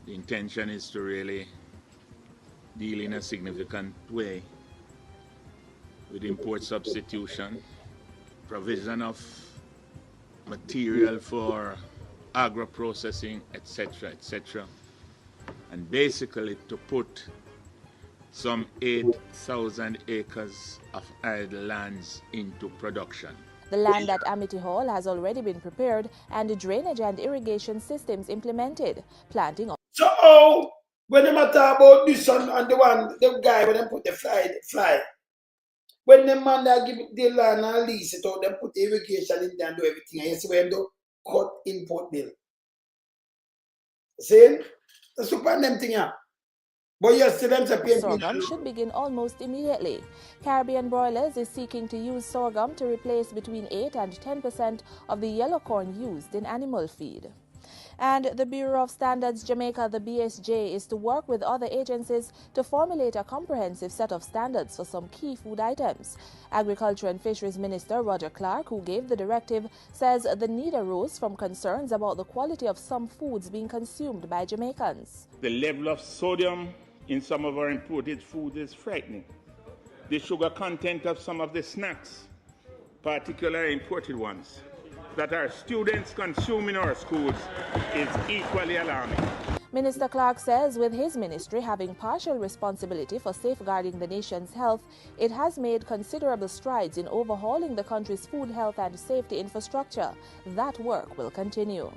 The intention is to really deal in a significant way with import substitution, provision of material for agro-processing, etc., etc., and basically to put some 8,000 acres of idle lands into production. The land at Amity Hall has already been prepared and drainage and irrigation systems implemented. Planting of So, when they talk about this one and the guy when they put the fly, when the man that give the land and lease it out, they put the irrigation in there and do everything, and you see when they cut import bill. See? That's what them thing here. But yes, them sorghum should begin almost immediately. Caribbean Broilers is seeking to use sorghum to replace between 8 and 10% of the yellow corn used in animal feed. And the Bureau of Standards Jamaica, the BSJ, is to work with other agencies to formulate a comprehensive set of standards for some key food items. Agriculture and Fisheries Minister Roger Clark, who gave the directive, says the need arose from concerns about the quality of some foods being consumed by Jamaicans. The level of sodium in some of our imported foods is frightening. The sugar content of some of the snacks, particularly imported ones, that our students consume in our schools is equally alarming. Minister Clark says with his ministry having partial responsibility for safeguarding the nation's health, it has made considerable strides in overhauling the country's food health and safety infrastructure. That work will continue.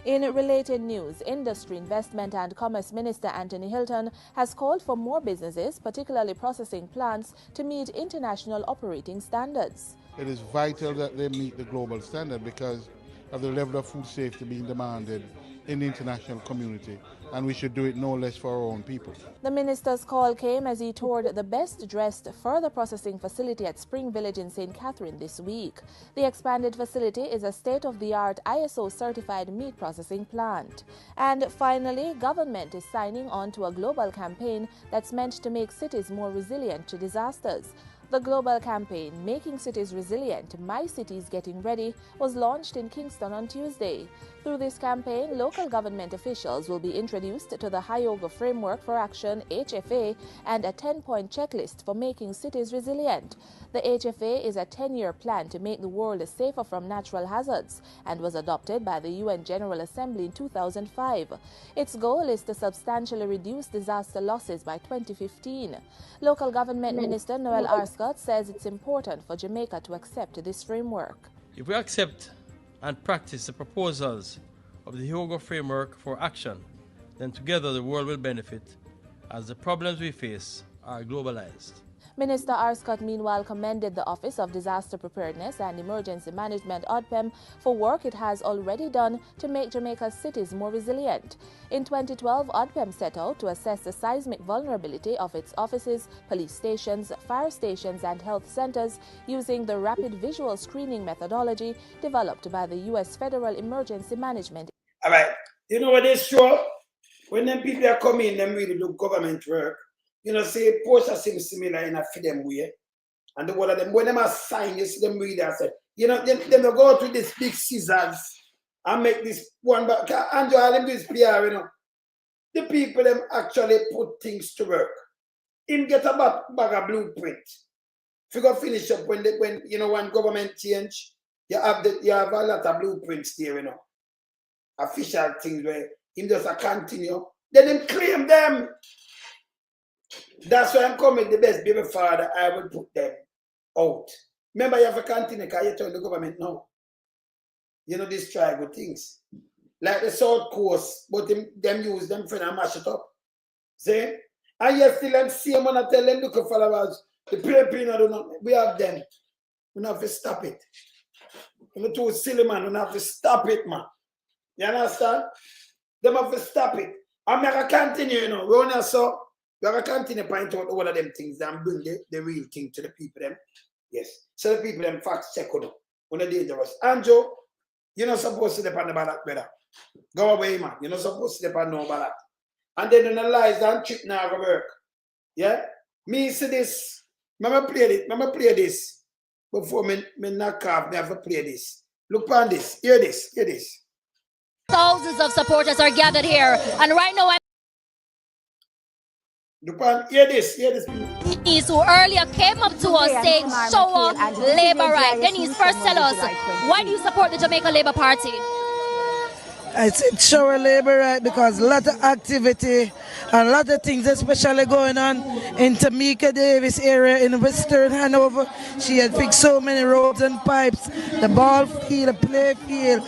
In related news, Industry, Investment and Commerce Minister Anthony Hilton has called for more businesses, particularly processing plants, to meet international operating standards. It is vital that they meet the global standard because of the level of food safety being demanded in the international community, and we should do it no less for our own people. The minister's call came as he toured the best-dressed further processing facility at Spring Village in St. Catherine this week. The expanded facility is a state-of-the-art ISO-certified meat processing plant. And finally, government is signing on to a global campaign that's meant to make cities more resilient to disasters. The global campaign, Making Cities Resilient, My Cities Getting Ready, was launched in Kingston on Tuesday. Through this campaign, local government officials will be introduced to the Hyogo Framework for Action, HFA, and a 10-point checklist for making cities resilient. The HFA is a 10-year plan to make the world safer from natural hazards and was adopted by the UN General Assembly in 2005. Its goal is to substantially reduce disaster losses by 2015. Local Government Minister Noel Arscott says it's important for Jamaica to accept this framework. If we accept and practice the proposals of the Hyogo Framework for Action, then together the world will benefit as the problems we face are globalized. Minister Arscott meanwhile commended the Office of Disaster Preparedness and Emergency Management ODPEM for work it has already done to make Jamaica's cities more resilient. In 2012, ODPEM set out to assess the seismic vulnerability of its offices, police stations, fire stations and health centers using the rapid visual screening methodology developed by the U.S. Federal Emergency Management. All right, you know what is true? When them people are coming, them really do government work. You know, say, Porsche seems similar in a feed them way. And the one of them, when them assign, you see them really, I said, you know, them go to this big scissors and make this one, but Andrew, all them do is PR, you know. The people, them actually put things to work. Him get a bag of blueprint. If you go finish up when you know, when government change, you have a lot of blueprints there, you know. Official things where him just a continue. Then him claim them. That's why I'm coming the best baby father, I will put them out. Remember, you have a continue because you tell the government no. You know, these tribal things. Like the South Coast, but them use them for and mash it up. See? And you still them same when I tell them, look followers, the prayer we have them. We don't have to stop it. You're too silly, man. We don't have to stop it, man. You understand? Them have to stop it. I'm going to continue, you know. We only saw. You have to continue to point out all of them things and bring the real thing to the people them. Yes. So the people them facts check on them. When they're dangerous. Andrew, you're not supposed to depend on ballot, brother. Go away, man. You're not supposed to depend on ballot. And then in the lies and trick now go work. Yeah? Me see this. Mama play this. Before me knock off, me have to play this. Look on this. Hear this. Hear this. Thousands of supporters are gathered here. And right now Hear this. Denise, who earlier came up to us saying, show up Labour right. Denise, first tell us, why do you support the Jamaica Labour Party? I said show a Labour right because a lot of activity and a lot of things especially going on in Tamika Davis area in Western Hanover. She had fixed so many roads and pipes, the ball field, the play field.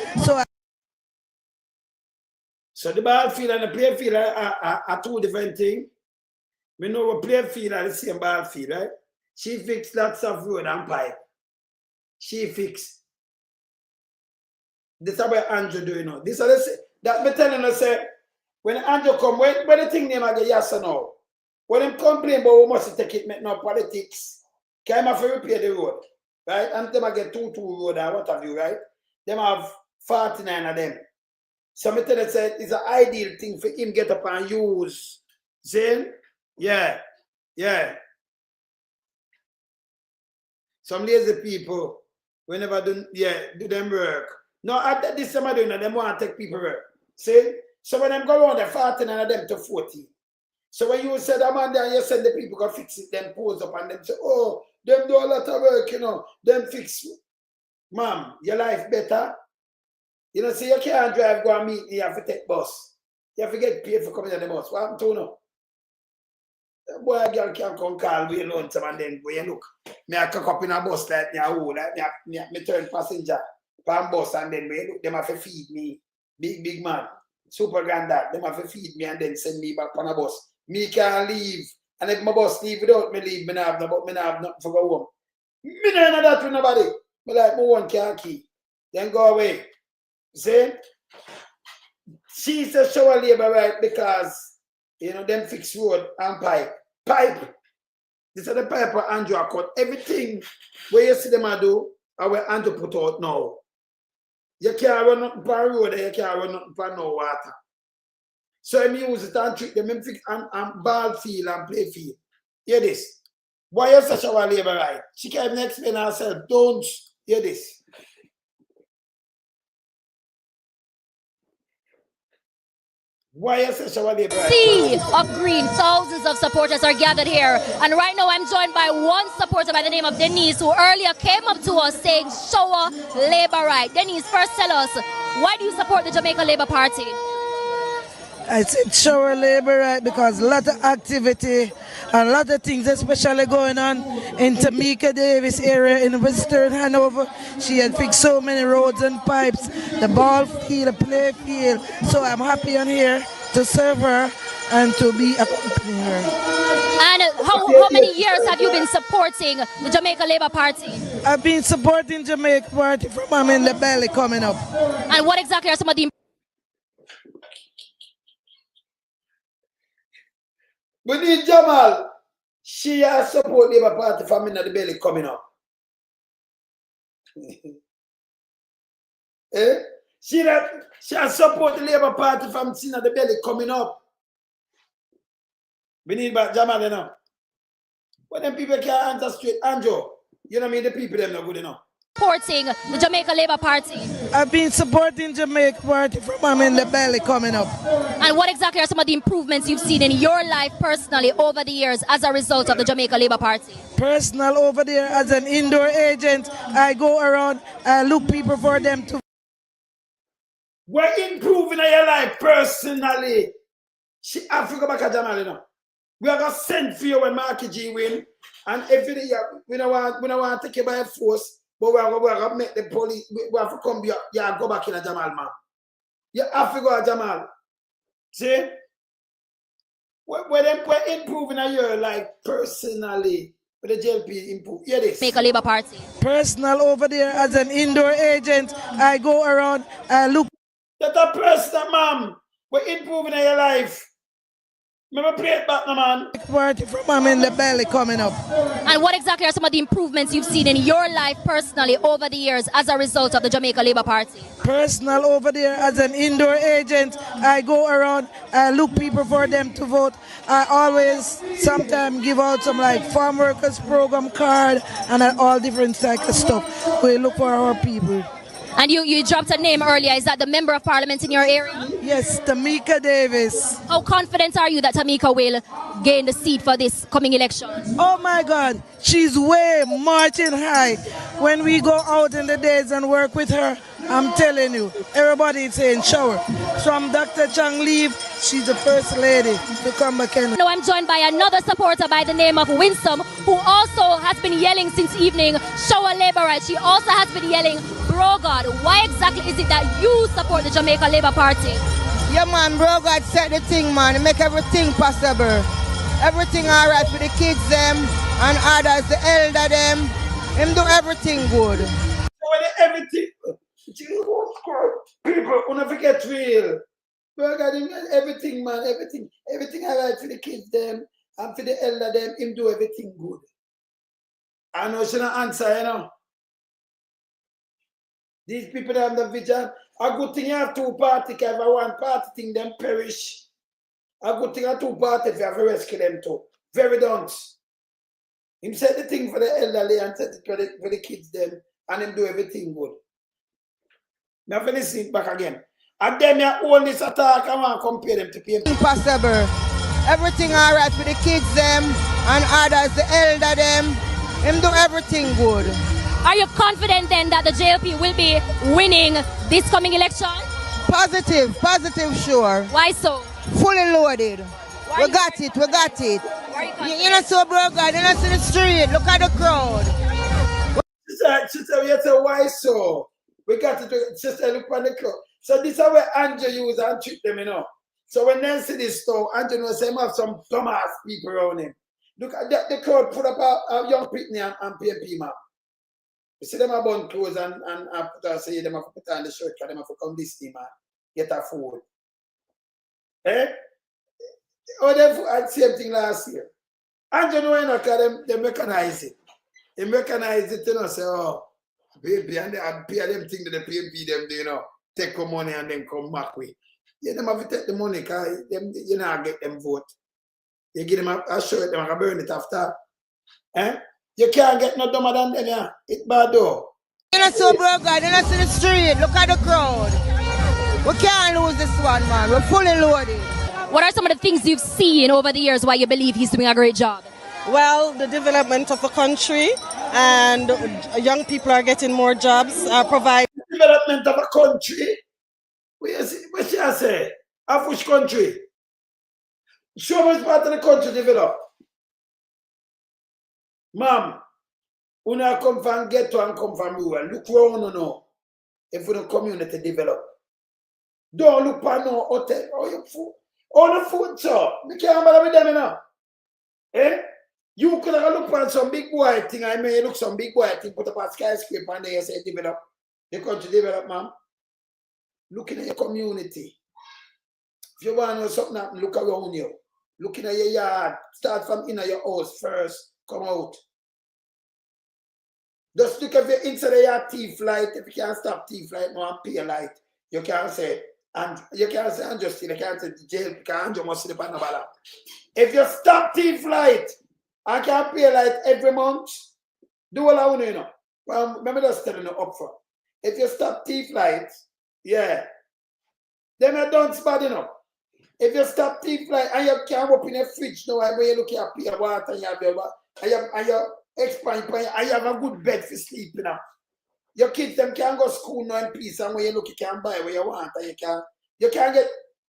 So the ball field and the play field are two different things. We know we play field at the same ball field, right? She fixed lots of road and pipe. She fixed. This is what Andrew do, you know. This is that me telling you, say, when Andrew come, when the thing name I get yes or no. When them complain about we must take it, make no politics. Can I have to repair the road, right? And them I get 2 road or what have you, right? Them have 49 of them. So me tell you, say, it's an ideal thing for him get up and use. See? Yeah. Some lazy people, whenever do them work. No, at this time I doing them want to take people work. See? So when them go on, they're 49 of them to 40. So when you said I'm on there, you send the people go fix it, then pose up and them say, oh, them do a lot of work, you know, them fix. Ma'am, your life better. You know, see, you can't drive, go and meet, you have to take bus. You have to get paid for coming on the bus. What happened to you now? Boy, a girl can come call me alone and then go and look. Me I cock up in a bus like me, me turn passenger pan bus and then we look, them have to feed me. Big man, super granddad, them have to feed me and then send me back on a bus. Me can't leave. And if my bus leave without me leave, me have nothing for go home. Me don't know that with nobody. Me like, my one car key. Then go away. See? She said show a Labour right because you know, them fix road and pipe. Pipe. This is the pipe where Andrew cut. Everything where you see them do, or where Andrew put out now. You can't run up on road, you can't run up on no water. So I use it and trick them and fix and ball field and play field. Hear this. Why is such a labor right? She can't even explain herself. Don't hear this. Why is such a labor right? Sea of green, thousands of supporters are gathered here. And right now I'm joined by one supporter by the name of Denise, who earlier came up to us saying, show her labor right. Denise, first tell us, why do you support the Jamaica Labour Party? I said show her labor right because a lot of activity and a lot of things especially going on in Tamika Davis area in Western Hanover. She had fixed so many roads and pipes, the ball field, the play field. So I'm happy on here to serve her and to be accompanying her. And how many years have you been supporting the Jamaica Labour Party? I've been supporting Jamaica Party from I'm in the belly coming up. And what exactly are some of the... We need Jamal. She has support Labour Party from in the belly coming up. Eh? She has support the Labour Party from in the belly coming up. We need back Jamal, you know. But them people can't answer straight. Andrew, you know what I mean? The people them not good enough. Supporting the Jamaica Labour Party. I've been supporting Jamaica Party from I'm in the belly coming up. And what exactly are some of the improvements you've seen in your life personally over the years as a result of the Jamaica Labour Party? Personal over there as an indoor agent, I go around, I look people for them to. We're improving your life personally. She have to go back to Jamal, you know. We are going to send for you when Marky G win. And if we don't want to take you by force. But we are going to make the police, we have to come here, yeah, go back in a Jamal, man. You have to go to Jamal. See? We're improving your life personally. With the JLP improve. Hear this. Make a Labour Party. Personal over there as an indoor agent, I go around, I look. That's a personal, ma'am. We're improving your life. Remember, play it back, man. Party from I'm in the belly coming up. And what exactly are some of the improvements you've seen in your life personally over the years as a result of the Jamaica Labour Party? Personal over there as an indoor agent, I go around, I look people for them to vote. I always sometimes give out some like farm workers program card and all different type of stuff. We look for our people. And you dropped a name earlier. Is that the member of parliament in your area? Yes, Tamika Davis. How confident are you that Tamika will gain the seat for this coming election? Oh my God, she's way marching high. When we go out in the days and work with her, I'm telling you, everybody is saying shower. From Dr. Chang leave, she's the first lady to come back in. No, I'm joined by another supporter by the name of Winsome, who also has been yelling since evening, shower Labour right. She also has been yelling, bro God. Why exactly is it that you support the Jamaica Labour Party? Yeah man, bro God set the thing man, make everything possible. Everything alright for the kids them and others, the elder them. Him do everything good. Everything. People, don't forget real. Everything, man, everything I like for the kids them and for the elder them, him do everything good. I know she not answer, you know. These people that have the vision, a good thing you have two parties, if you have one party thing, them perish. A good thing you have two parties, if you have to rescue them too. Very don't. Him said the thing for the elderly and said it for the kids them, and him do everything good. Now for listen back again. And then you hold this attack and want to compare them to people. Impossible. Everything alright for the kids them and others, the elder them. Him do everything good. Are you confident then that the JLP will be winning this coming election? Positive, sure. Why so? Fully loaded. We got it. You know so bro God, you know see the street, look at the crowd. She said, why so? We got it, sister, look at the crowd. So this is where Andrew use and treat them, you know. So when they see this stuff, Andrew knows him have some dumbass people around him. Look at the crowd put up a young Pitney and PMP map. You see them have on clothes and say them have to put on the shirt because them have to come this team and get a food. Eh? Oh, they same thing last year. Andrew know you know because they mechanize it. They mechanize it, you know, say, oh, baby, and they pay them thing that the PMP them do, you know. Take the money and then come back with. Yeah, them have to take the money because you know get them vote. You give them a shirt, them have to burn it after. Eh? You can't get no dumber than them, yeah. It's bad though. You know, so bro, God, you know, see the street, look at the crowd. We can't lose this one, man. We're fully loaded. What are some of the things you've seen over the years why you believe he's doing a great job? Well, the development of the country, and young people are getting more jobs, provide. Development of a country? What should I say? Of which country? Show which part of the country develop. Ma'am, when I come from ghetto and come from rural, look around now. If the community develop. Don't look for no hotel or your food. All the food, sir. You can't bother with them now. Eh? You could have looked for some big boy thing. I may look some big boy thing, put up a skyscraper and they say develop. The country develop, ma'am. Looking at your community. If you want to know something happen, look around you. Looking at your yard. Start from in your house first. Come out. Just look at the inside of your thief light. If you can't stop thief light, no and pay light. You can't say, and you can't say, and just you can't say jail because you must sleep on the ballot. If you stop thief light, I can't pay light every month. Do all I want to know. Well, remember just telling you up front. If you stop thief light, yeah, then I don't spot enough. If you stop thief light and you can't open a fridge now, where you look at pure water and you have your expand, I have a good bed for sleep now. Your kids them can't go school now in peace, and when you look, you can buy where you want, and you can't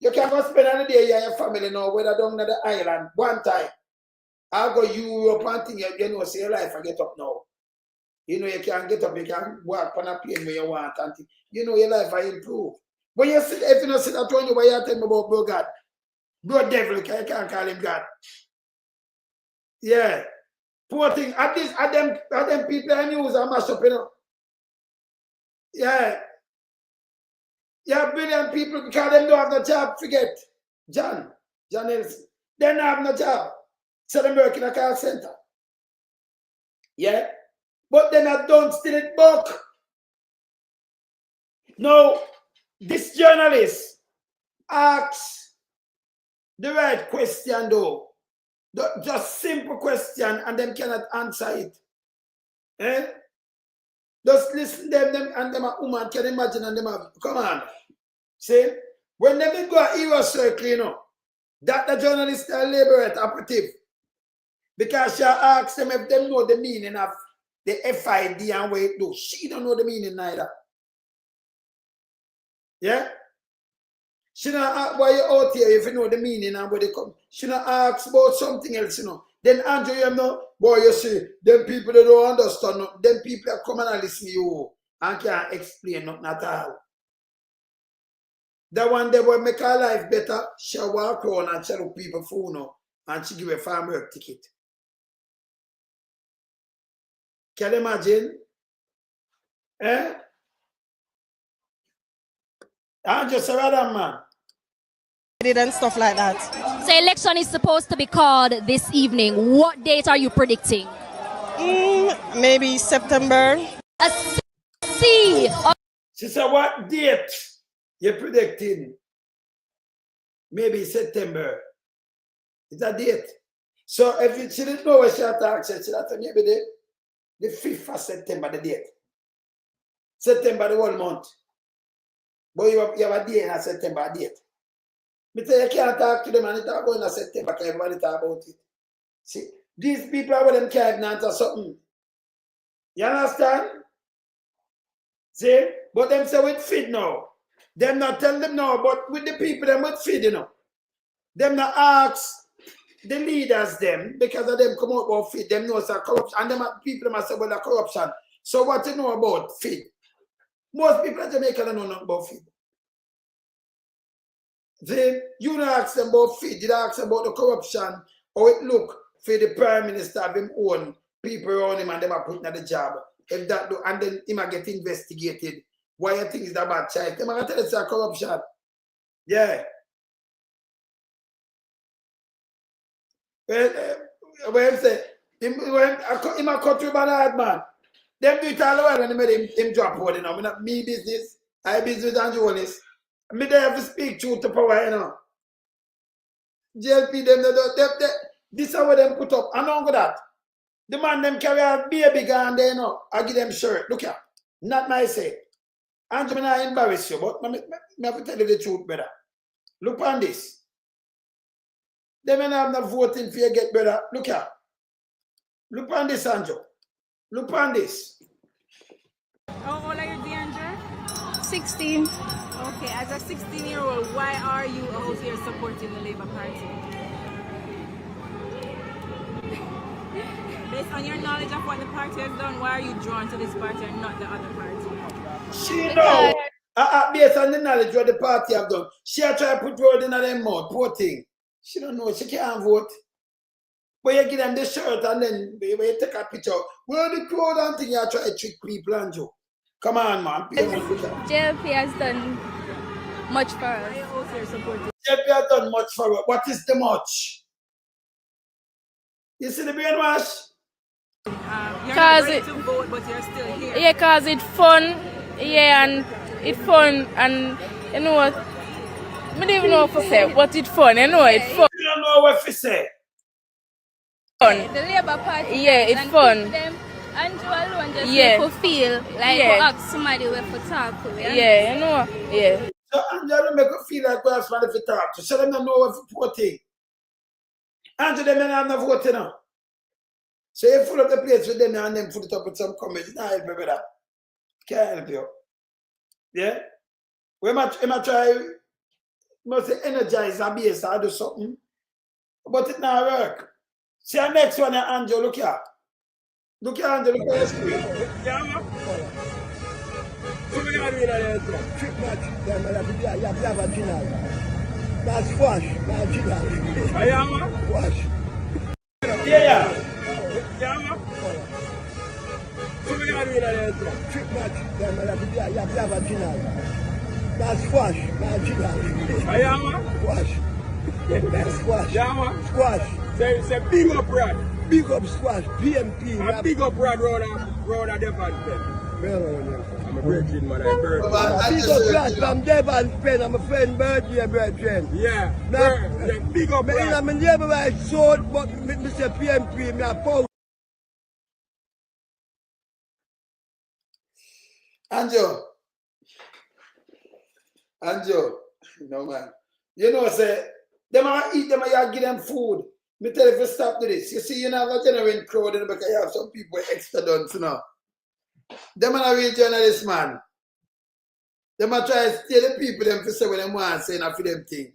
go spend another day with your family now, whether down at the island. One time, I go Europe and thing, you know, say your life I get up now. You know, you can get up, you can walk on a plane where you want, and you know your life I improve. When you sit, if you don't sit at home, why you tell me about bro God? Bro devil, you can't call him God. Yeah. Poor thing, at least at them people I use and mash up, you know. Yeah. Yeah, brilliant people because they don't have no job, forget. John Nelson. They don't have no job. So they work in a call center. Yeah. But then I don't still it book. No, this journalist asks the right question though. Just simple question and them cannot answer it. Eh? Just listen to them and them a woman can imagine and them have, come on. See? When they go a hero circle, you know, that the journalist are liberate operative. Because she asks them if they know the meaning of the FID and what it do. She don't know the meaning neither. Yeah? She not ask why you out here if you know the meaning and where they come. She not ask about something else, you know. Then Andrew, you know, boy, you see, them people that don't understand, them people that come and listen to you and can't explain nothing at all. The one that will make her life better, she'll walk around and tell people phone and she give a farm work ticket. Can you imagine? Eh? I'm just a random man. And stuff like that. So election is supposed to be called this evening. What date are you predicting? Maybe September. See. She said, what date you're predicting? Maybe September. It's a date. So if she didn't know what she had to ask, she had to maybe the 5th of September, the date. September, the whole month. But you have a day in September, a date. But you can't talk to them and it's not going to September because everybody talk about it. See, these people are with them can't answer something. You understand? See? But them say with feed now. Them not tell them now, but with the people them with feed, you know. Them not ask the leaders them because of them come out about feed. Them know it's a corruption. And them people them say, well, the corruption. So what you know about feed? Most people in Jamaica don't know nothing about feed. Then you don't ask them about feed, you ask them about the corruption, how it look for the Prime Minister of him own people around him and them are putting at the job. If that do, and then he might get investigated. Why you think is that bad child? They might tell it's a corruption. Yeah. When him say, him a country bad hard man. Them do it all the while and they made him drop out, you know. Not me business, I business with Andrew Holness. Me they have to speak truth to power, you know. JLP them, this is what them put up. I know that. The man them carry a baby gone there, no. I give them shirt. Look here. Not my say. Andrew, I embarrass you, but I have to tell you the truth, brother. Look on this. They may not have no voting for you get brother. Look here. Look on this, Andrew. Look on this. How old are you, DeAndre? 16. Okay, as a 16-year-old, why are you out here supporting the Labour Party? Based on your knowledge of what the party has done, why are you drawn to this party and not the other party? She know. Based on the knowledge what the party have done, she a try to put word in her mouth, poor thing. She don't know, she can't vote. But you give them the shirt and then when you take a picture, where the crowd and thing you try to trick people and you. Come on, man. JLP has done much for us. JLP has done much for us. What is the much? You see the brainwash? You're not ready to vote, but you're still here. Yeah, because it's fun. Yeah, and it's fun. And you know what? I don't even know what to say, but it's fun. You know, it's fun. You don't know what to say. Fun. The Labour Party. Yeah, it's fun. Andrew alone just yeah. make you feel like you ask somebody where to talk to. Yeah, you know. Yeah. So Andrew don't make you feel like you ask somebody to talk to. So them don't know what to vote. Andrew them don't have no vote now. So you full up the place with them and then put it up with some comments. Nah, help me with that. Can't help you. Yeah? We might try, must energize a base or do something. But it not work. See the next one, Andrew, look here. Look here, Andrew, look at the screen. Yeah, that's squash, that's ginger. Squash. Yeah. Trick match, that's squash, that's ginger. Squash. That's squash. Squash. Say big up Brad. Big up squash. PMP. And big up Brad road of Devon Pen. I'm a virgin man, I'm bird. Big up Brad from Devon Pen. I'm a friend bird here, brethren. Yeah. Big up Brad. I'm a neighborhood sword, but Mr. PMP, me a post. Andrew, no man. You know, say, them are eat them and you give them food. Me tell you to stop to this. You see, you have a genuine crowd in the back, you have some people extra done, you know. Them are real journalists, man. Them are trying to steal the people them to say what they want to say and for them thing.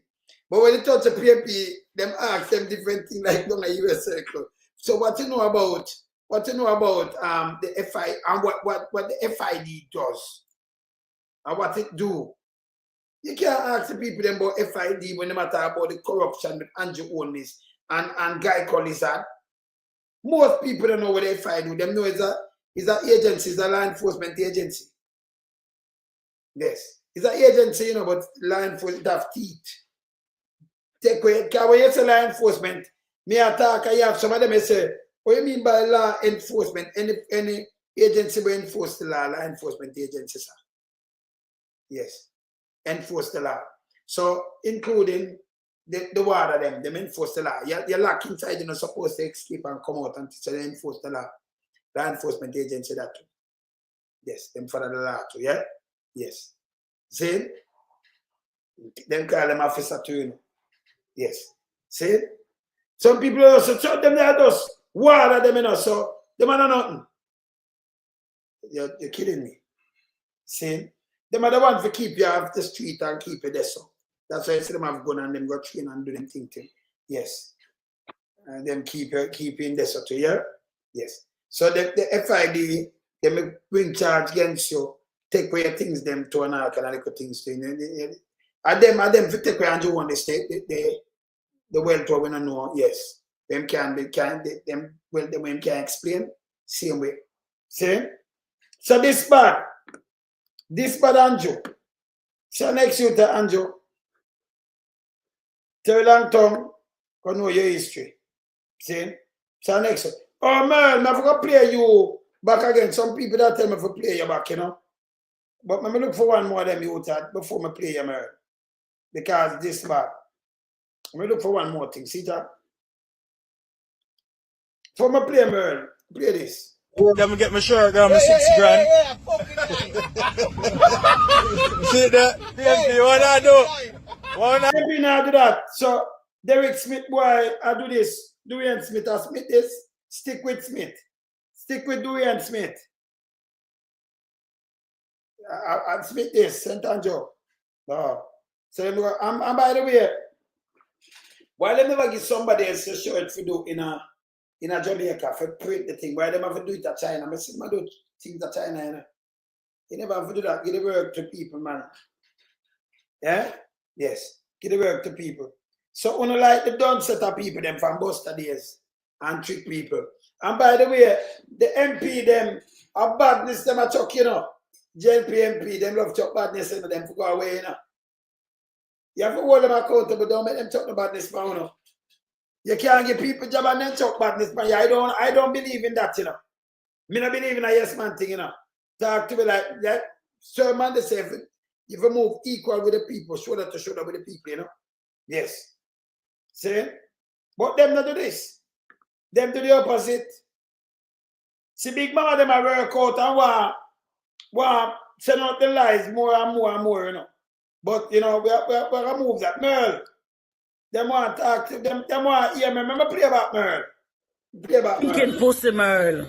But when you touch a PMP, them ask them different things like down a US circle. So what you know about the FI and what the FID does and what it do. You can't ask the people them about FID when they matter about the corruption with Andrew Holness and Guy Collizard. Most people don't know what the FID do. Them know it's an agency, it's a law enforcement agency. Yes. It's an agency, you know, but law enforcement have teeth. Take away, because when you say law enforcement, me attack, I have some of them say, what do you mean by law enforcement? Any agency will enforce the law enforcement agency, sir. Yes. Enforce the law. So, including the water them enforce the law. You're locked inside, you're not supposed to escape and come out until they enforce the law. Law enforcement agency that too. Yes, them follow the law too, yeah? Yes. See? Them call them officer too, you know. Yes. See? Some people also shut them there just water them, you know, so them are nothing. You're kidding me. See? Them are the ones to keep you off the street and keep you there, so. That's why I see them have gun and them go train and do them thing. Yes. And them keep in there, so too, yeah? Yes. So the FID, they bring charge against you, take away things them to an arc and little things to you. And them to take away and you want to stay, the well to when I know, yes. Them can explain, same way. See? So this bad Andrew. So next you to Andrew. Tell long tongue, because know your history. See? So next one. Oh man, I forgot to play you back again. Some people that tell me to play you back, you know. But let me look for one more of them you thought before I play you, man. Because this bad. Let me look for one more thing. See that? Before I play Merle, Play this. Let me get my shirt down, my 6 grand. See that? DMP, what I do? DMP now do that. So, Derek Smith, boy, I do this. Dwayne Smith, I Smith this. Stick with Smith. Stick with Dwayne Smith. I Smith this, St. Andrew. No. So, I'm by the way, why they never give somebody else a shirt for do in a Jamaica for print the thing? Why they have to do it at China? I see them do things at China, you know. You never have to do that. Give the work to people, man. Yeah? Yes. Give the work to people. So, when like the done set of people, them from Buster days and trick people. And by the way, the MP, them, a badness, them a chuck, you know. JLP MP, them love chuck badness, and them for go away, you know. You have to hold them accountable, don't make them chuck the badness, man, you know. You can't give people job and then chuck badness, man. I don't believe in that, you know. Me not believe in a yes man thing, you know. Talk to me like that. Sir, man, they say, if you move equal with the people, shoulder to shoulder with the people, you know. Yes. See? But them not do this. Them do the opposite. See, big mama, them a work out and want send out the lies more and more and more, you know. But, you know, we have to move that. Merle, them want to talk to them want to hear me. Remember, play about Merle. Play about Merle. You can pussy Merle.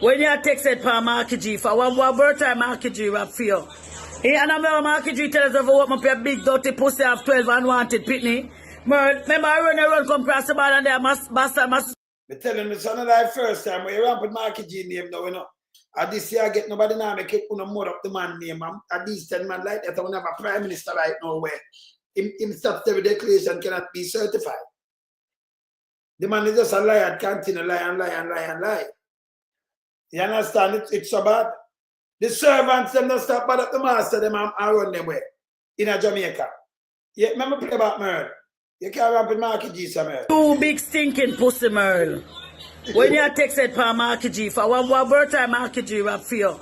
When you text it for Marky G, for one birthday Marky G rap for you. And I remember Marky G tell us over what my big dirty pussy have 12 unwanted pitney. Merle, remember I run come across the ball and there bastard. Me telling me son of that first time when you ramp with Marky G name now, you know. At this year I get nobody now make it mud up the man name. At these 10 man like that I will have a prime minister right now where him statutory declaration cannot be certified. The man is just a liar, continue lie. You understand? It's so bad. The servants them don't stop bad up the master them and run them way in a Jamaica. Yeah, remember play about Merle. You can't ramp with Marky G somewhere. Two big stinking pussy Merle. When you text it for Marky G, for one birthday Marky G rap for you.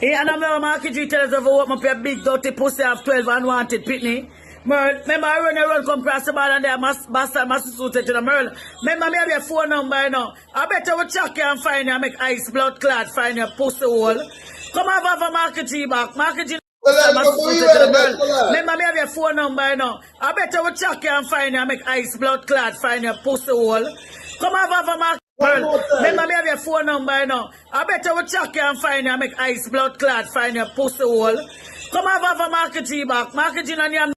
And I remember Marky G tell us over what my big dirty pussy have 12 unwanted pitney. Merle, remember I run come across the ball and there bastard suited to the Merle. Remember me have your phone number, you know. I bet I will check you and find you and make ice blood clot, find your pussy hole. Come have a Marky G back. Marky G remember me have your phone number, you know. I bet I will check you and find you and make ice blood clot, find your pussy hole. Come have a Marky Merle, remember me have your phone number, you know. I bet I will check you and find you and make ice blood clot, find your pussy hole. Come have a Marky G back. Marky G and you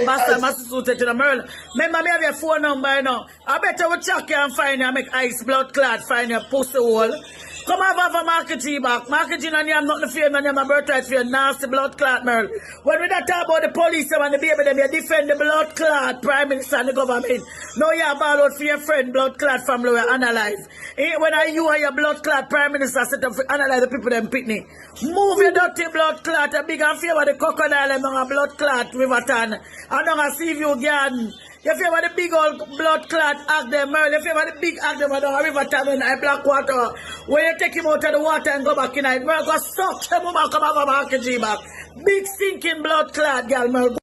bastard suited to the Merle. Remember me have your phone number, you know. I bet I will check you and find you and make ice blood clot, find your pussy hole. Come have a Marky G back. Marky G and you have nothing to fear, man. You have my birthright for your nasty blood clot, Merle. When we not talk about the police and the baby, them, you defend the blood clot, Prime Minister and the government. Now you have all out for your friend, blood clot family, we analyze. When you and your blood clot Prime Minister set up to analyze the people them pitney. Move your dirty blood clot, a big and favor the crocodile and a blood clot Riverton. And now I see you again. You favor the big old blood clot act them, Merle. You favor the big act them at the Riverton and black water. When you take him out of the water and go back in it, Merle, go suck him up, come have a Marky G back. Big stinking blood clot, girl, Merle.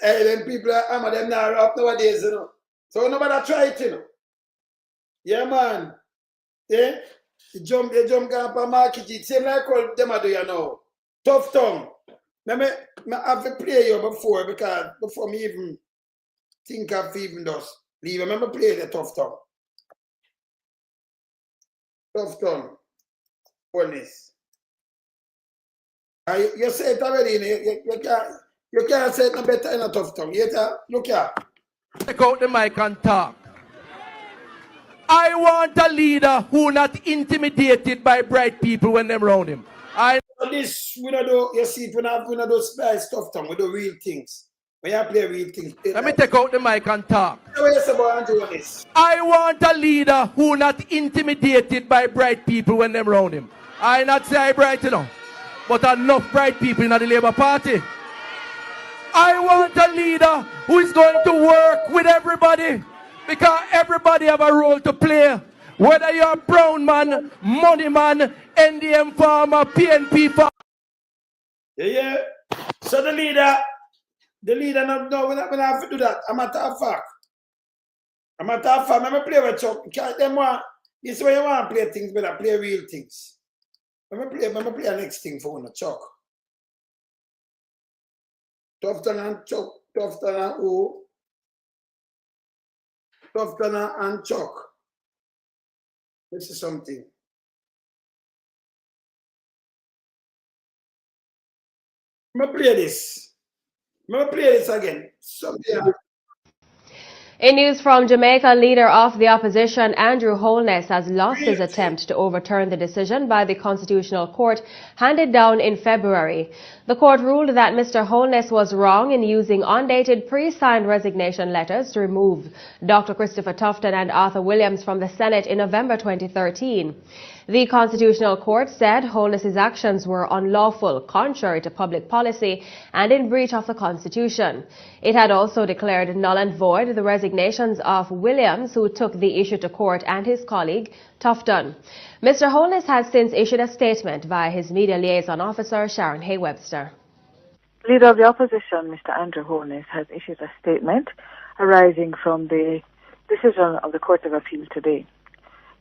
Hey, them people are them now up nowadays, you know. So nobody try it, you know. Yeah, man. Yeah? They jump up on Marky G. Same like all them I do, you know. Tufton. I have to play you before me even think of even just leave. I remember play the Tufton. Tufton. Holness. You say it already, you can't say it no better in a Tufton. Look here. Take out the mic and talk. I want a leader who not intimidated by bright people when them around him. This we don't do. You see, we don't do spice stuff. We do real things. When you play real things. Let me take out the mic and talk. What you say about this? I want a leader who not intimidated by bright people when them around him. I not say I bright enough, but enough bright people in the Labour Party. I want a leader who is going to work with everybody, because everybody have a role to play. Whether you're a brown man, money man, NDM farmer, PNP farmer. Yeah. So the leader, no, we're not have to do that. A matter of fact, I'm a tough fan. I'm play with Chuck. This way you want to play things, but I play real things. I'm play the next thing for you, Chuck. Tufton and Chuck. Tufton and who? Tufton and Chuck. This is something. I'm going to play this. I'm going to play this again. Something. In news from Jamaica, leader of the opposition Andrew Holness has lost his attempt to overturn the decision by the Constitutional Court handed down in February. The court ruled that Mr. Holness was wrong in using undated pre-signed resignation letters to remove Dr. Christopher Tufton and Arthur Williams from the Senate in November 2013. The Constitutional Court said Holness's actions were unlawful, contrary to public policy, and in breach of the Constitution. It had also declared null and void the resignations of Williams, who took the issue to court, and his colleague, Tufton. Mr. Holness has since issued a statement via his media liaison officer, Sharon Hay-Webster. Leader of the opposition, Mr. Andrew Holness, has issued a statement arising from the decision of the Court of Appeal today.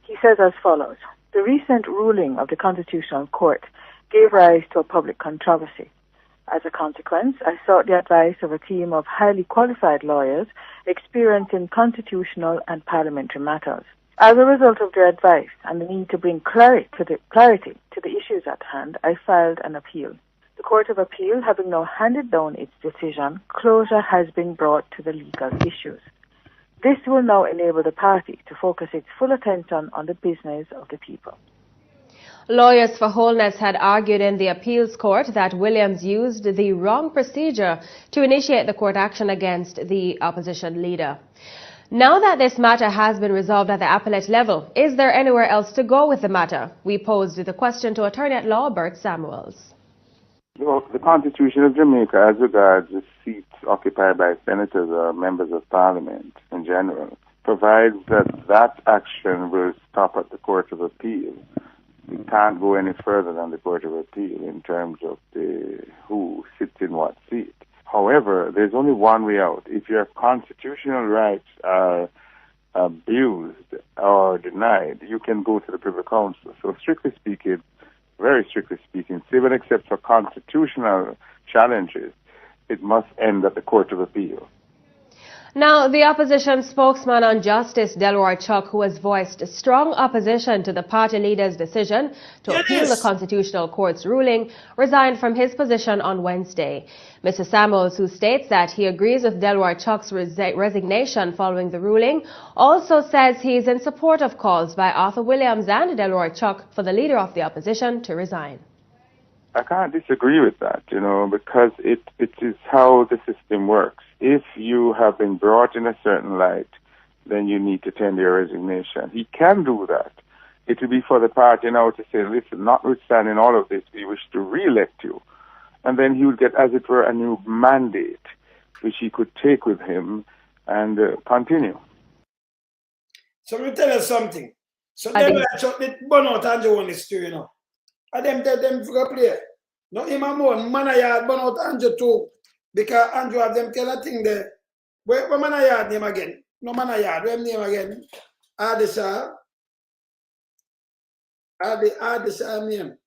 He says as follows: the recent ruling of the Constitutional Court gave rise to a public controversy. As a consequence, I sought the advice of a team of highly qualified lawyers experienced in constitutional and parliamentary matters. As a result of their advice and the need to bring clarity to the issues at hand, I filed an appeal. The Court of Appeal, having now handed down its decision, closure has been brought to the legal issues. This will now enable the party to focus its full attention on the business of the people. Lawyers for Holness had argued in the appeals court that Williams used the wrong procedure to initiate the court action against the opposition leader. Now that this matter has been resolved at the appellate level, is there anywhere else to go with the matter? We posed the question to attorney at law Bert Samuels. Well, the Constitution of Jamaica, as regards the seats occupied by senators or members of parliament in general, provides that action will stop at the Court of Appeal. We can't go any further than the Court of Appeal in terms of who sits in what seat. However, there's only one way out. If your constitutional rights are abused or denied, you can go to the Privy Council. So strictly speaking, very strictly speaking, save and except for constitutional challenges, it must end at the Court of Appeal. Now, the opposition spokesman on Justice Delroy Chuck, who has voiced strong opposition to the party leader's decision to appeal the Constitutional Court's ruling, resigned from his position on Wednesday. Mr. Samuels, who states that he agrees with Delroy Chuck's resignation following the ruling, also says he is in support of calls by Arthur Williams and Delroy Chuck for the leader of the opposition to resign. I can't disagree with that, because it is how the system works. If you have been brought in a certain light, then you need to tender your resignation. He can do that. It will be for the party now to say, listen, notwithstanding all of this, we wish to re-elect you. And then he would get, as it were, a new mandate, which he could take with him and continue. So let me tell you something. So them burn out Andrew on this too, And them for play. No, him and more Manayard burn out Andrew too. Because Andrew have them tell a thing there. Where Manayard name again? No Manayard, where name again? Adisha. Adisha name.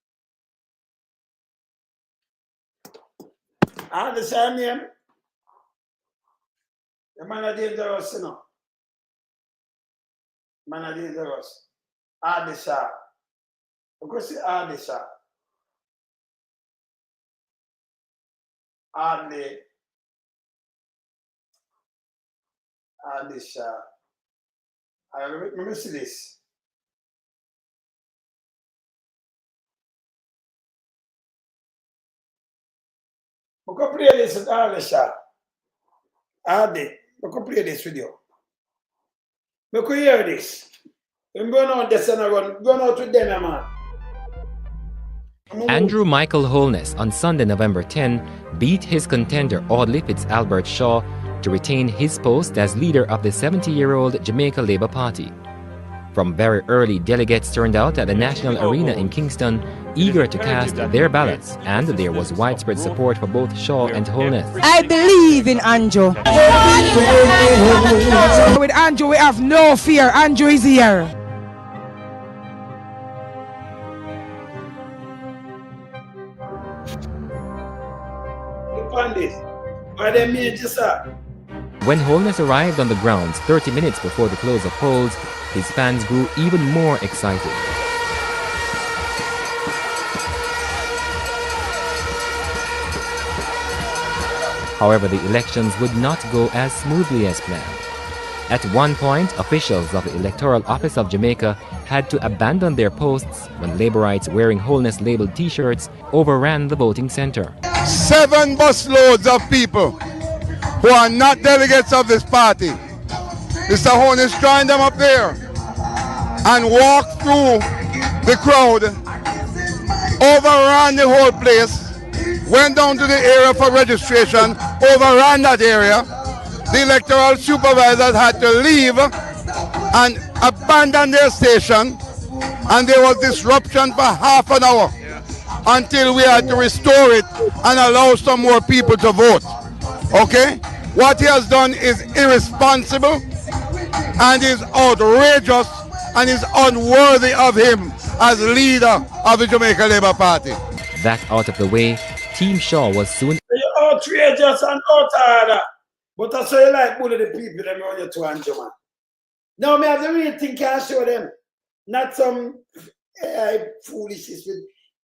Adisha name. The man are dangerous, Man are dangerous. Adisha. Go see Adisha. Adisha. Let me see this. We can play this with Adisha. We can play this video. We can hear this. I'm going on this and I'm going out with them, man. Andrew Michael Holness on Sunday, November 10, beat his contender Audley Fitz-Albert Shaw to retain his post as leader of the 70-year-old Jamaica Labour Party. From very early, delegates turned out at the National Arena in Kingston, eager to cast their ballots, and there was widespread support for both Shaw and Holness. I believe in Andrew. With Andrew, we have no fear. Andrew is here. When Holness arrived on the grounds 30 minutes before the close of polls, his fans grew even more excited. However, the elections would not go as smoothly as planned. At one point, officials of the Electoral Office of Jamaica had to abandon their posts when Laborites wearing Holness labeled t-shirts overran the voting center. 7 busloads of people who are not delegates of this party. Mr. Holness joined them up there and walked through the crowd, overran the whole place, went down to the area for registration, overran that area. The electoral supervisors had to leave and abandon their station, and there was disruption for half an hour until we had to restore it and allow some more people to vote. Okay? What he has done is irresponsible and is outrageous and is unworthy of him as leader of the Jamaica Labour Party. That out of the way, Team Shaw was soon outrageous and outarder. But that's why you like bully the people that run you to Andrew, man. Now, me have the real thing can show them. Not some foolishness.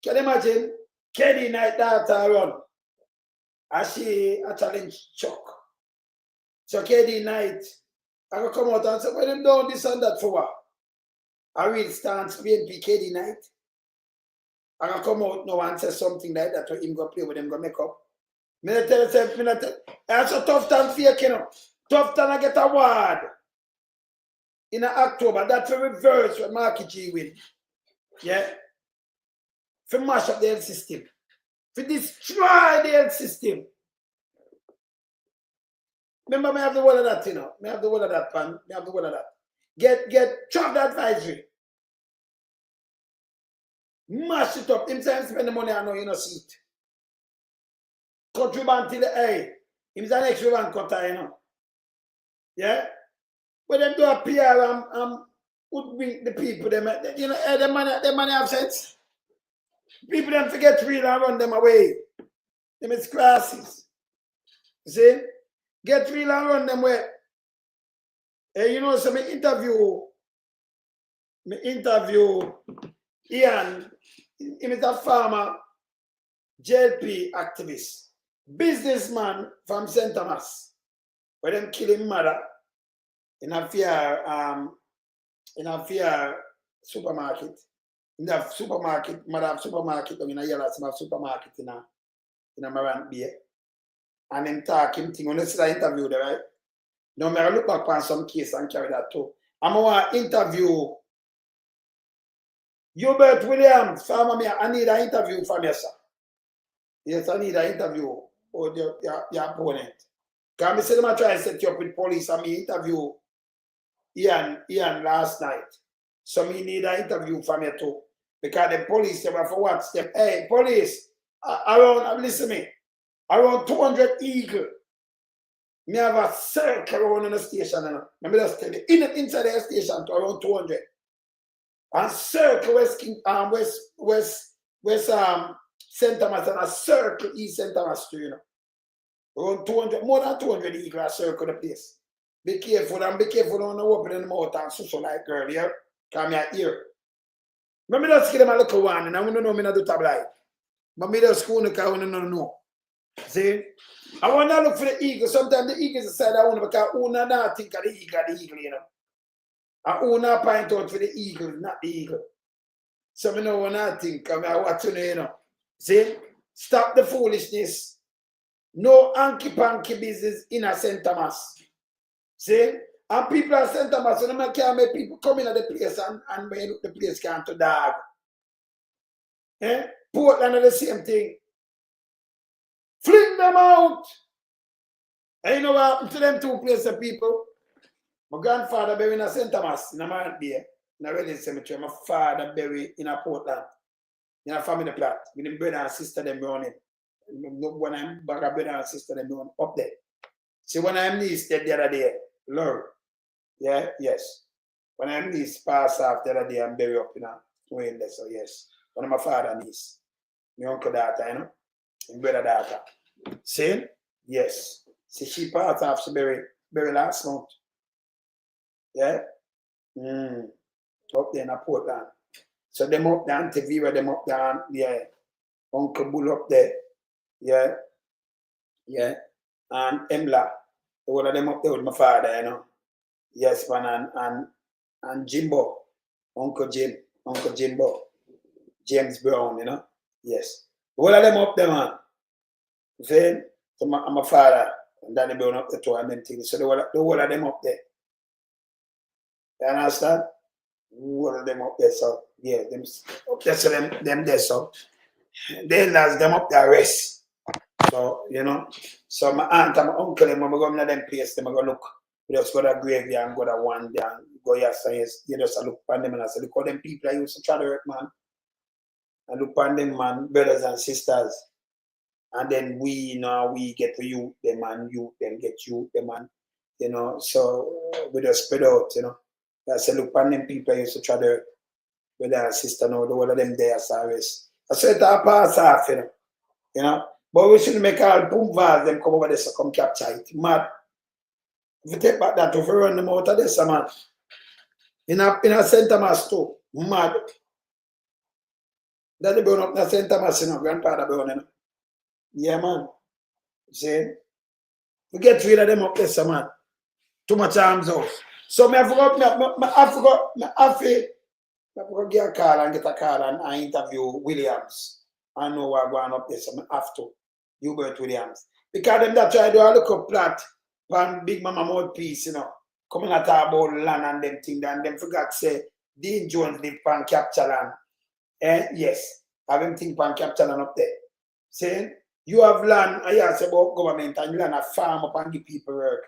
Can you imagine Kenny Knight daughter run? And she a challenge Chuck. So Kenny Knight, I go come out and say, well, them doing this and that for what? I real stance PNP Kenny Knight. I go come out now and say something like that where him go play with them, go make up. Me tell yourself, that's a Tufton fake, you know. Tufton I get a award in October. That's a reverse what Marky G win. Yeah. For mash up the health system. For destroy the health system. Remember, me have the whole of that, you know. Me have the whole of that, man. Me have the whole of that. Get chop the advisory. Mash it up. Him say spend the money, I know you know see it. Cut ribbon till the eye. Him's an next ribbon cutter, you know. Yeah? But them do a PR would bring the people, them, you know, the money have sense. People them forget real and run them away. Them is classes. You see? Get real and run them away. Hey, you know, so me interview Ian, he is a farmer, JLP activist. Businessman from St. Thomas, where them kill him mother in a fair supermarket. In the supermarket, mother have supermarket, in a yellow supermarket in a Marant Bay. And him talk him thing. When you see that interview there, right? Now I look back on some case and carry that too. I'm going to interview Hubert Williams, farmer. I need an interview from you, sir. Yes, I need an interview. Or your opponent. Because I said I try to set you up with police and me interview Ian last night. So me need an interview from you too. Because the police, they were for what step? Hey, police, listen to me. Around 200 eagle. Me have a circle around the station. Let me just tell you. Inside the station to around 200. And circle West St. Thomas and a circle East St. Thomas too, you know. Around 200, more than 200 eagle circle the place. Be careful and be careful on the open in the mouth and so like girl, yeah? Come here. Remember just give them a little one and I want to know me not do tabloid. But me just go because I want to know. See? I want to look for the eagle. Sometimes the eagle is the side I want to because I want to think of the eagle, you know. I want to point out for the eagle, not the eagle. So I know what I think, I watch you know. See? Stop the foolishness. No hanky-panky business in a St. Thomas. See? And people at St. Thomas, so they can't make people come in at the place and make the place can't to dog. Eh? Portland are the same thing. Fling them out. And you know what happened to them two places of people? My grandfather buried in St. Thomas in a Marant Bay. in a religious cemetery. My father buried in a Portland, in a family plot, with him brother and sister them running. When I'm back, brother and sister them running up there. See, when I'm niece dead the other day, Lord, yeah, yes. When I'm niece passed off the other day, I'm buried up in a way there, so yes. One of my father niece, my uncle daughter, you know, my brother daughter. See? Yes. See, she passed off, she buried last month. Yeah? Up there in a Portland. So them up there, Auntie Vera, them up there, yeah. Uncle Bull up there. Yeah. Yeah. And Emla. All of them up there with my father, you know. Yes, man, and Jimbo. Uncle Jimbo. James Brown, you know. Yes. All of them up there, man. Then, so my father and Danny Brown up there too, and them things. So the whole of them up there. You understand? All of them up there, so yeah, them up there, so them there, so they last them up there rest. So, you know, so my aunt and my uncle, them, I'm going to them place, them, I go look. We just go to graveyard and go to one day and go here, so yes, you just look upon them and I say, look how them people I used to try to work, man. And look upon them, man, brothers and sisters. And then we get to you, them, and you, them get you, them, and, you know, so we just spread out, you know. I say, look upon them people I used to try to work, brother and sister, now, the whole of them there, so I say, it's a pass off, you know. But we shouldn't make all boom vals them come over there so come capture it. Mad. If you take back that, if you run them out of this, man. In a St. Thomas too. Mad. Daddy burn up in St. Thomas, you know, grandfather burn, you know. Yeah, man. See? We get rid of them up there, man. Too much arms out. So I forgot get a call and get a call and I interview Williams. I know we're going up there, so I have to. Hubert Williams. Because them that try to do a look up plot from Big Mama mouthpiece, you know, coming at talk about land and them things, and them forgot to say Dean Jones live pan capture land. Yes, have him think pan capture land up there. Saying you have land, I ask about government and you land a farm up and give people work.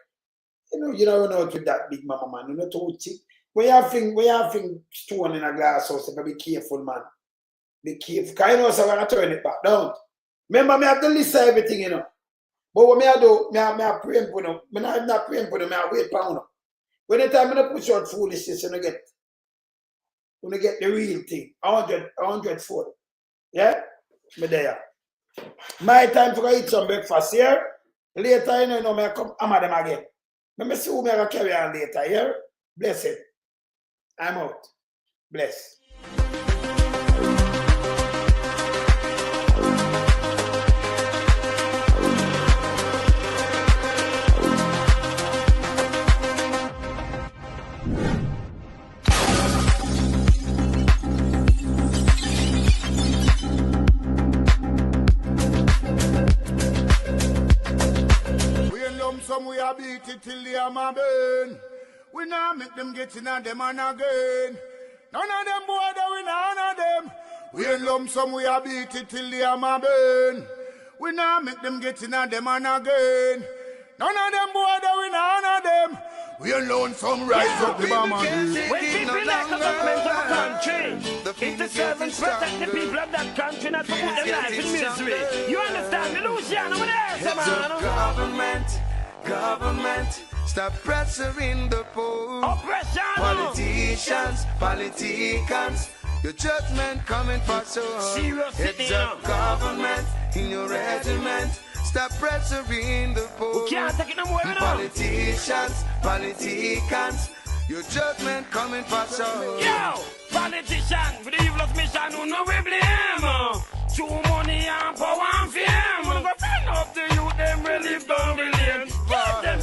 You know with that Big Mama man, you know too cheap. When you have stone in a glass house, you gotta be careful, man. Be careful. Because you know so when I turn it back down. Remember, I have to list everything, you know. But what I do, I pray for them. I'm not praying for them, I wait for them. When the time I push out foolishness, you get the real thing. 100 for them. Yeah? Me there. My time to go eat some breakfast here. Later, you know, I come hammer them again. Let me see who I can carry on later here. Bless it. I'm out. Bless. We are beat it till the hammer burn. We now make them get in on them and again. None of them boy that we none of them. We in lump sum we are beat it till the hammer burn. We now make them get in on them and again. None of them boy that we none of them. We alone some rise up the bomb and do. We keep like the government of a country. It's the servants protect the people of that country, not to put their life in misery. You understand me, Luciano? What else, man? Government, stop pressuring the poor. Oppression. Politicians, your judgment coming for sure. Serious It's a government in your regiment. Stop pressuring the poor. We can't take it no more, Politicians, your judgment coming for sure. Yo, politician with the evilest mission, who know we blame. Too money and power and fame. We're gonna find up the youth, them really live down the lane. Get them